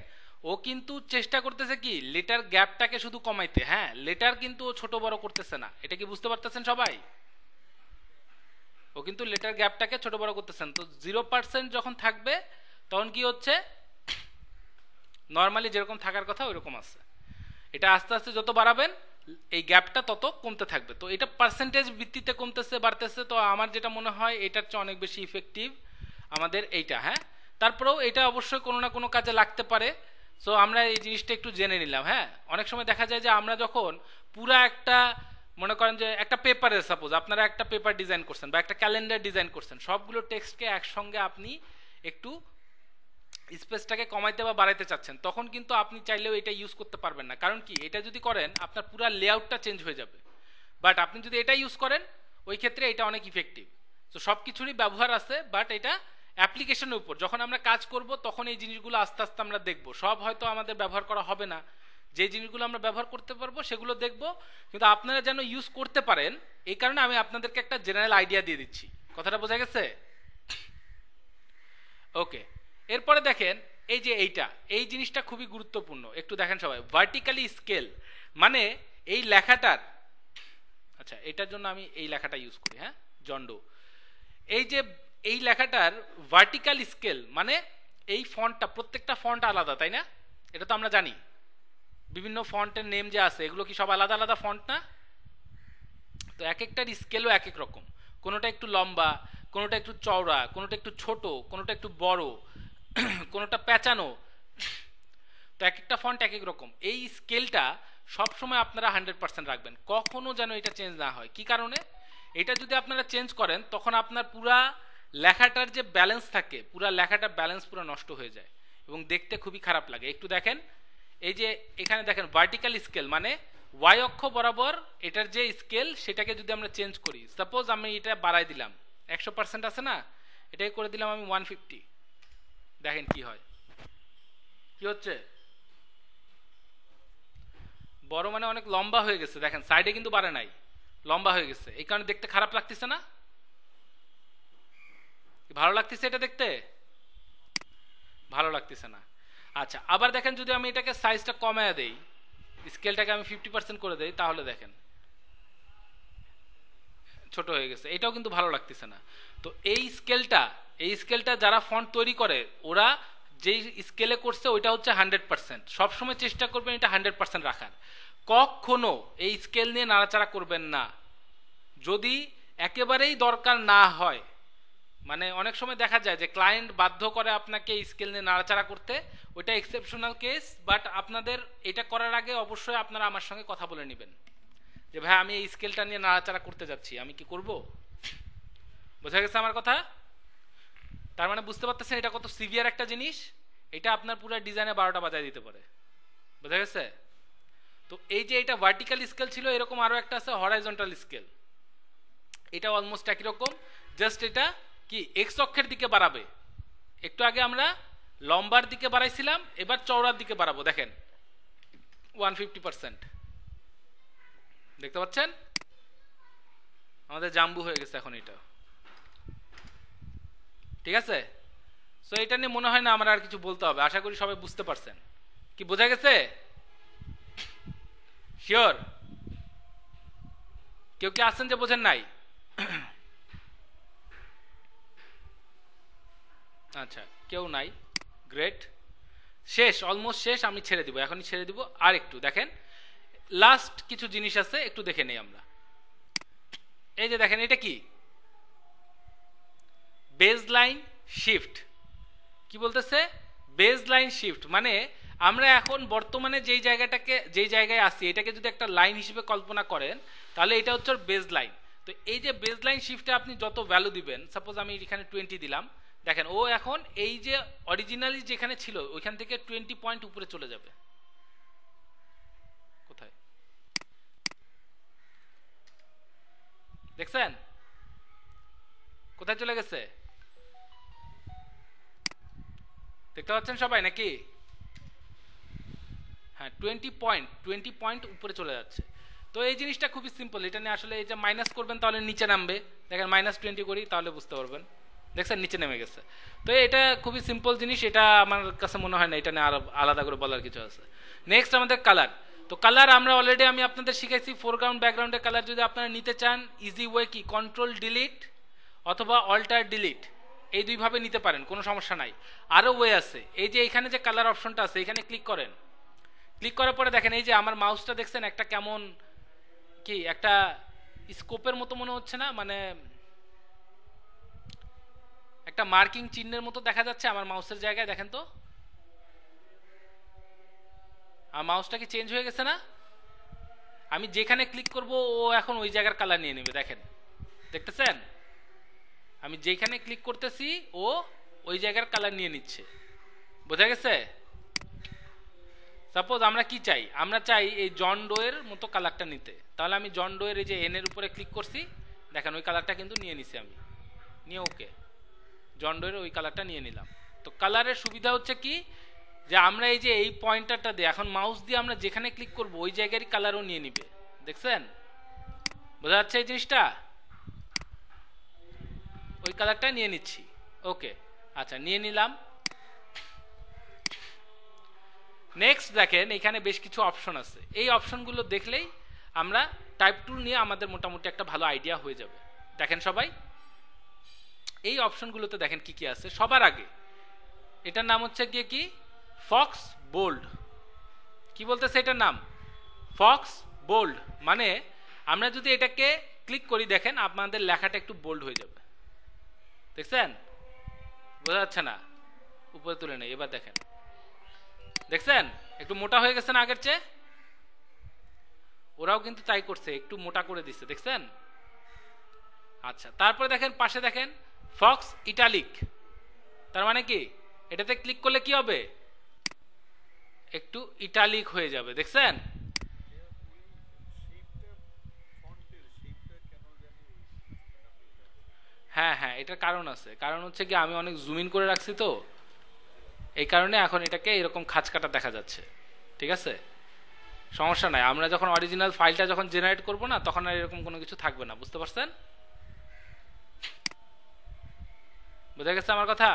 ও কিন্তু চেষ্টা করতেছে কি লেটার গ্যাপটাকে শুধু কমাইতে, হ্যাঁ, লেটার কিন্তু ও ছোট বড় করতেছে না, এটা কি বুঝতে পারতেছেন সবাই? ও কিন্তু লেটার গ্যাপটাকে ছোট বড় করতেছেন। তো 0% যখন থাকবে তখন কি হচ্ছে, নর্মালি যেরকম থাকার কথা ওইরকম আছে, এটা আস্তে আস্তে যত বাড়াবেন এই গ্যাপটা তত কমতে থাকবে। তো এটা পার্সেন্টেজ ভিত্তিতে কমতেছে বাড়তেছে, তো আমার যেটা মনে হয় এটার চেয়ে অনেক বেশি ইফেক্টিভ আমাদের এইটা। হ্যাঁ, তারপরেও এটা অবশ্যই কোনো না কোনো কাজে লাগতে পারে। সো আমরা এই জিনিসটা একটু জেনে নিলাম। হ্যাঁ, অনেক সময় দেখা যায় যে আমরা যখন পুরা একটা, মনে করেন যে একটা পেপারে, সাপোজ আপনারা একটা পেপার ডিজাইন করছেন বা একটা ক্যালেন্ডার ডিজাইন করছেন, সবগুলো টেক্সটকে একসঙ্গে আপনি একটু স্পেসটাকে কমাইতে বা বাড়াইতে চাচ্ছেন, তখন কিন্তু আপনি চাইলেও এটা ইউজ করতে পারবেন না। কারণ কি, এটা যদি করেন আপনার পুরো লেআউটটা চেঞ্জ হয়ে যাবে। বাট আপনি যদি এটা ইউজ করেন ওই ক্ষেত্রে এটা অনেক ইফেক্টিভ। তো সব কিছুরই ব্যবহার আছে, বাট এটা অ্যাপ্লিকেশনের উপর, যখন আমরা কাজ করব তখন এই জিনিসগুলো আস্তে আস্তে আমরা দেখব। সব হয়তো আমাদের ব্যবহার করা হবে না, যে জিনিসগুলো আমরা ব্যবহার করতে পারবো সেগুলো দেখব, কিন্তু আপনারা যেন ইউজ করতে পারেন এই কারণে আমি আপনাদেরকে একটা জেনারেল আইডিয়া দিয়ে দিচ্ছি। কথাটা বোঝা গেছে? ওকে, এরপরে দেখেন এই যে এই জিনিসটা খুবই গুরুত্বপূর্ণ, একটু দেখেন সবাই, ভার্টিক্যালি স্কেল। মানে এই লেখাটার, আচ্ছা এটার জন্য আমি এই লেখাটা ইউজ করি, হ্যাঁ, জন্ডো। এই যে এই লেখাটার ভার্টিক্যাল স্কেল মানে এই ফন্টটা, প্রত্যেকটা ফন্ট আলাদা, তাই না? এটা তো আমরা জানি, বিভিন্ন ফন্টের নেম যে আছে এগুলো কি সব আলাদা আলাদা ফন্ট না? তো এক একটার স্কেলও এক এক রকম, কোনোটা একটু লম্বা, কোনোটা একটু চওড়া, কোনোটা একটু ছোট, কোনোটা একটু বড়, কোনোটা পেঁচানো। তো এক একটা ফন্ট এক এক রকম। এই স্কেলটা সবসময় আপনারা 100% রাখবেন, কখনো যেন এটা চেঞ্জ না হয়। কি কারণে? এটা যদি আপনারা চেঞ্জ করেন তখন আপনার পুরা লেখাটার যে ব্যালেন্স থাকে, পুরা লেখাটার ব্যালেন্স পুরো নষ্ট হয়ে যায় এবং দেখতে খুবই খারাপ লাগে। একটু দেখেন, এই যে এখানে দেখেন ভার্টিক্যাল স্কেল মানে ওয়াই অক্ষ বরাবর এটার যে স্কেল সেটাকে যদি আমরা চেঞ্জ করি, সাপোজ আমি এটা বাড়াই দিলাম, 100% আছে না, এটাকে করে দিলাম আমি 150, দেখেন কি হয়, কি হচ্ছে, বড় মানে অনেক লম্বা হয়ে গেছে। দেখেন সাইডে কিন্তু বাড়ে নাই, লম্বা হয়ে গেছে, এই কারণে দেখতে খারাপ লাগতেছে না? ভালো লাগতেছে এটা দেখতে? ভালো লাগতেছে না। আচ্ছা, আবার দেখেন যদি আমি এটাকে সাইজটা কমায় দেই, স্কেলটাকে আমি 50% করে দেই, তাহলে দেখেন ছোট হয়ে গেছে, এটাও কিন্তু ভালো লাগতেছে না। তো এই স্কেলটা যারা ফন্ট তৈরি করে ওরা যেই স্কেলে করছে ওইটা হচ্ছে 100%। সবসময় চেষ্টা করবেন এটা 100% রাখার, কখনো এই স্কেল নিয়ে নাড়াচাড়া করবেন না। যদি একেবারেই দরকার না হয়, মানে অনেক সময় দেখা যায় যে ক্লায়েন্ট বাধ্য করে আপনাকে এই স্কেল নিয়ে নাড়াচাড়া করতে, ওইটা এক্সেপশনাল কেস। বাট আপনাদের এটা করার আগে অবশ্যই আপনারা আমার সঙ্গে কথা বলে নেবেন যে ভাই আমি এই স্কেলটা নিয়ে নাড়াচাড়া করতে যাচ্ছি, আমি কি করব? বোঝা গেছে আমার কথা? তার মানে বুঝতে পারতেছেন এটা কত সিভিয়ার একটা জিনিস, এটা আপনার পুরো ডিজাইনে 12টা বাজায় দিতে পারে। বোঝা গেছে? তো এই যে এটা ভার্টিক্যাল স্কেল ছিল, এরকম আরো একটা আছে হরাইজন্টাল স্কেল, এটা অলমোস্ট একই রকম, জাস্ট এটা কি এক্স অক্ষের দিকে বাড়াবে। একটু আগে আমরা লম্বার দিকে বাড়াইছিলাম, এবার চওড়ার দিকে বাড়াবো। দেখেন 150%। দেখতে পাচ্ছেন আমাদের জাম্বু হয়ে গেছে এখন এটা। ঠিক আছে, সো এটা নিয়ে মনে হয় না আমার আর কিছু বলতে হবে, আশা করি সবাই বুঝতে পারছেন। কি বোঝা গেছে? শিওর? কেউ কি আছেন যে বোঝেন নাই? আচ্ছা, কেউ নাই, গ্রেট। শেষ, অলমোস্ট শেষ, আমি ছেড়ে দিব, এখনই ছেড়ে দিব। আর একটু দেখেন, লাস্ট কিছু জিনিস আছে, একটু দেখে নেই আমরা। এই যে দেখেন, এটা কি? Baseline shift. কি বলতেছে? বেজলাইন শিফট মানে আমরা এখন বর্তমানে যেই জায়গায় আছি, এটাকে যদি একটা লাইন হিসেবে কল্পনা করেন, তাহলে এটা হচ্ছে বেজ লাইন। তো এই যে বেজ লাইন শিফটে আপনি যত ভ্যালু দিবেন, সাপোজ আমি এখানে 20 দিলাম, দেখেন ও এখন এই যে অরিজিনালি যেখানে ছিল ওইখান থেকে 20 পয়েন্ট উপরে চলে যাবে। কোথায় দেখছেন? কোথায় চলে গেছে? দেখতে পাচ্ছেন সবাই নাকি? হ্যাঁ, 20 পয়েন্ট উপরে চলে যাচ্ছে। তো এই জিনিসটা খুবই সিম্পল, এটা নিয়ে আসলে এই যে মাইনাস করবেন তাহলে নিচে নামবে। দেখেন -20 করি তাহলে বুঝতে পারবেন, দেখছেন নিচে নেমে গেছে। তো এটা খুবই সিম্পল জিনিস, এটা আমার কাছে মনে হয় না এটা নিয়ে আর আলাদা করে বলার কিছু আছে। নেক্সট আমাদের কালার। তো কালার আমরা অলরেডি আমি আপনাদের শিখাইছি, ফোরগ্রাউন্ড ব্যাকগ্রাউন্ডের কালার যদি আপনারা নিতে চান, ইজি ওয়ে কি, কন্ট্রোল ডিলিট অথবা অল্টার ডিলিট, এই দুইভাবে নিতে পারেন, কোনো সমস্যা নাই। আরও ওয়ে আছে, এই যে এখানে যে কালার অপশনটা আছে এখানে ক্লিক করেন। ক্লিক করার পরে দেখেন এই যে আমার মাউসটা দেখছেন একটা কেমন কি একটা স্কোপের মতো মনে হচ্ছে না, মানে একটা মার্কিং চিহ্নের মতো দেখা যাচ্ছে আমার মাউসের জায়গায়। দেখেন তো আমার মাউসটা কি চেঞ্জ হয়ে গেছে না? আমি যেখানে ক্লিক করব ও এখন ওই জায়গার কালার নিয়ে নেবে। দেখেন, দেখতেছেন আমি যেখানে ক্লিক করতেছি ও ওই জায়গার কালার নিয়ে নিচ্ছে। বোঝা গেছে? সাপোজ আমরা কি চাই, আমরা চাই এই জন ডোয়ের মতো কালারটা নিতে, তাহলে আমি জন ডোয়ের এই যে এন এর উপরে ক্লিক করছি, দেখেন ওই কালারটা কিন্তু নিয়ে নিছি আমি, নিয়ে ওকে জন ডোয়ের ওই কালারটা নিয়ে নিলাম। তো কালারের সুবিধা হচ্ছে কি, যে আমরা এই যে এই পয়েন্টারটা দিয়ে এখন মাউস দিয়ে আমরা যেখানে ক্লিক করব ওই জায়গারই কালারও নিয়ে নিবে। দেখছেন? বোঝা যাচ্ছে এই জিনিসটা? ওই কালারটা নিয়ে নিচ্ছি, ওকে আচ্ছা নিয়ে নিলাম। নেক্সট দেখেন এখানে বেশ কিছু অপশন আছে, এই অপশনগুলো দেখলেই আমরা টাইপ টুল নিয়ে আমাদের মোটামুটি একটা ভালো আইডিয়া হয়ে যাবে। দেখেন সবাই এই অপশনগুলোতে দেখেন কি কি আছে। সবার আগে এটার নাম হচ্ছে গিয়ে কি, ফক্স বোল্ড। কি বলতেছে এটার নাম? Fox bold. মানে আমরা যদি এটাকে ক্লিক করি, দেখেন আপনাদের লেখাটা একটু বোল্ড হয়ে যাবে। দেখছেন? বোঝা যাচ্ছে না? উপরে তুলে নেই, এবার দেখেন, দেখছেন একটু মোটা হয়ে গেছে না আগের চেয়ে? ওরাও কিন্তু তাই করছে, একটু মোটা করে দিচ্ছে, দেখছেন? আচ্ছা, তারপরে দেখেন পাশে দেখেন ফক্স ইটালিক। তার মানে কি, এটাতে ক্লিক করলে কি হবে, একটু ইটালিক হয়ে যাবে। দেখছেন? হ্যাঁ হ্যাঁ, এটার কারণ আছে, কারণ হচ্ছে কি আমি অনেক জুম ইন করে রাখছি, তো এই কারণে এখন এটাকে এরকম খাঁজ কাটা দেখা যাচ্ছে। ঠিক আছে, সমস্যা নাই, আমরা যখন অরিজিনাল ফাইলটা যখন জেনারেট করব না তখন আর এরকম কোনো কিছু থাকবে না। বুঝতে পারছেন? বোঝা গেছে আমার কথা?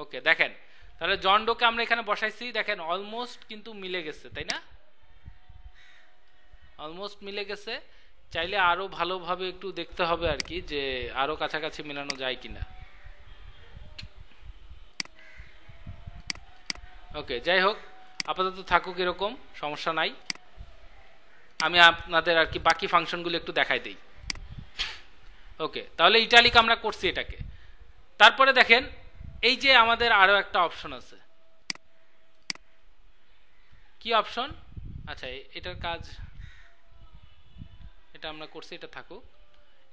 ওকে, দেখেন তাহলে জন ডোকে আমরা এখানে বসাইছি, দেখেন অলমোস্ট কিন্তু মিলে গেছে, তাই না? অলমোস্ট মিলে গেছে। চাইলে আরো ভালোভাবে একটু দেখতে হবে আর কি, যে আরো কাছাকাছি মেলানো যায় কিনা। ওকে, যাই হোক আপাতত থাকুক এরকম, সমস্যা নাই। আমি আপনাদের আর কি বাকি ফাংশনগুলো একটু দেখাই দেই। ওকে, তাহলে ইটালিক আমরা করছি এটাকে। তারপরে দেখেন এই যে আমাদের আরো একটা অপশন আছে। কি অপশন? আচ্ছা, এটার কাজ এটা আমরা করছি, এটা থাকুক।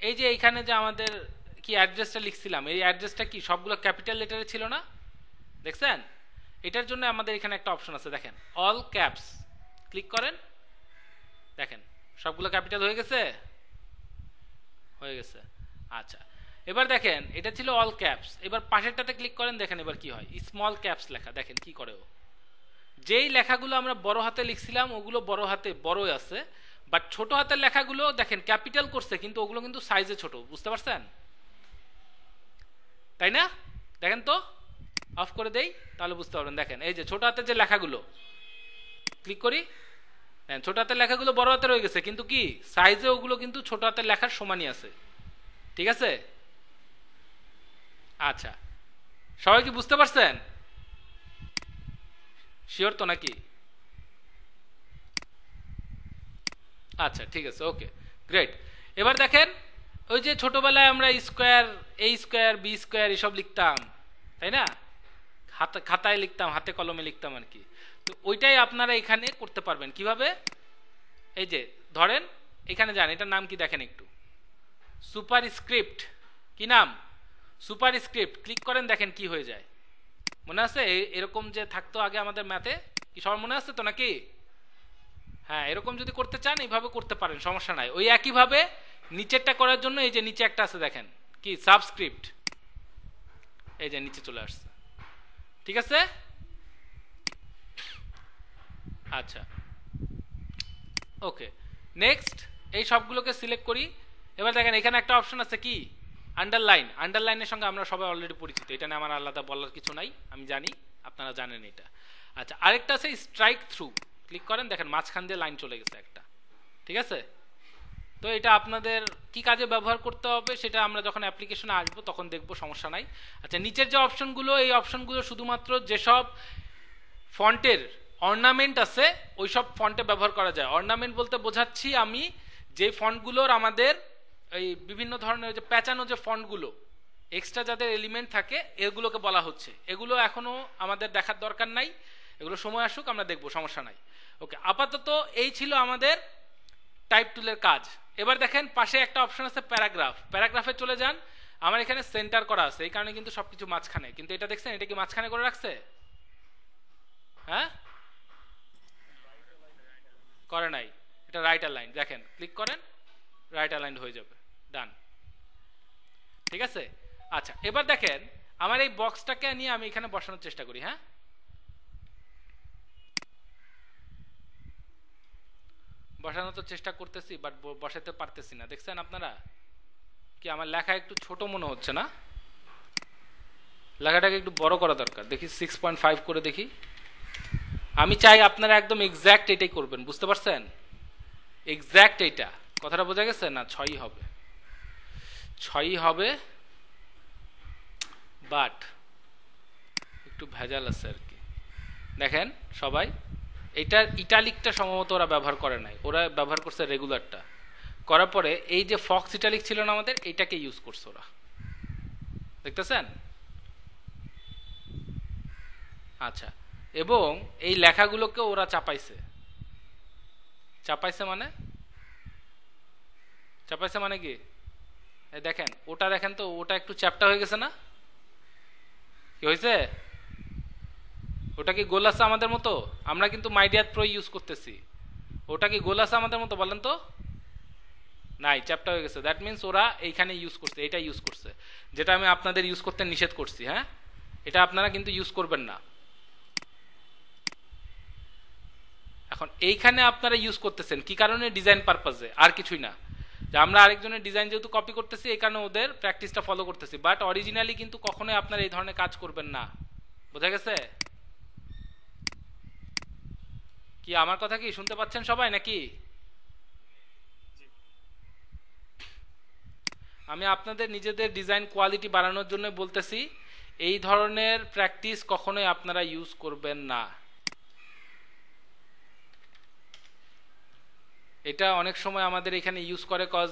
এই যে এইখানে যে আমাদের কি অ্যাড্রেসটা লিখছিলাম, এই অ্যাড্রেসটা কি সবগুলো ক্যাপিটাল লেটারে ছিল না? দেখছেন? এটার জন্য আমাদের এখানে একটা অপশন আছে, দেখেন অল ক্যাপস। ক্লিক করেন, দেখেন সবগুলো ক্যাপিটাল হয়ে গেছে, হয়ে গেছে। আচ্ছা, এবার দেখেন এটা ছিল অল ক্যাপস, এবার পাশেরটাতে ক্লিক করেন, দেখেন এবার কি হয়, স্মল ক্যাপস লেখা, দেখেন কি করে ও। যেই লেখাগুলো আমরা বড় হাতে লিখছিলাম ওগুলো বড় হাতে বড়ই আছে, বাট ছোট হাতের লেখাগুলো দেখেন ক্যাপিটাল করছে, কিন্তু ওগুলো কিন্তু সাইজে ছোট, বুঝতে পারছেন? তাই না? দেখেন তো, অফ করে দেই তাহলে বুঝতে পারবেন। দেখেন এই যে ছোট হাতের যে লেখাগুলো, ক্লিক করি, ছোট হাতের লেখাগুলো বড় হাতে রয়ে গেছে, কিন্তু কি সাইজে ওগুলো কিন্তু ছোট হাতের লেখার সমানই আছে। ঠিক আছে? আচ্ছা, সবাই কি বুঝতে পারছেন? শিওর তো নাকি? আচ্ছা ঠিক আছে, ওকে, গ্রেট। এবার দেখেন ওই যে ছোটবেলায় আমরা স্কোয়ার, এ স্কোয়ার, বি স্কোয়ার এসব লিখতাম, তাই না? খাতায় লিখতাম, হাতে কলমে লিখতাম আর কি। তো ওইটাই আপনারা এখানে করতে পারবেন কিভাবে? এই যে ধরেন এখানে যান, এটার নাম কি দেখেন একটু, সুপার স্ক্রিপ্ট। কি নাম? Super script. ক্লিক করেন, দেখেন কি হয়ে যায়। মনে আছে এরকম যে থাকতো আগে আমাদের ম্যাথে? কি সবার মনে আছে তো নাকি? হ্যাঁ, এরকম যদি করতে চান এইভাবে করতে পারেন, সমস্যা নাই। ওই একইভাবে নিচেরটা করার জন্য এই যে নিচে একটা আছে দেখেন, কি সাবস্ক্রিপ্ট, এই যে নিচে চলে আসছে। ঠিক আছে? আচ্ছা, ওকে, নেক্সট। এই সবগুলোকে সিলেক্ট করি। এবার দেখেন এখানে একটা অপশন আছে কি, আন্ডারলাইন। আন্ডারলাইনের সঙ্গে আমরা সবাই অলরেডি পরিচিত, এটা নিয়ে আমার আলাদা বলার কিছু নাই, আমি জানি আপনারা জানেন এটা। আচ্ছা, আরেকটা আছে স্ট্রাইক থ্রু। ক্লিক করেন, দেখেন মাঝখান দিয়ে লাইন চলে গেছে একটা। ঠিক আছে? তো এটা আপনাদের কি কাজে ব্যবহার করতে হবে সেটা আমরা যখন অ্যাপ্লিকেশনে আসবো তখন দেখবো, সমস্যা নাই। আচ্ছা, নিচের যে অপশনগুলো, এই অপশনগুলো শুধুমাত্র যেসব ফন্টের অর্নামেন্ট আছে ওই সব ফন্টে ব্যবহার করা যায়। অর্নামেন্ট বলতে বোঝাচ্ছি আমি যে ফন্টগুলোর আমাদের এই বিভিন্ন ধরনের যে প্যাঁচানো যে ফন্টগুলো, এক্সট্রা যাদের এলিমেন্ট থাকে এগুলোকে বলা হচ্ছে। এগুলো এখনো আমাদের দেখার দরকার নাই, এগুলো সময় আসুক আমরা দেখবো, সমস্যা নাই। ওকে, আপাতত এই ছিল আমাদের টাইপ টুলের কাজ। এবার দেখেন পাশে একটা অপশন আছে প্যারাগ্রাফ। প্যারাগ্রাফে চলে যান, আমার এখানে সেন্টার করা আছে, এই কারণে কিন্তু সবকিছু মাঝখানে, কিন্তু এটা দেখছেন এটা কি মাঝখানে করে রাখছে? হ্যাঁ, করে নাই, এটা রাইট অ্যালাইন। দেখেন ক্লিক করেন, রাইট অ্যালাইন হয়ে যাবে, ডান। ঠিক আছে? আচ্ছা, এবার দেখেন আমার এই বক্সটাকে নিয়ে আমি এখানে বসানোর চেষ্টা করি। হ্যাঁ, বসানোর তো চেষ্টা করতেছি, বাট বসাতে পারতেছি না। দেখছেন আপনারা কি আমার লেখা একটু ছোট মনে হচ্ছে না? লেখাটাকে একটু বড় করা দরকার। দেখি 6.5 করে দেখি। আমি চাই আপনারা একদম এক্স্যাক্ট এটাই করবেন, বুঝতে পারছেন? এক্স্যাক্ট এইটা, কথাটা বোঝা গেছে না? 6ই হবে, 6ই হবে, বাট একটু ভেজাল আছে আর কি। দেখেন সবাই, এইটার ইটালিকটা সম্ভবত ওরা ব্যবহার করে নাই, ওরা ব্যবহার করছে রেগুলারটা। করার পরে এই যে ফক্স ইটালিক ছিল না আমাদের, এইটাকে ইউজ করছে ওরা, দেখতেছেন? আচ্ছা, এবং এই লেখাগুলোকে ওরা চাপাইছে। চাপাইছে মানে, চাপাইছে মানে কি? এই দেখেন ওটা, দেখেন তো ওটা একটু চ্যাপ্টা হয়ে গেছে না? কি হয়েছে? ওটা কি গোল আছে আমাদের মতো? আমরা কিন্তু মাইডিয়ার প্রো ইউজ করতেছি। ওটা কি গোল আছে আমাদের মতো বলেন তো? নাই, চ্যাপ্টা হয়ে গেছে। দ্যাট মিনস ওরা এইখানে ইউজ করছে, এটা ইউজ করছে, যেটা আমি আপনাদের ইউজ করতে নিষেধ করছি। হ্যাঁ, এটা আপনারা কিন্তু ইউজ করবেন না। এখন এইখানে আপনারা ইউজ করতেছেন কি কারণে? ডিজাইন পারপাসে, আর কিছুই না। যে আমরা আরেকজনের ডিজাইন যেহেতু কপি করতেছি, এই কারণে ওদের প্র্যাকটিসটা ফলো করতেছি, বাট অরিজিনালি কিন্তু কখনোই আপনারা এই ধরনের কাজ করবেন না। বোঝা গেছে? কি আমার কথা কি শুনতে পাচ্ছেন সবাই নাকি? আমি আপনাদের নিজেদের ডিজাইন কোয়ালিটি বাড়ানোর জন্য বলতেছি, এই ধরনের প্র্যাকটিস কখনোই আপনারা ইউজ করবেন না। এটা অনেক সময় আমাদের এখানে ইউজ করে, কজ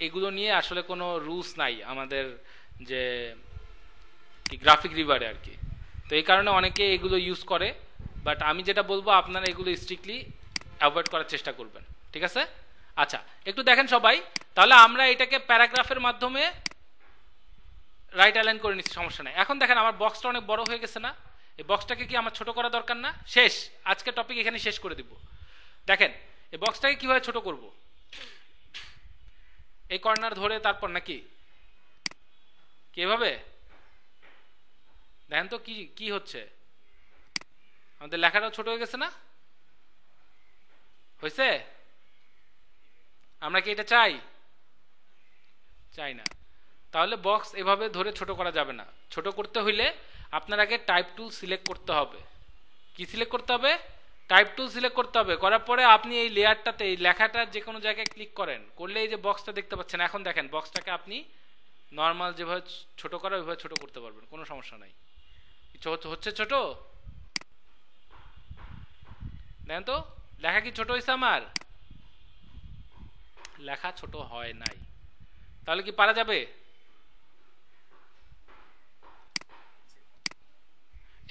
এগুলো নিয়ে আসলে কোনো রুলস নাই আমাদের যে গ্রাফিক রিভারে আর কি। তো এই কারণে অনেকে এগুলো ইউজ করে, বাট আমি যেটা বলবো আপনারা এগুলো স্ট্রিক্টলি অ্যাভয়েড করার চেষ্টা করবেন। ঠিক আছে? আচ্ছা, একটু দেখেন সবাই, তাহলে আমরা এটাকে প্যারাগ্রাফের মাধ্যমে রাইট অ্যালাইন করে নিচ্ছি, সমস্যা নাই। এখন দেখেন আমার বক্সটা অনেক বড় হয়ে গেছে না? এই বক্সটাকে কি আমার ছোট করা দরকার না? শেষ, আজকের টপিক এখানে শেষ করে দিব। দেখেন এই বক্সটাকে কিভাবে ছোট করব, এই কর্নার ধরে তারপর নাকি কি এভাবে দেখেন তো কি কি হচ্ছে, আমাদের লেখাটাও ছোট হয়ে গেছে না? হয়েছে? আমরা কি এটা চাই? চাই না। তাহলে বক্স এভাবে ধরে ছোট করা যাবে না। ছোট করতে হইলে আপনার আগে টাইপ টুল সিলেক্ট করতে হবে। কি সিলেক্ট করতে হবে? টাইপ টুল সিলেক্ট করতে হবে। করার পরে আপনি এই লেয়ারটাতে এই লেখাটা যে কোনো জায়গায় ক্লিক করেন, করলে এই যে বক্সটা দেখতে পাচ্ছেন, এখন দেখেন বক্সটাকে আপনি নর্মাল যেভাবে ছোট করা ওইভাবে ছোট করতে পারবেন, কোনো সমস্যা নাই। হচ্ছে ছোট? দেখেন তো লেখা কি ছোট হয়েছে আমার? লেখা ছোট হয় নাই। তাহলে কি পারা যাবে?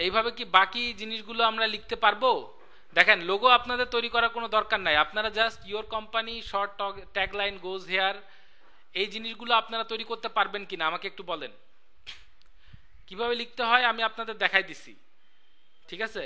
এইভাবে কি বাকি জিনিসগুলো আমরা লিখতে পারবো? দেখেন লোগো আপনাদের তৈরি করার কোনো দরকার নাই, আপনারা just your company short tagline goes here এই জিনিসগুলো আপনারা তৈরি করতে পারবেন কিনা আমাকে একটু বলেন। কিভাবে লিখতে হয় আমি আপনাদের দেখাই দিছি, ঠিক আছে?